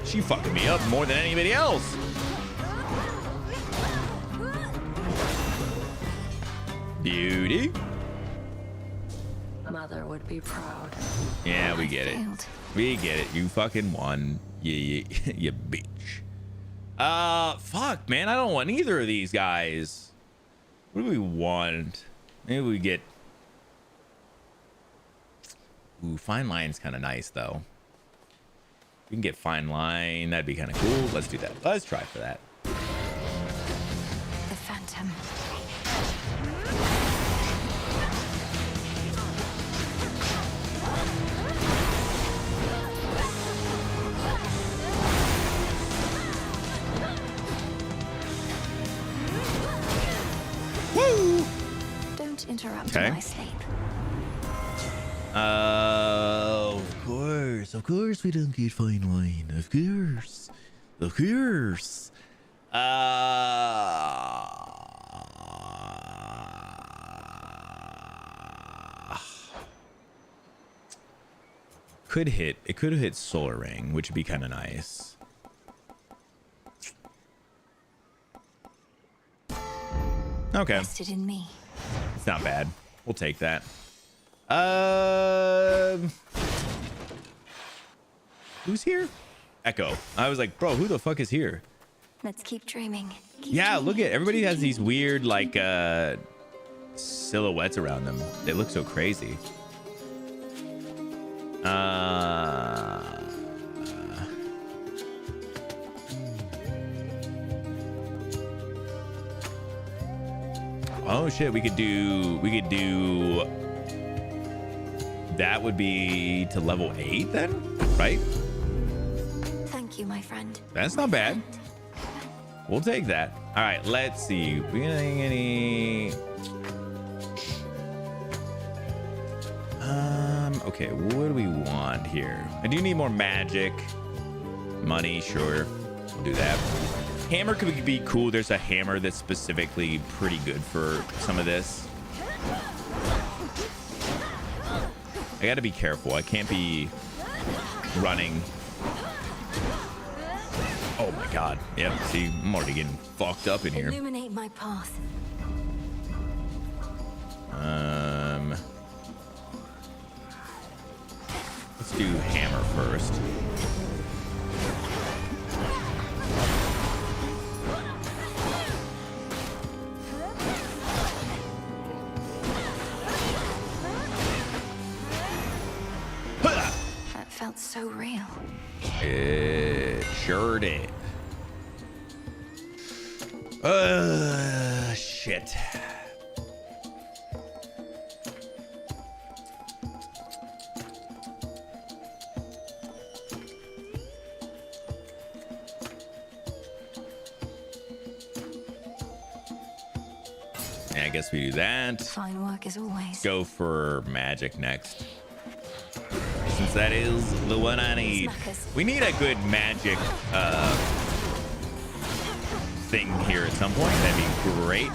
She fucking me up more than anybody else. Beauty. Mother would be proud. Yeah, we get it. Failed. We get it. You fucking won. You bitch. Fuck, man. I don't want either of these guys. What do we want? Maybe we get... Ooh, fine line's kind of nice, though. We can get fine line. That'd be kind of cool. Let's do that. Let's try for that. The Phantom. Woo! Don't interrupt Okay. my sleep. Of course we don't get fine wine. Of course. Could hit. It could have hit Solar Ring, which would be kind of nice. Okay. Vested in me. It's not bad. We'll take that. Who's here? Echo. I was like, bro, who the fuck is here? Let's keep dreaming. Yeah, look at everybody has these weird like silhouettes around them. They look so crazy. Oh shit, we could do that would be to level 8 then, right? Thank you, my friend. That's not bad. We'll take that. All right, let's see. We getting any? Okay, what do we want here? I do need more magic. Money, sure. We'll do that. Hammer could be cool. There's a hammer that's specifically pretty good for some of this. I gotta be careful. I can't be running. Oh my god. Yep, see, I'm already getting fucked up in here. Illuminate my path. Let's do hammer first. That felt so real. It sure did. Shit. Yeah, I guess we do that. Fine work as always. Go for magic next. Some Prominence. That is the one I need. We need a good magic thing here at some point. That'd be great.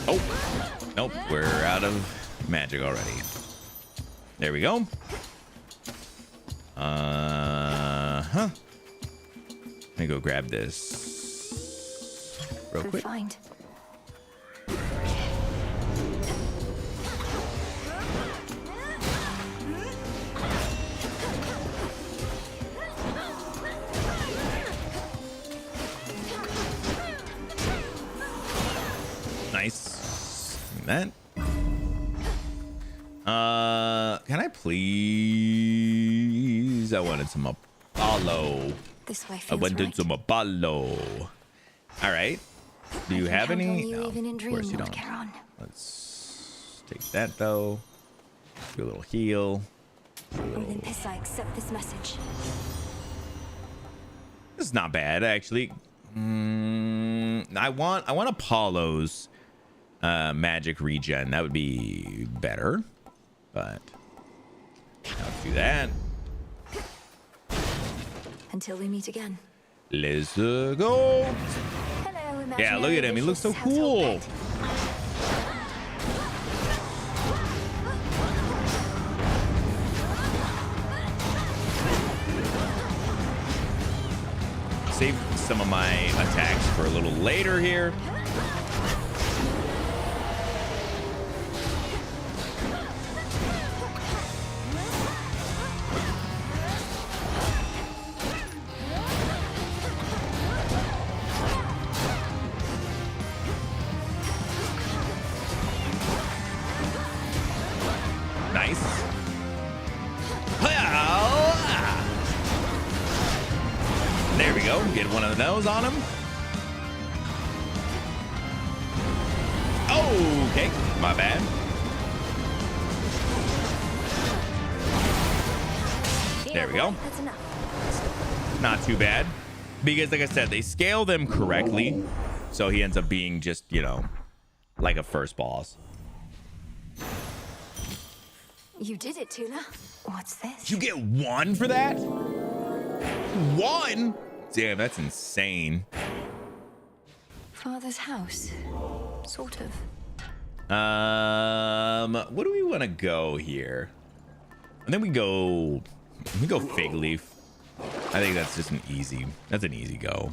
Oh, nope. We're out of magic already. There we go. Let me go grab this real quick. Find. Nice. That. Can I please? I wanted some Apollo. This way I wanted right. some Apollo. All right. Do you have any? You No, even in of course you Dreamwood, don't. Charon. Let's take that though. Do a little heal. Olympus, I accept this message. This is not bad actually. I want Apollo's magic regen. That would be better. But let's do that. Until we meet again. Let's go. Hello, Yeah, look at him. He looks so household cool. pet. Save some of my attacks for a little later here. Nice. There we go. Get one of those on him. Okay, my bad. There we go. That's enough. Not too bad. Because like I said, they scale them correctly. So he ends up being just, you know, like a first boss. You did it, Tula. What's this? You get one for that? One? Damn, that's insane. Father's house. Sort of. What do we want to go here? And then we go Fig Leaf. I think that's just an easy go.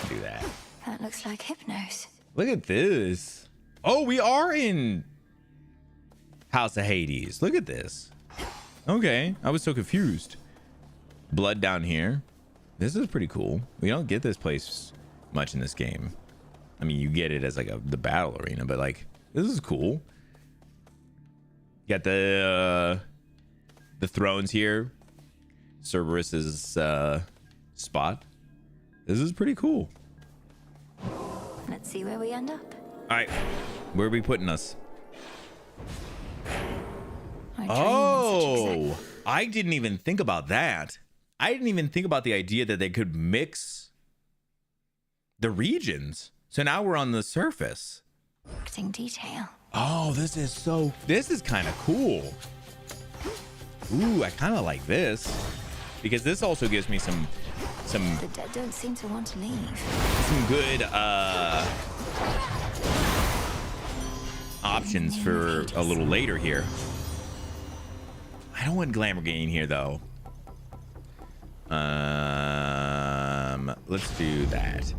Do that. That looks like Hypnos. Look at this. Oh, we are in House of Hades. Look at this. Okay, I was so confused. Blood down here. This is pretty cool. We don't get this place much in this game. I mean, you get it as like the battle arena, but like this is cool. Got the thrones here. Cerberus's spot. This is pretty cool. Let's see where we end up. All right, where are we putting us? Oh, I didn't even think about that. I didn't even think about the idea that they could mix the regions. So now we're on the surface. Detail. Oh, this is kind of cool. Ooh, I kind of like this because this also gives me some The dead don't seem to want to leave. some good options for a little later here. I don't want Glamour Gain here though. Let's do that.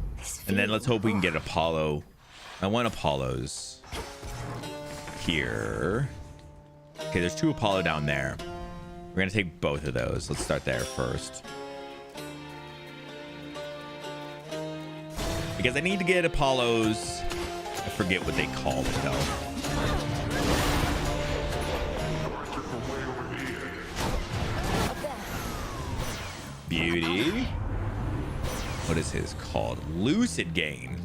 And then let's hope we can get Apollo. I want Apollos here. Okay, there's 2 Apollo down there. We're gonna take both of those. Let's start there first. Because I need to get Apollos. I forget what they call it though. Beauty. What is his called? Lucid Gain.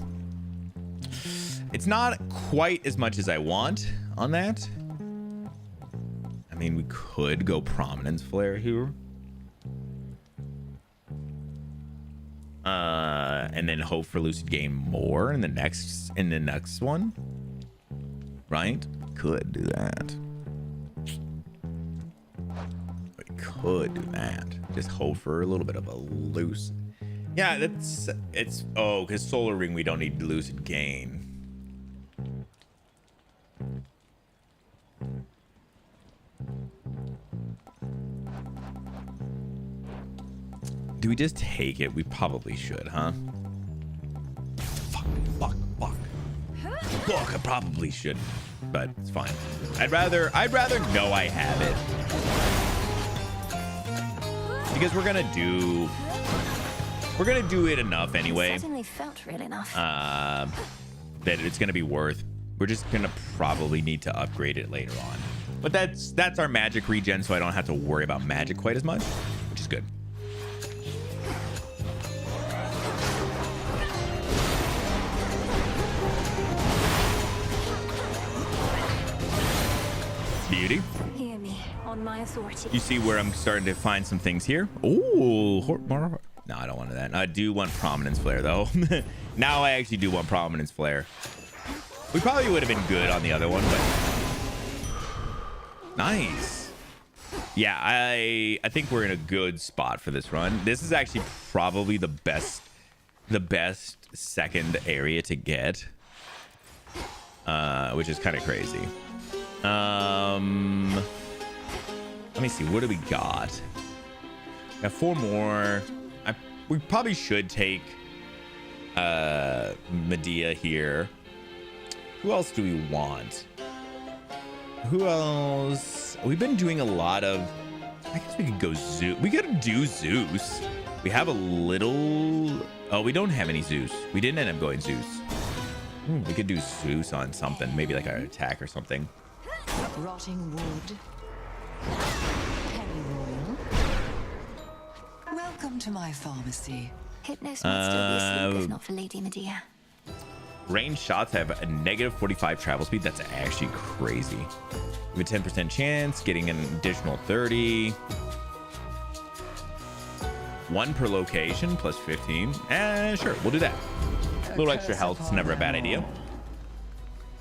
It's not quite as much as I want on that. I mean, we could go Prominence Flare here. And then hope for Lucid Gain more in the next one. Right? Could do that. could do that. Just hope for a little bit of a loose. Yeah, it's oh, because Solar Ring we don't need lucid gain. Do we just take it? We probably should, huh? Fuck. Look, I probably should, but it's fine. I'd rather know I have it. Because we're gonna do it enough anyway. It certainly felt real enough. That it's gonna be worth. We're just gonna probably need to upgrade it later on. But that's our magic regen, so I don't have to worry about magic quite as much, which is good. Beauty. Hear me, on my authority. You see where I'm starting to find some things here? Oh, no, I don't want that. I do want Prominence Flare, though. Now I actually do want Prominence Flare. We probably would have been good on the other one, but nice. Yeah, I think we're in a good spot for this run. This is actually probably the best second area to get, which is kind of crazy. Let me see. What do we got? Got 4 more. We probably should take Medea here. Who else do we want? Who else? We've been doing a lot of. I guess we could go Zeus. We gotta do Zeus. We have a little. Oh, we don't have any Zeus. We didn't end up going Zeus. We could do Zeus on something. Maybe like our attack or something. Rotting wood. Pennyroyal. Welcome to my pharmacy. Hypnos might still be asleep if not for Lady Medea. Range shots have a negative 45 travel speed. That's actually crazy. We have a 10% chance, getting an additional 30. 1 per location, plus 15. Sure, we'll do that. A little extra health is never a bad idea.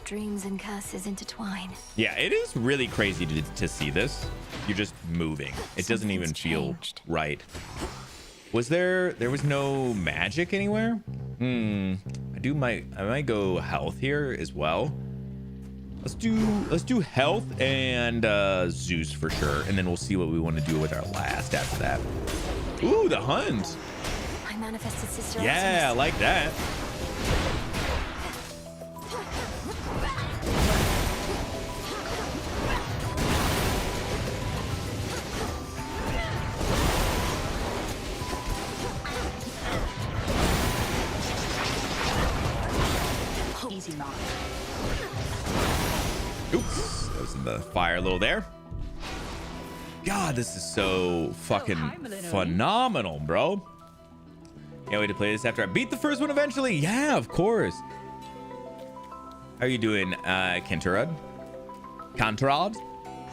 Dreams and curses intertwine. Yeah, it is really crazy to see this. You're just moving. It doesn't even feel right. There was no magic anywhere? I might go health here as well. Let's do health and Zeus for sure, and then we'll see what we want to do with our last after that. Ooh, the hunt. I manifested Sister Yeah, I like that. Easy knock. Oops, that was in the fire a little there. God, this is so fucking phenomenal, bro. Can't wait to play this after I beat the first one eventually. Yeah, of course. How are you doing, Kantarad?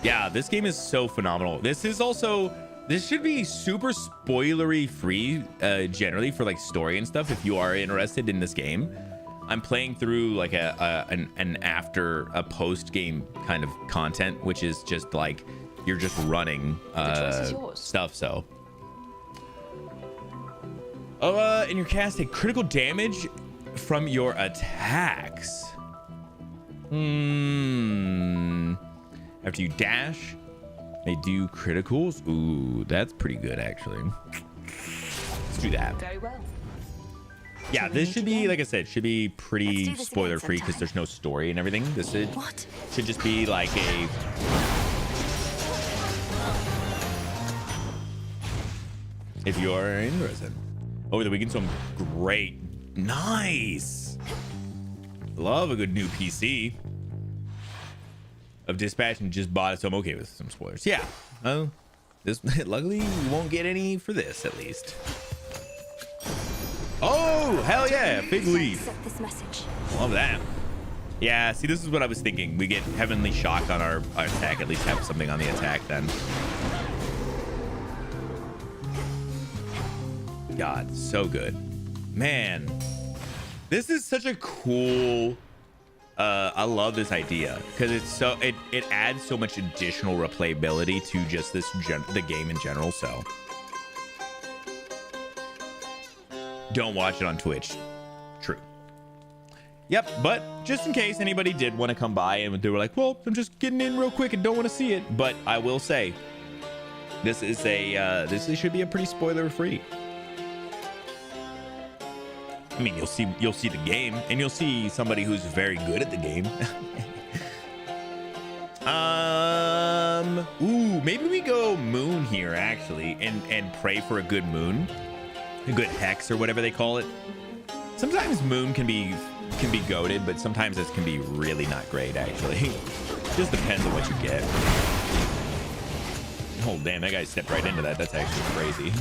Yeah, this game is so phenomenal. This should be super spoilery free, generally for like story and stuff. If you are interested in this game, I'm playing through like an after a post game kind of content, which is just like you're just running stuff. So, and your cast take critical damage from your attacks. After you dash, they do criticals. Ooh, that's pretty good actually. Let's do that. Very well. Yeah, this should be, like I said, should be pretty spoiler free because there's no story and everything. This should just be like a. If you are interested. Over the weekend, some great, nice. Love a good new PC of Dispatch and just bought it, so I'm okay with some spoilers. Yeah, this luckily we won't get any for this at least. Oh, hell yeah, big lead. This message. Love that. Yeah, see, this is what I was thinking. We get Heavenly Shock on our attack, at least have something on the attack then. God, so good. Man, this is such a cool I love this idea because it's so it adds so much additional replayability to just the game in general. So don't watch it on Twitch. True. Yep, but just in case anybody did want to come by and they were like, well, I'm just getting in real quick and don't want to see it. But I will say, this is this should be a pretty spoiler free. I mean, you'll see the game and you'll see somebody who's very good at the game. Ooh, maybe we go moon here actually and pray for a good moon, a good hex or whatever they call it. Sometimes moon can be goated, but sometimes it can be really not great actually. Just depends on what you get. Oh damn, that guy stepped right into that. That's actually crazy.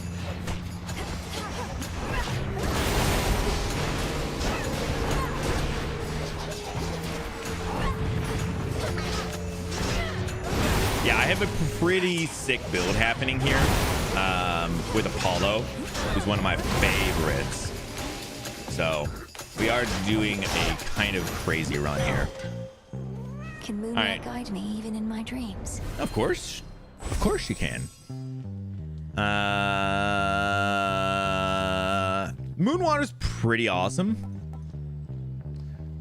Yeah, I have a pretty sick build happening here with Apollo, who's one of my favorites. So we are doing a kind of crazy run here. Can Moonlight guide me even in my dreams? Of course you can. Moonwater's pretty awesome.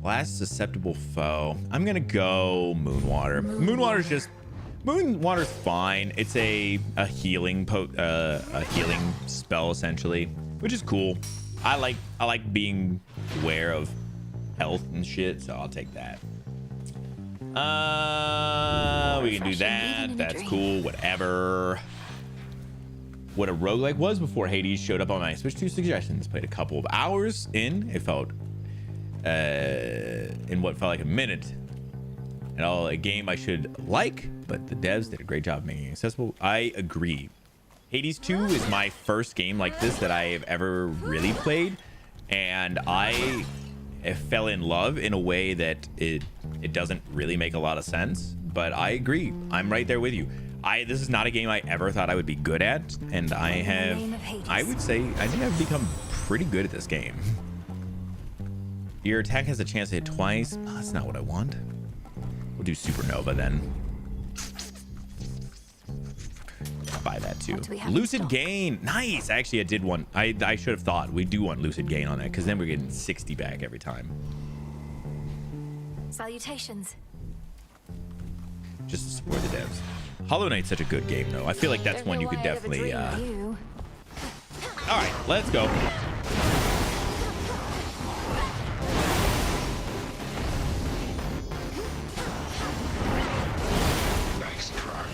Last susceptible foe. I'm gonna go Moonwater. Moonwater's fine. It's a healing spell essentially, which is cool. I like being aware of health and shit, so I'll take that. We can do that. That's cool. Whatever. What a roguelike was before Hades showed up on my Switch 2 suggestions. Played a couple of hours in. It felt in what felt like a minute. And all a game I should like, but the devs did a great job making it accessible. I agree. Hades 2 is my first game like this that I have ever really played, and I fell in love in a way that it doesn't really make a lot of sense, but I agree. I'm right there with you. This is not a game I ever thought I would be good at, and I would say I think I've become pretty good at this game. Your attack has a chance to hit twice. Oh, that's not what I want. We'll do Supernova then. Buy that too. Lucid Gain. Nice. Actually, I did want. I should have thought we do want Lucid Gain on that because then we're getting 60 back every time. Salutations. Just to support the devs. Hollow Knight's such a good game though. I feel like that's one you could definitely. All right, let's go.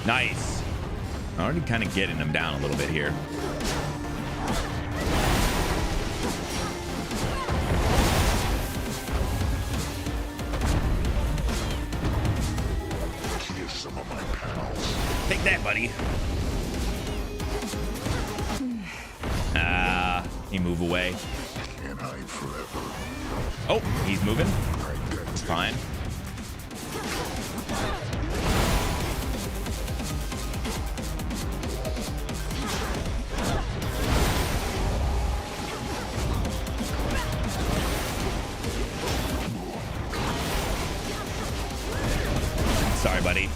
Nice. Already kind of getting them down a little bit here. Take that, buddy. He move away. Oh, he's moving. It's fine. Sorry, buddy.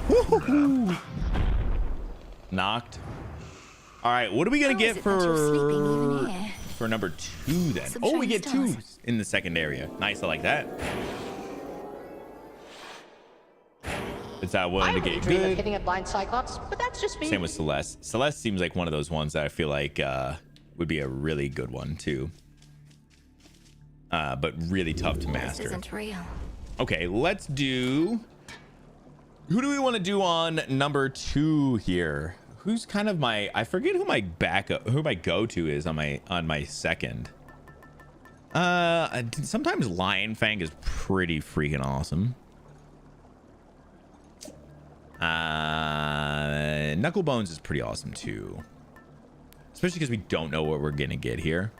Woo-hoo-hoo. Knocked. All right, what are we gonna get for number 2 then? Oh, we get 2 in the second area. Nice, I like that. It's not willing to get good. Hitting a blind Cyclops, but that's just me. Same with Celeste. Celeste seems like one of those ones that I feel like would be a really good one too. But really tough to master. This isn't real. Okay, let's do. Who do we want to do on number 2 here? Who's kind of my? I forget who my backup, who my go-to is on my second. Sometimes Lion Fang is pretty freaking awesome. Knuckle Bones is pretty awesome too, especially because we don't know what we're gonna get here.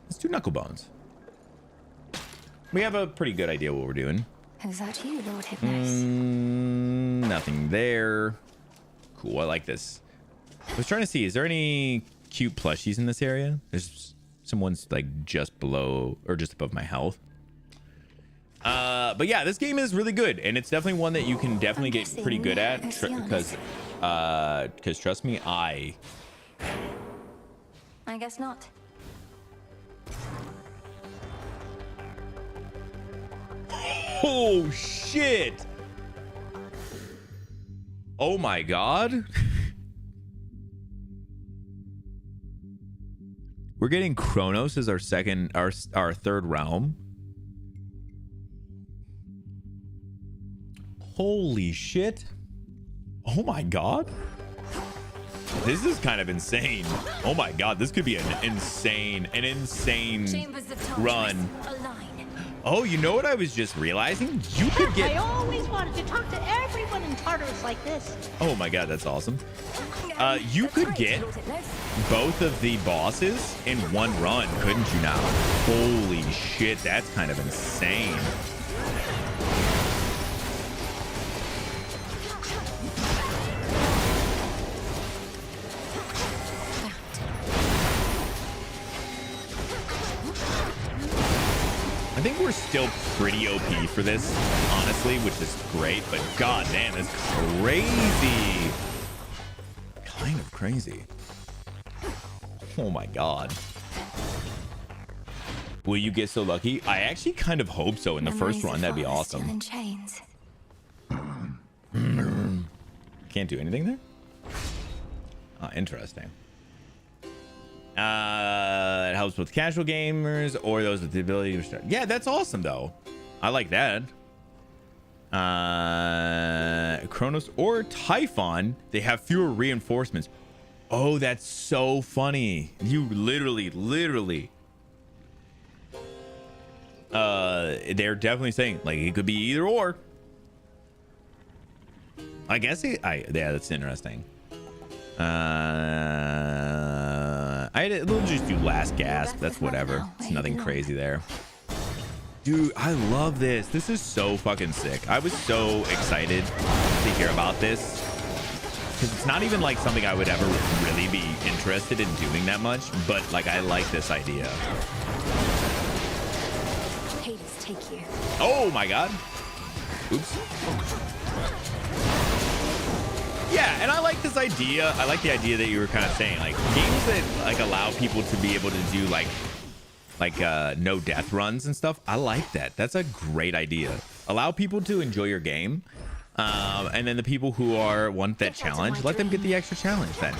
Let's do Knuckle Bones. We have a pretty good idea what we're doing. Is that you, Lord Hypnos? Nothing there. Cool, I like this. I was trying to see, is there any cute plushies in this area. There's someone's like just below or just above my health. But yeah, this game is really good, and it's definitely one that you can definitely get pretty good at because trust me, I guess not. Oh shit. Oh my god. We're getting Kronos as our third realm. Holy shit. Oh my god. This is kind of insane. Oh my god, this could be an insane run. Oh, you know what I was just realizing? You could get... I always wanted to talk to everyone in Tartarus like this. Oh my god, that's awesome. You could get both of the bosses in one run, couldn't you now? Holy shit, that's kind of insane. I think we're still pretty OP for this, honestly, which is great, but god damn, it's crazy. Kind of crazy. Oh my god. Will you get so lucky? I actually kind of hope so in the first run. That'd be awesome. Can't do anything there? Oh, interesting. It helps with casual gamers or those with the ability to start. Yeah, that's awesome though. I like that. Kronos or Typhon, they have fewer reinforcements. Oh, that's so funny. You literally they're definitely saying like it could be either or. I guess yeah, that's interesting. We'll just do last gasp. That's whatever. It's nothing crazy there. Dude, I love this. This is so fucking sick. I was so excited to hear about this because it's not even like something I would ever really be interested in doing that much, but like I like this idea. Hades, take you. Oh my god. Oops. Yeah, and I like this idea. I like the idea that you were kind of saying, like games that like allow people to be able to do like no death runs and stuff. I like that. That's a great idea. Allow people to enjoy your game, and then the people who want that challenge, let them get the extra challenge then.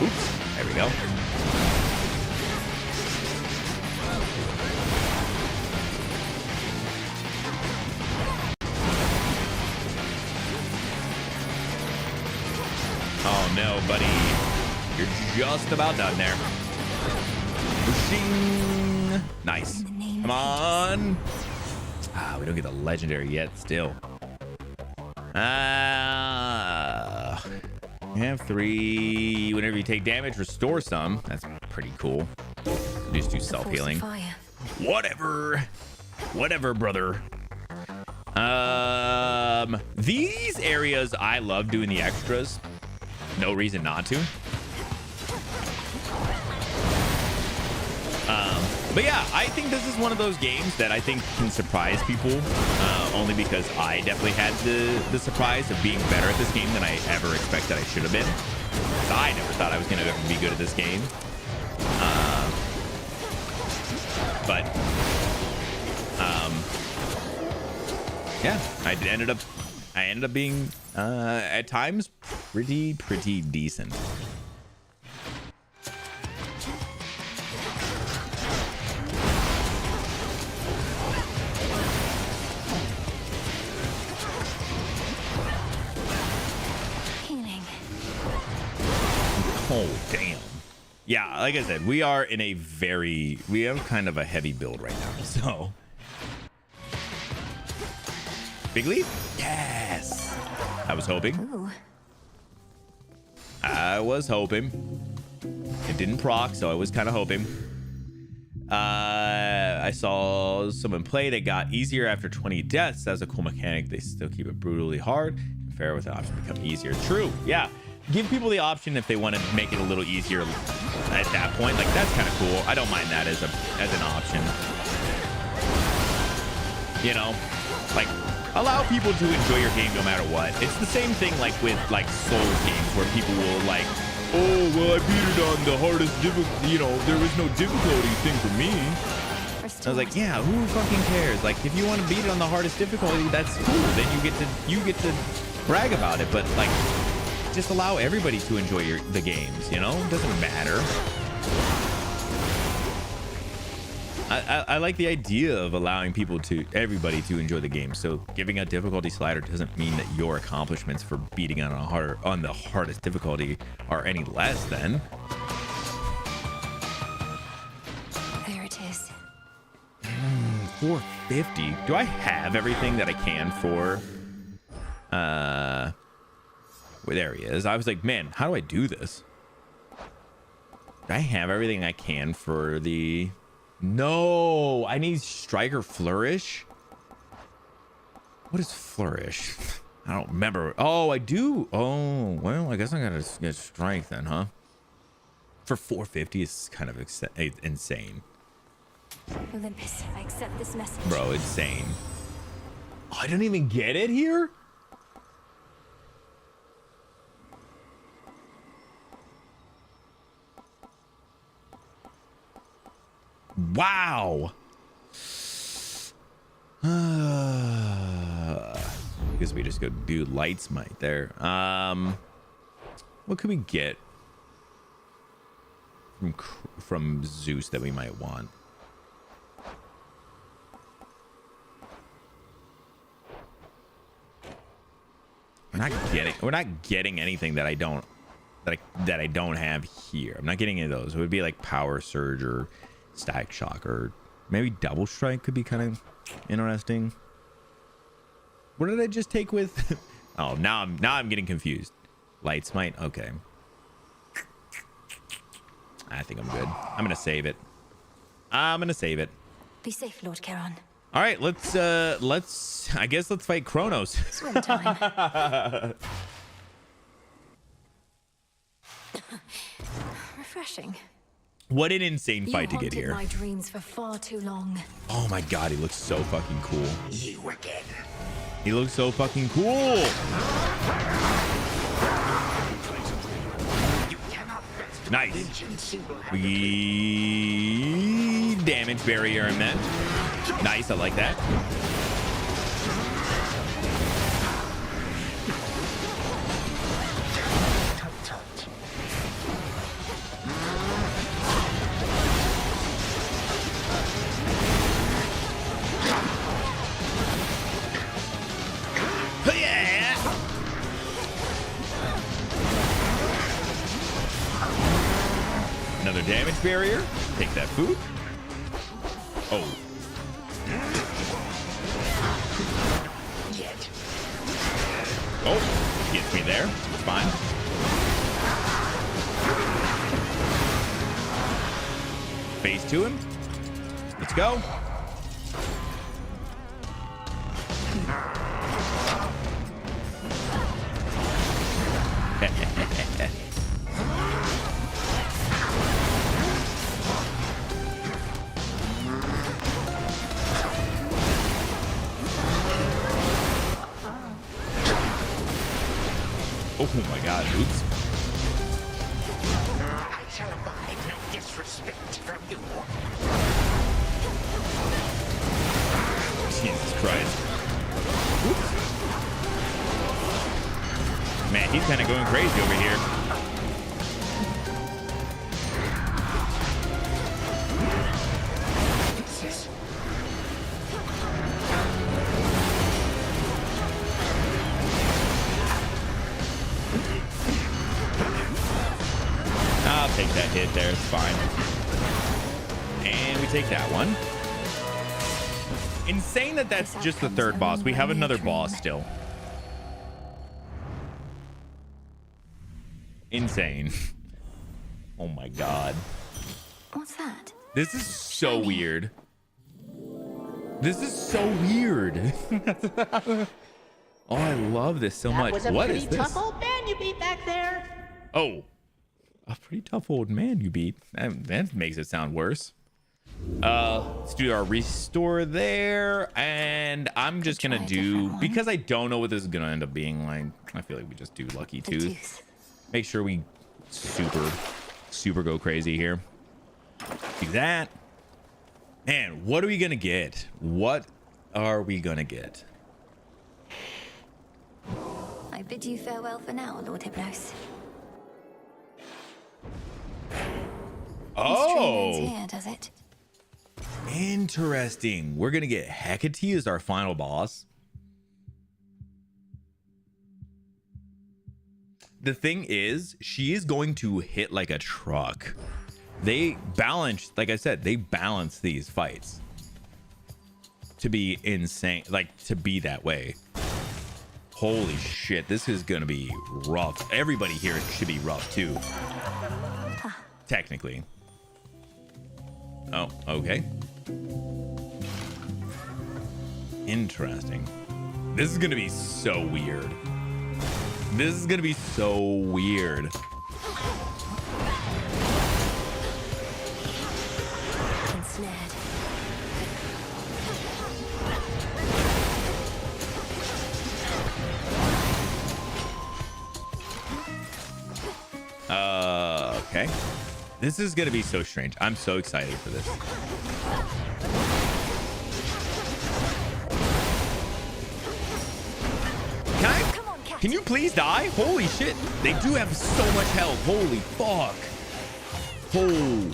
Oops. There we go. Oh no, buddy. You're just about done there. Pushing. Nice. Come on. Ah, we don't get the legendary yet still. You have 3. Whenever you take damage, restore some. That's pretty cool. Just do self-healing. Whatever. Whatever, brother. These areas, I love doing the extras. No reason not to. But yeah, I think this is one of those games that I think can surprise people, only because I definitely had the surprise of being better at this game than I ever expected I should have been. I never thought I was going to ever be good at this game. Yeah, I ended up being at times pretty decent. Oh damn. Yeah, like I said, we have kind of a heavy build right now, so big leap. Yes, I was hoping. Ooh. I was hoping. It didn't proc, so I was kind of hoping. I saw someone play that got easier after 20 deaths. That's a cool mechanic. They still keep it brutally hard. Fair with the option to become easier. True. Yeah. Give people the option if they want to make it a little easier at that point. Like, that's kind of cool. I don't mind that as an option. You know, like, allow people to enjoy your game no matter what. It's the same thing like with like Souls games where people will like, oh, well, I beat it on the hardest difficulty. You know, there was no difficulty thing for me. I was like, yeah, who fucking cares? Like, if you want to beat it on the hardest difficulty, that's cool. Then you get to brag about it. But like, just allow everybody to enjoy the games. You know, it doesn't matter. I like the idea of allowing everybody to enjoy the game. So giving a difficulty slider doesn't mean that your accomplishments for beating on the hardest difficulty are any less than. There it is. 450. Do I have everything that I can for? Well, there he is. I was like, man, how do I do this? Do I have everything I can for the? No, I need Striker Flourish. What is Flourish? I don't remember. Oh, I do. Oh, well, I guess I gotta get Strike then, huh? For 450 is kind of insane. Olympus, I accept this message. Bro, insane. Oh, I didn't even get it here? Wow. I guess we just go do Light Smite there. What could we get from Zeus that we might want? We're not getting anything that I don't have here. I'm not getting any of those. It would be like Power Surge or Static Shock, or maybe Double Strike could be kind of interesting. What did I just take with? Oh, now I'm getting confused. Light Smite. Okay. I think I'm good. I'm gonna save it. Be safe, Lord Charon. All right, let's fight Kronos. Swim time. Refreshing. What an insane fight to get You here. haunted my dreams for far too long. Oh my god, he looks so fucking cool. You again. He looks so fucking cool. Nice. We damage barrier in that. Nice, I like that. Another damage barrier. Take that food. Oh. Oh, gets me there. It's fine. Phase to him. Let's go. Oh my god, oops. I shall abide no disrespect from you. Jesus Christ. Oops. Man, he's kind of going crazy over here. I'll take that hit there, it's fine. And we take that one. Insane that that's just the third boss. We have another boss still. Insane. Oh my god. What's that? This is so weird. This is so weird. Oh, I love this so much. Was a What pretty is this? tough old man you beat back there. Oh, a pretty tough old man you beat. That makes it sound worse. Let's do our restore there, and I'm just gonna do, because I don't know what this is gonna end up being like, I feel like we just do Lucky Tooth. Make sure we super go crazy here. Do that. Man, what are we gonna get? What are we gonna get? I bid you farewell for now, Lord Hypnos. Oh, This dream ends here, does it? interesting. We're gonna get Hecate as our final boss. The thing is, she is going to hit like a truck. They balance, like I said, they balance these fights to be insane, like to be that way. Holy shit, this is gonna be rough. Everybody here should be rough too, technically. Oh, okay. Interesting. This is gonna be so weird. This is gonna be so weird. Ensnared. Okay. This is gonna be so strange. I'm so excited for this. Can you please die? Holy shit. They do have so much health. Holy fuck. Holy.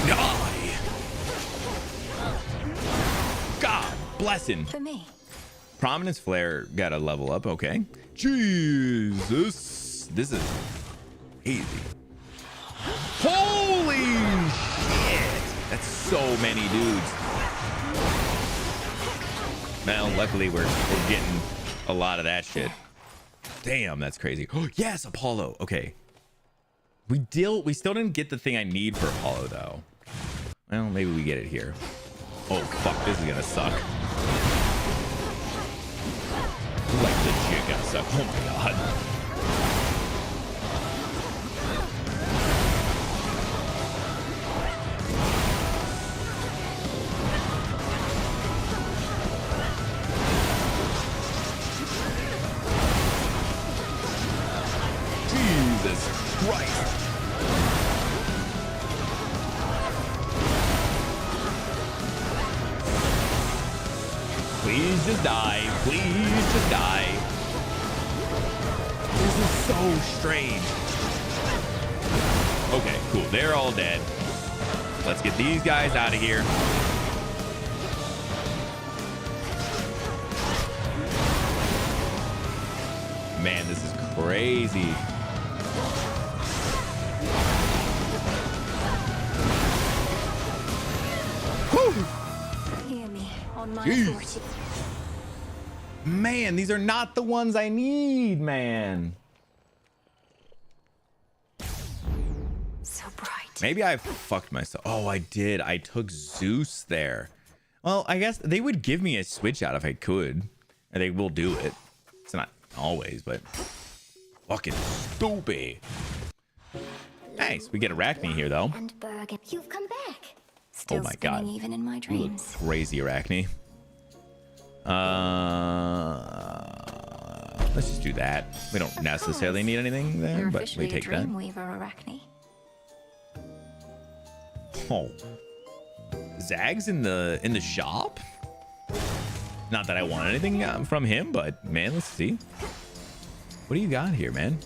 Die. God bless him. For me. Prominence Flare got to level up. Okay. Jesus. This is easy. Holy shit. That's so many dudes. Well, luckily we're getting a lot of that shit. Damn, that's crazy. Oh, yes, Apollo. Okay. We still didn't get the thing I need for Apollo though. Well, maybe we get it here. Oh fuck, this is gonna suck. Like legit gonna suck. Oh my god. Jesus Christ. Please just die. Please just die. This is so strange. Okay, cool. They're all dead. Let's get these guys out of here. Man, this is crazy. Hear me on my Jeez. authority. Man, these are not the ones I need, man. So bright. Maybe I fucked myself. Oh, I did. I took Zeus there. Well, I guess they would give me a switch out if I could. And they will do it. It's not always, but fucking stupid. Nice. We get Arachne here, though. And Bergen, you've come back. Still Oh my spinning god. even in my You look dreams. crazy, Arachne. Let's just do that. We don't necessarily need anything there, You're but officially we take a that. Dreamweaver, Arachne. Oh, Zag's in the shop. Not that I want anything from him, but man, let's see. What do you got here, man?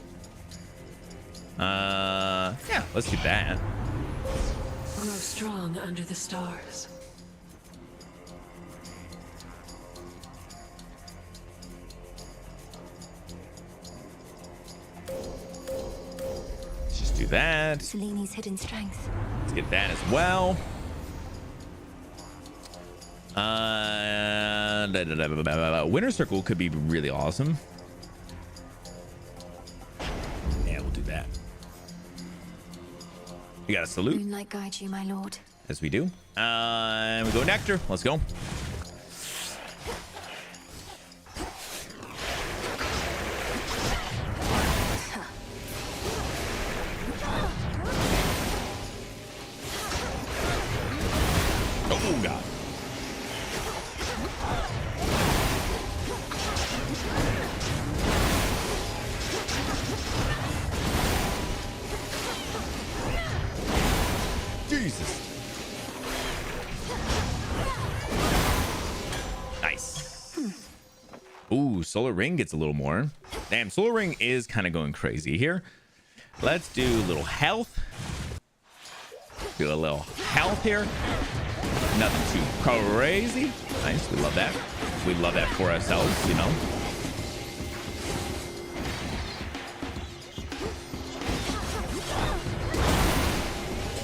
Yeah, let's do that. Grow strong under the stars. Let's just do that. Seleni's hidden strength. Let's get that as well. Winter Circle could be really awesome. Yeah, we'll do that. We got a salute. Moonlight guide you, my lord. As we do. And we go nectar. Let's go. Oh, God. Jesus. Nice. Ooh, Solar Ring gets a little more. Damn, Solar Ring is kind of going crazy here. Let's do a little health. Do a little health here. Nothing too crazy. Nice, we love that. We love that for ourselves, you know.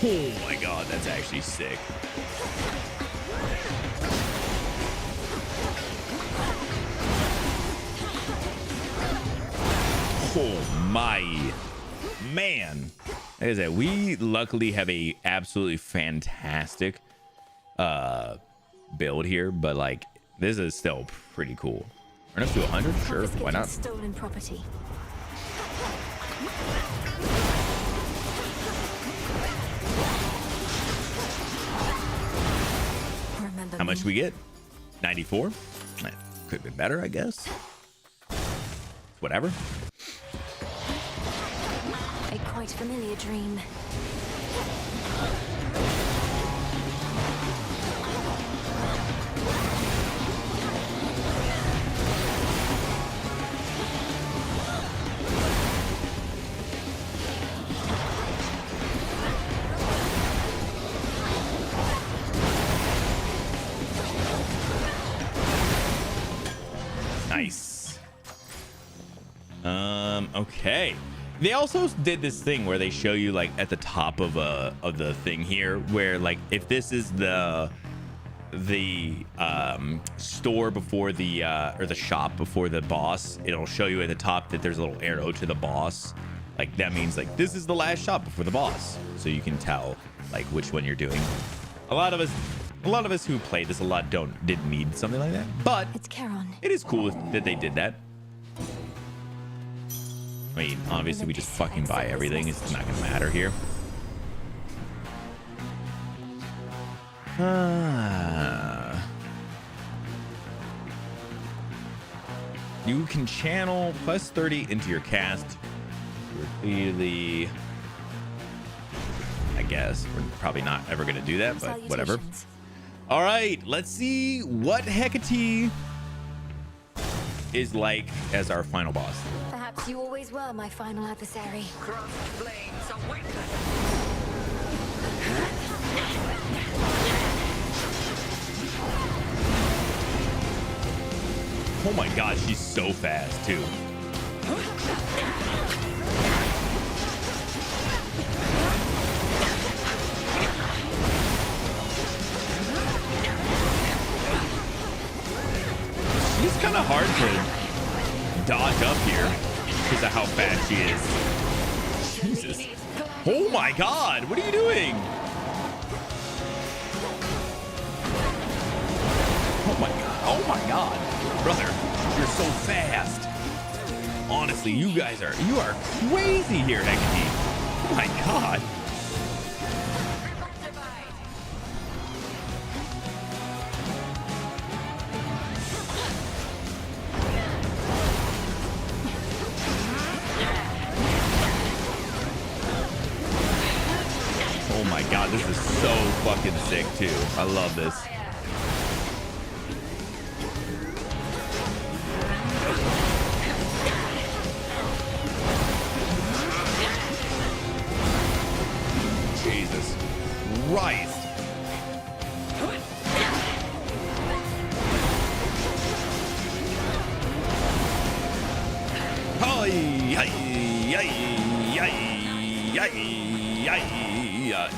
Oh my God, that's actually sick. Oh my man. Like I said, we luckily have a absolutely fantastic build here, but like this is still pretty cool. Run up to 100, sure, why not? Stolen property. How much we get? 94. That could have been better, I guess. Whatever. A quite familiar dream. Nice. Okay. They also did this thing where they show you like at the top of the thing here, where like if this is the store before the or the shop before the boss, it'll show you at the top that there's a little arrow to the boss. Like that means like this is the last shop before the boss, so you can tell like which one you're doing. A lot of us who played this a lot didn't need something like that, but It's Charon. it is cool that they did that. I mean, obviously we just fucking buy everything. It's not gonna matter here. You can channel plus 30 into your cast. Repeatedly. I guess we're probably not ever gonna do that, but whatever. All right, let's see what Hecate is like as our final boss. Perhaps you always were my final adversary. Oh my God, she's so fast too. She's kind of hard to dodge up here because of how fast she is. Jesus. Oh my God, what are you doing? Oh my God. Oh my God. Brother, you're so fast. Honestly, you are crazy here, Hecate. Oh my God. Oh my God, this is so fucking sick too. I love this. Jesus Christ.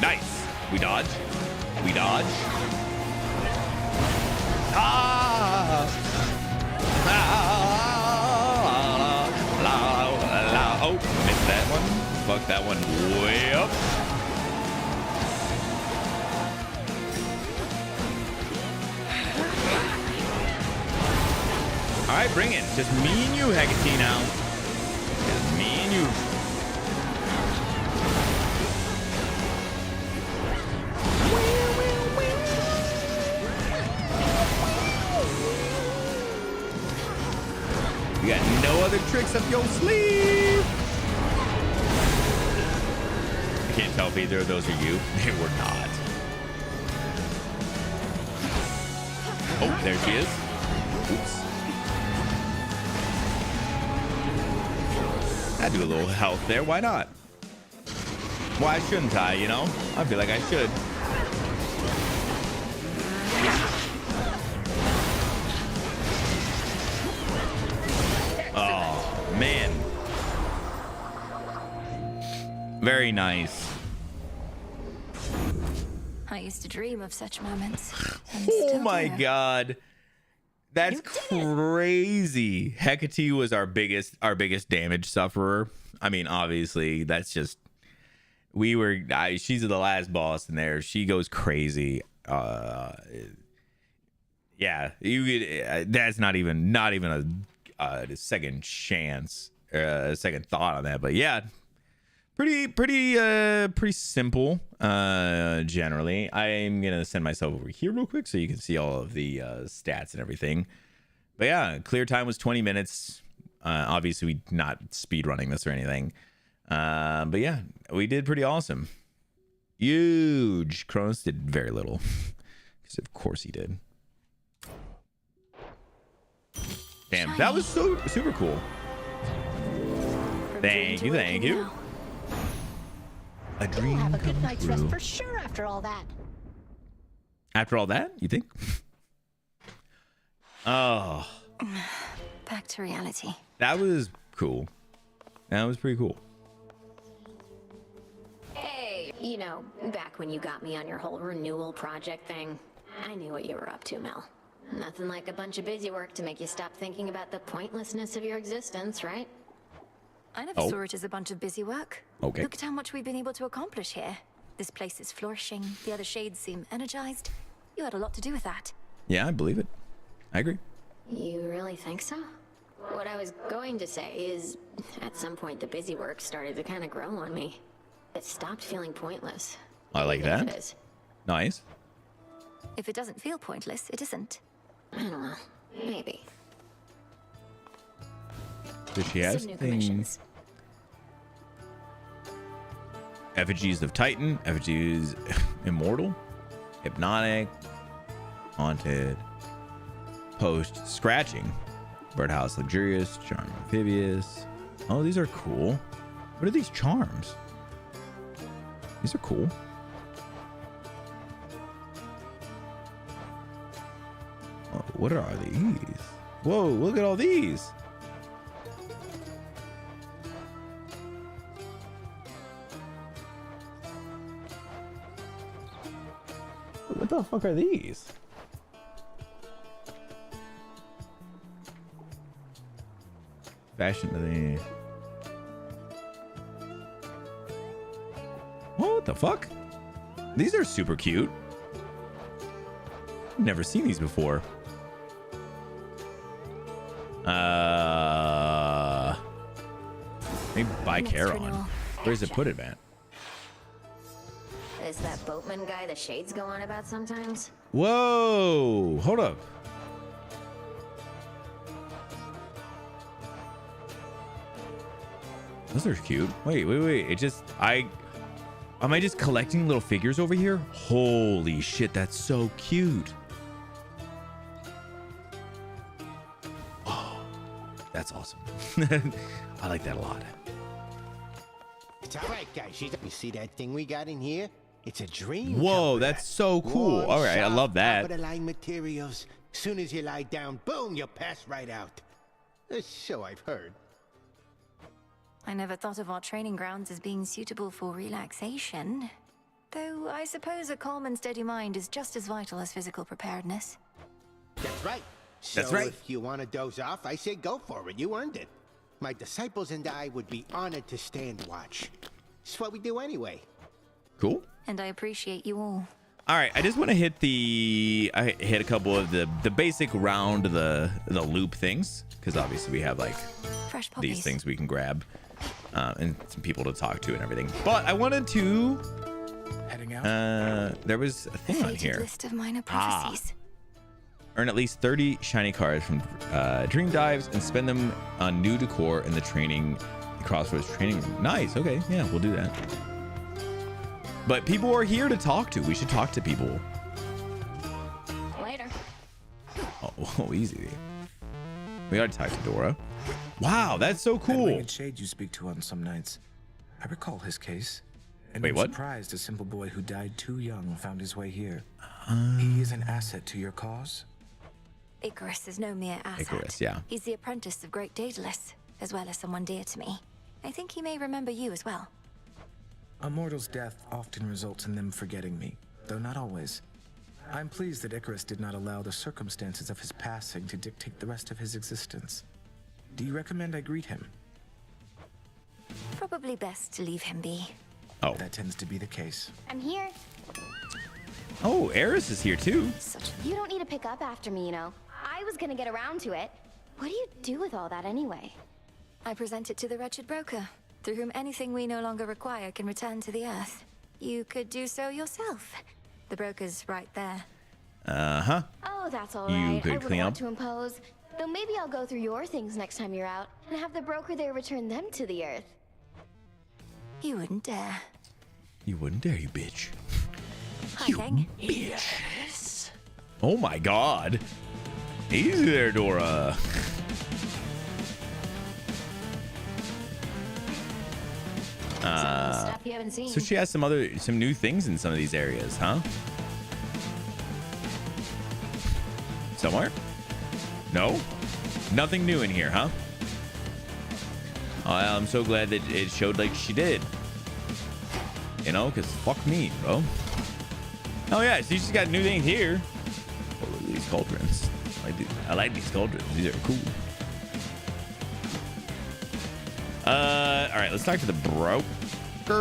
Nice. We dodge. We dodge. Oh, missed that one. Fuck that one way up. right, bring it. Just me and you, Hecate now. Just me and you. You got no other tricks up your sleeve. I can't tell if either of those are you. They were not. Oh, there she is. Oops. I do a little health there. Why not? Why shouldn't I, you know? I feel like I should. Oh, man. Very nice. I used to dream of such moments. Oh my god. That's crazy. Hecate was our biggest damage sufferer. I mean, obviously, that's just she's the last boss in there. She goes crazy. Yeah, that's not even a second chance, a second thought on that. But yeah, pretty simple generally. I'm gonna send myself over here real quick so you can see all of the stats and everything. But yeah, clear time was 20 minutes. Obviously we not speed running this or anything, but yeah, we did pretty awesome. Huge. Kronos did very little because of course he did. Damn, that was so super cool. Thank you. A dream Have a good come night's true. rest for sure after all that. After all that, you think? Oh, Back to reality. that was cool. That was pretty cool. Hey, you know, back when you got me on your whole renewal project thing, I knew what you were up to, Mel. Nothing like a bunch of busy work to make you stop thinking about the pointlessness of your existence, right? I never saw it as a bunch of busy work. Okay. Look at how much we've been able to accomplish here. This place is flourishing. The other shades seem energized. You had a lot to do with that. Yeah, I believe it. I agree. You really think so? What I was going to say is, at some point the busy work started to kind of grow on me. It stopped feeling pointless. I like Even if that. it is. Nice. If it doesn't feel pointless, it isn't. I don't know. Maybe. Does she have Some new things? commissions. Effigies of Titan, Effigies Immortal, Hypnotic, Haunted, Post Scratching, Birdhouse Luxurious, Charm Amphibious. Oh, these are cool. What are these charms? These are cool. Oh, what are these? Whoa, look at all these. What the fuck are these? Fashion of the... Oh, what the fuck? These are super cute. Never seen these before. Maybe buy Charon. Where does it put it, man? Is that boatman guy the shades go on about sometimes? Whoa! Hold up. Those are cute. Wait. It just am I just collecting little figures over here? Holy shit, that's so cute. Oh, that's awesome. I like that a lot. It's all right, guys. You see that thing we got in here? It's a dream. Whoa, that's so cool. All right, I love that. Top-of-the-line materials. Soon as you lie down, boom, you'll pass right out. So I've heard. I never thought of our training grounds as being suitable for relaxation. Though I suppose a calm and steady mind is just as vital as physical preparedness. That's right. So That's right. if you want to doze off, I say go for it. You earned it. My disciples and I would be honored to stand watch. It's what we do anyway. Cool. And I appreciate you all. All right, I just want to hit I hit a couple of the basic round the loop things, because obviously we have like Fresh puppies. these things we can grab and some people to talk to and everything. But I wanted to Heading out. there was a thing on Fated here. list of minor prophecies. Earn at least 30 shiny cards from Dream Dives and spend them on new decor in the Crossroads training room. Nice. Okay. Yeah, we'll do that. But people are here to talk to. We should talk to people. Later. Oh, easy. We gotta talk to Dora. Wow, that's so cool. That winged shade you speak to on some nights. I recall his case. And Wait, I'm what? surprised a simple boy who died too young found his way here. He is an asset to your cause. Icarus is no mere asset. Icarus, yeah. He's the apprentice of Great Daedalus, as well as someone dear to me. I think he may remember you as well. A mortal's death often results in them forgetting me, though not always. I'm pleased that Icarus did not allow the circumstances of his passing to dictate the rest of his existence. Do you recommend I greet him? Probably best to leave him be. Oh. That tends to be the case. I'm here. Oh, Eris is here too. You don't need to pick up after me, you know. I was gonna get around to it. What do you do with all that anyway? I present it to the wretched broker, through whom anything we no longer require can return to the earth. You could do so yourself. The broker's right there. Uh-huh. Oh, that's all You right. could I wouldn't clean want up. to impose. Though maybe I'll go through your things next time you're out and have the broker there return them to the earth. You wouldn't dare. You wouldn't dare, you bitch. Hi, Fang. Yes. Oh my god. Easy there, Dora. Stuff you haven't seen. So she has some new things in some of these areas, huh? Somewhere? No? Nothing new in here, huh? Oh, I'm so glad that it showed like she did. You know, because fuck me, bro. Oh yeah, so she's got new things here. Oh, look at these cauldrons. I like these cauldrons. These are cool. All right, let's talk to the broker. Oh,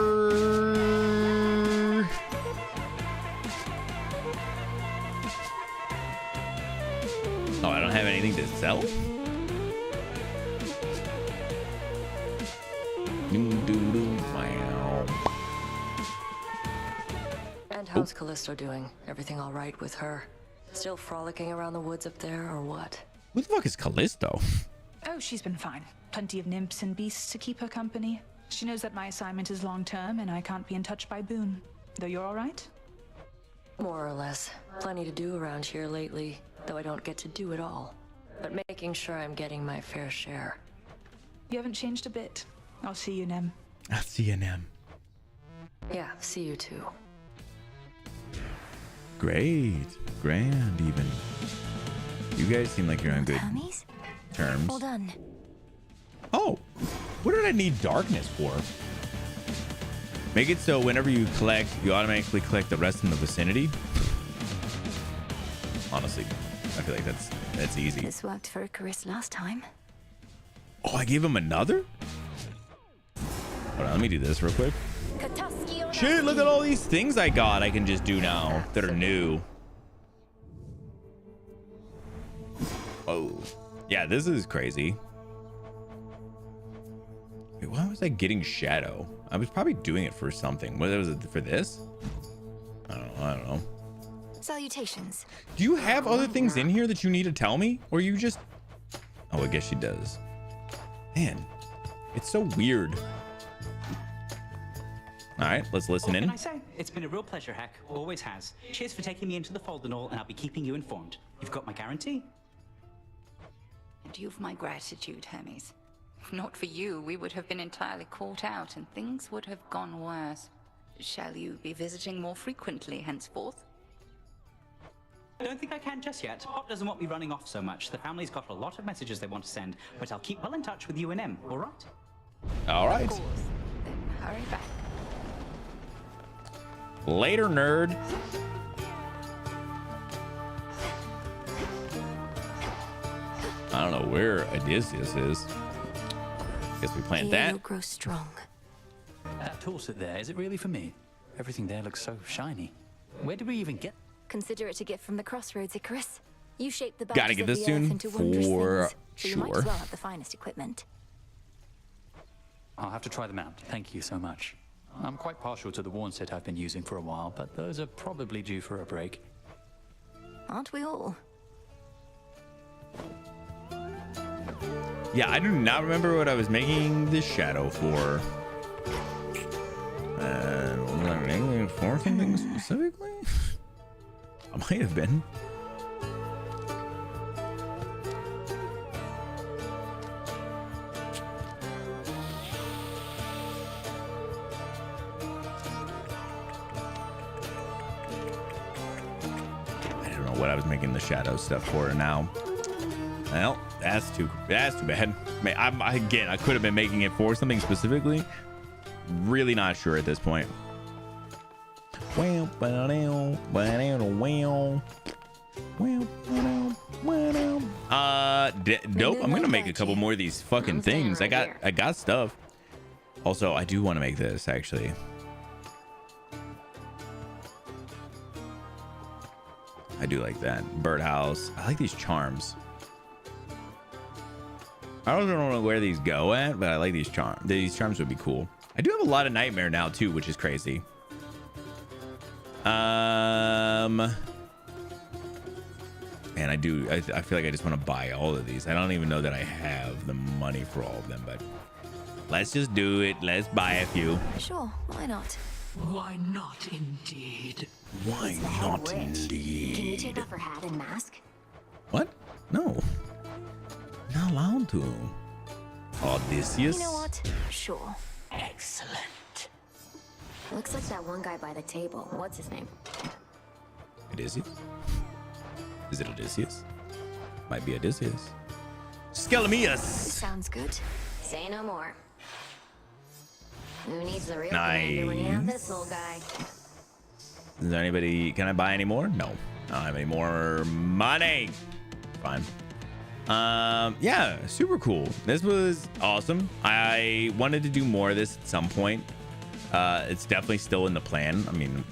I don't have anything to sell? Wow. And how's Callisto doing? Everything all right with her? Still frolicking around the woods up there, or what? Who the fuck is Callisto? Oh, she's been fine. Plenty of nymphs and beasts to keep her company. She knows that my assignment is long-term and I can't be in touch by Boone. Though you're all right? More or less. Plenty to do around here lately, though I don't get to do it all. But making sure I'm getting my fair share. You haven't changed a bit. I'll see you, Nem. I'll see you, Nem. Yeah, see you too. Great. Grand, even. You guys seem like you're on good Hermes? terms. Well done. Oh, what did I need darkness for? Make it so whenever you collect, you automatically collect the rest in the vicinity. Honestly, I feel like that's easy. This worked for Icarus last time. Oh, I gave him another? Hold on, let me do this real quick. Shit, look at all these things I got I can just do now that are new. Oh, yeah, this is crazy. Wait, why was I getting Shadow? I was probably doing it for something. What was it for this? I don't know. Salutations. Do you have other things in here that you need to tell me? Or you just... Oh, I guess she does. Man, it's so weird. All right, let's listen What in. can I say? It's been a real pleasure, Hack. Always has. Cheers for taking me into the fold and all, and I'll be keeping you informed. You've got my guarantee. And you've my gratitude, Hermes. If not for you, we would have been entirely caught out and things would have gone worse. Shall you be visiting more frequently henceforth? I don't think I can just yet. Pop doesn't want me running off so much. The family's got a lot of messages they want to send, but I'll keep well in touch with you and Em, all right? All right. Of course. Then hurry back. Later, nerd. I don't know where Odysseus is. Guess we plant Here that. you'll grow strong. That torso there, is it really for me? Everything there looks so shiny. Where did we even get? Consider it a gift from the Crossroads, Icarus. You shaped the Gotta boundaries get of this the soon earth into wondrous for things, so you might as well have the finest equipment. I'll have to try them out. Thank you so much. I'm quite partial to the Warn set I've been using for a while, but those are probably due for a break. Aren't we all? Yeah, I do not remember what I was making this shadow for. Was I making it for something specifically? I might have been. I don't know what I was making the shadow stuff for now. Well, that's too bad. Man, I could have been making it for something specifically. Really not sure at this point. Dope. I'm gonna make a couple more of these fucking things. I got stuff. Also, I do want to make this actually. I do like that birdhouse. I like these charms. I don't know where these go at, but I like these charms. These charms would be cool. I do have a lot of nightmare now too, which is crazy. Man, I feel like I just want to buy all of these. I don't even know that I have the money for all of them, but let's just do it. Let's buy a few. Sure, why not? Why not indeed? Why not indeed? Can you take off her hat and mask? What? No. Not allowed to. Odysseus? You know what? Sure. Excellent. Looks like that one guy by the table. What's his name? Odysseus? Is it Odysseus? Might be Odysseus. Skelemius! Sounds good. Say no more. Who needs the real commander when you have this old guy? Is there anybody? Can I buy any more? No. I don't have any more money. Fine. Yeah, super cool. This was awesome. I wanted to do more of this at some point. It's definitely still in the plan. I mean,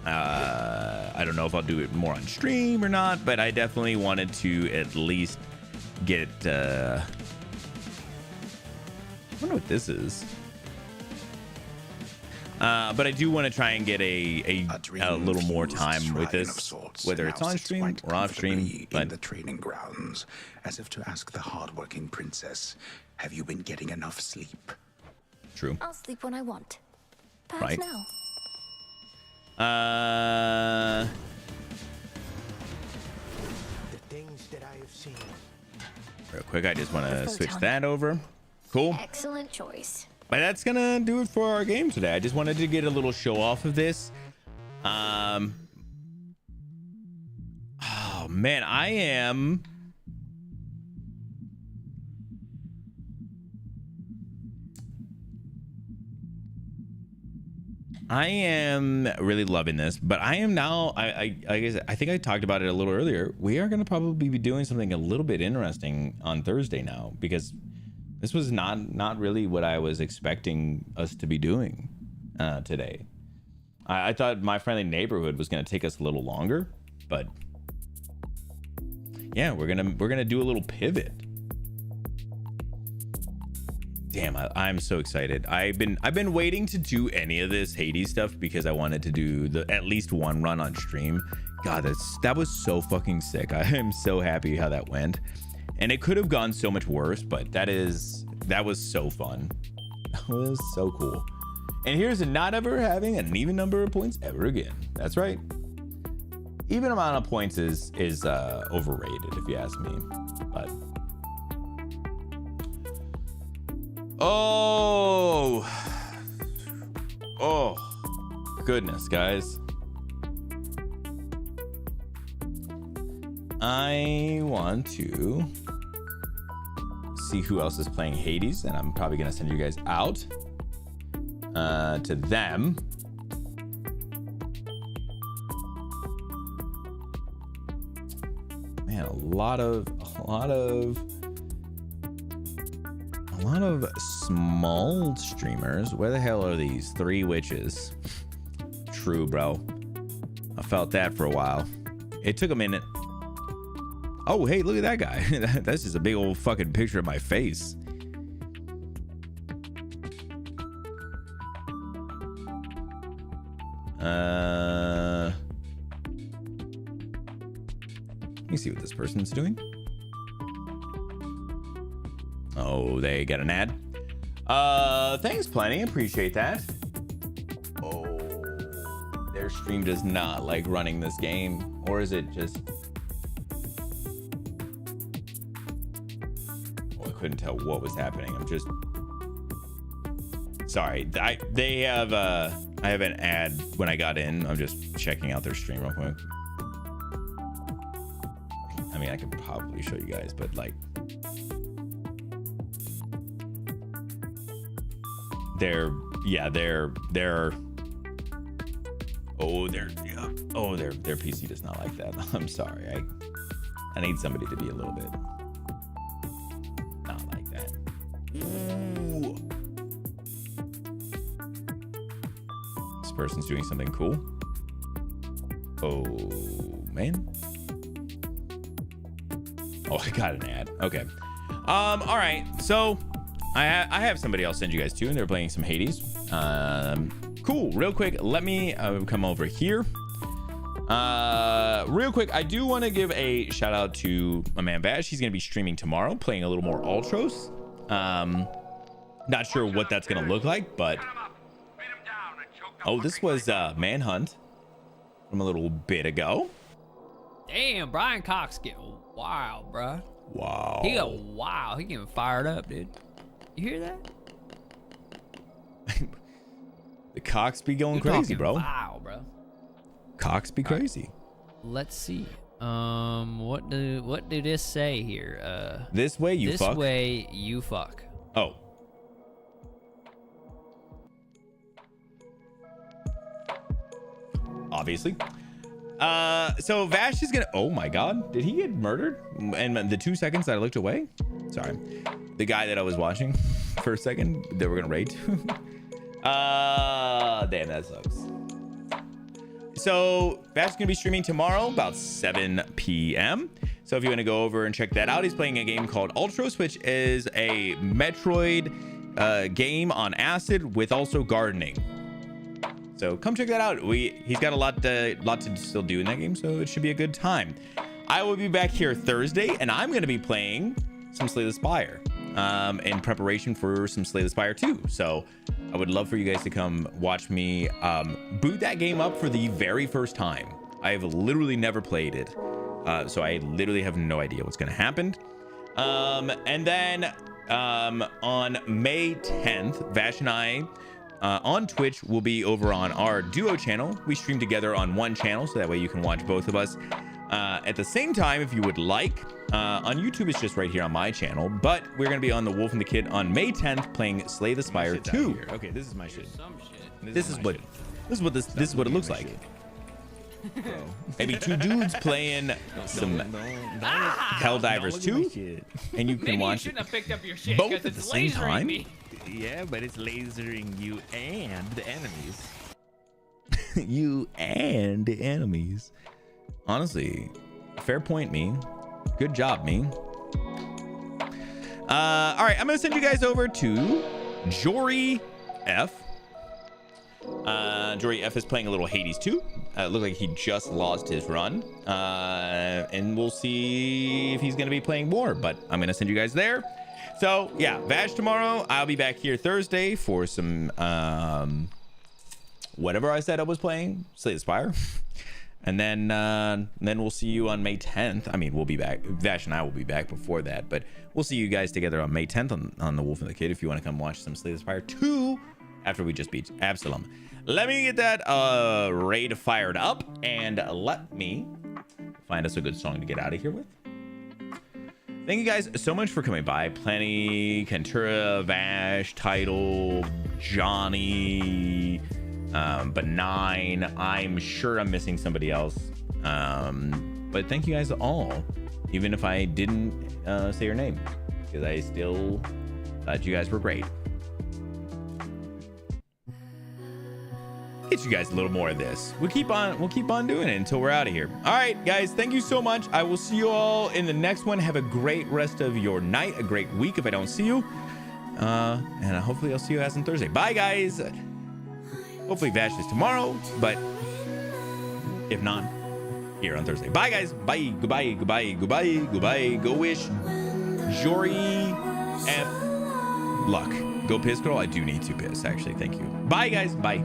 I don't know if I'll do it more on stream or not, but I definitely wanted to at least get I wonder what this is. But I do want to try and get a little more time with this, whether it's on stream or off stream. But in the training grounds, as if to ask the hardworking princess, "Have you been getting enough sleep?" True. I'll sleep when I want. Perhaps Right. now. The things that I have seen. Real quick, I just want to switch that over. Cool. Excellent choice. But that's gonna do it for our game today. I just wanted to get a little show off of this. Oh man, I am really loving this, but I am now, I guess I think I talked about it a little earlier. We are gonna probably be doing something a little bit interesting on Thursday now, because this was not really what I was expecting us to be doing today. I thought My Friendly Neighborhood was going to take us a little longer, but yeah, we're gonna do a little pivot. Damn, I'm so excited. I've been waiting to do any of this Hades stuff because I wanted to do at least one run on stream. God, that was so fucking sick. I am so happy how that went. And it could have gone so much worse, but that was so fun. That was so cool. And here's to not ever having an even number of points ever again. That's right. Even amount of points is overrated, if you ask me. But oh goodness, guys. I want to see who else is playing Hades, and I'm probably gonna send you guys out to them. Man, a lot of small streamers. Where the hell are these 3 witches? True, bro. I felt that for a while. It took a minute. Oh, hey, look at that guy. That's just a big old fucking picture of my face. Let me see what this person's doing. Oh, they got an ad. Thanks, Plenty. Appreciate that. Oh, their stream does not like running this game. Or is it just... Oh, I couldn't tell what was happening. I'm just... Sorry. I have an ad when I got in. I'm just checking out their stream real quick. I mean, I could probably show you guys, but like... Their PC does not like that. I'm sorry. I need somebody to be a little bit not like that. Ooh. This person's doing something cool. Oh man. Oh, I got an ad. Okay. All right. So I have somebody else send you guys to, and they're playing some Hades. Cool. Real quick, let me come over here. Real quick, I do want to give a shout out to my man Vash. He's going to be streaming tomorrow, playing a little more Ultros. Not sure what that's going to look like, but... Oh, this was Manhunt from a little bit ago. Damn, Brian Cox get wild, bro. Wow. He got wild. He getting fired up, dude. You hear that? The Cox be going crazy, bro. Wow, bro. Cox be crazy. Let's see. What do this say here? This way you fuck. This way you fuck. Oh. Obviously. So Vash is gonna... Oh my god. Did he get murdered? And the 2 seconds that I looked away? Sorry. The guy that I was watching for a second, they were gonna raid. Damn, that sucks. So Vash is gonna be streaming tomorrow about 7 p.m. So if you want to go over and check that out, he's playing a game called Ultros, which is a Metroid game on acid with also gardening. So come check that out. He's got a lot to still do in that game, so it should be a good time. I will be back here Thursday, and I'm going to be playing some Slay the Spire in preparation for some Slay the Spire 2. So I would love for you guys to come watch me boot that game up for the very first time. I have literally never played it, so I literally have no idea what's going to happen. And then on May 10th, Vash and I on Twitch will be over on our duo channel. We stream together on one channel, so that way you can watch both of us at the same time if you would like. On YouTube, it's just right here on my channel, but we're gonna be on The Wolf and the Kid on May 10th playing Slay the Spire 2. Okay, this is my shit. This is what it looks like. Maybe two dudes playing some Helldivers 2, and you can Maybe watch you shouldn't have picked up your shit, both 'cause at the it's same lasering time. me. Yeah, but it's lasering you and the enemies. You and the enemies. Honestly, fair point, me. Good job, me. All right, I'm gonna send you guys over to Jory F. Jory F is playing a little Hades 2. Looked like he just lost his run. And we'll see if he's gonna be playing more, but I'm gonna send you guys there. So yeah, Vash tomorrow. I'll be back here Thursday for some whatever I said I was playing, Slay the Spire. And then we'll see you on May 10th. I mean, we'll be back. Vash and I will be back before that, but we'll see you guys together on May 10th on The Wolf and the Kid if you want to come watch some Slay the Spire 2 after we just beat Absalom. Let me get that raid fired up, and let me find us a good song to get out of here with. Thank you guys so much for coming by. Plenty, Kentura, Vash, Tidal, Johnny, Benign. I'm sure I'm missing somebody else. But thank you guys all, even if I didn't say your name, because I still thought you guys were great. get you guys a little more of this. We'll keep on doing it until we're out of here. All right, guys, thank you so much. I will see you all in the next one. Have a great rest of your night, a great week if I don't see you. And hopefully I'll see you guys on Thursday. Bye, guys. Hopefully Vash is tomorrow, but if not, here on Thursday. Bye, guys. Bye. Goodbye. Goodbye. Goodbye. Goodbye. Go wish Jory F luck. Go piss, girl. I do need to piss, actually. Thank you. Bye, guys. Bye.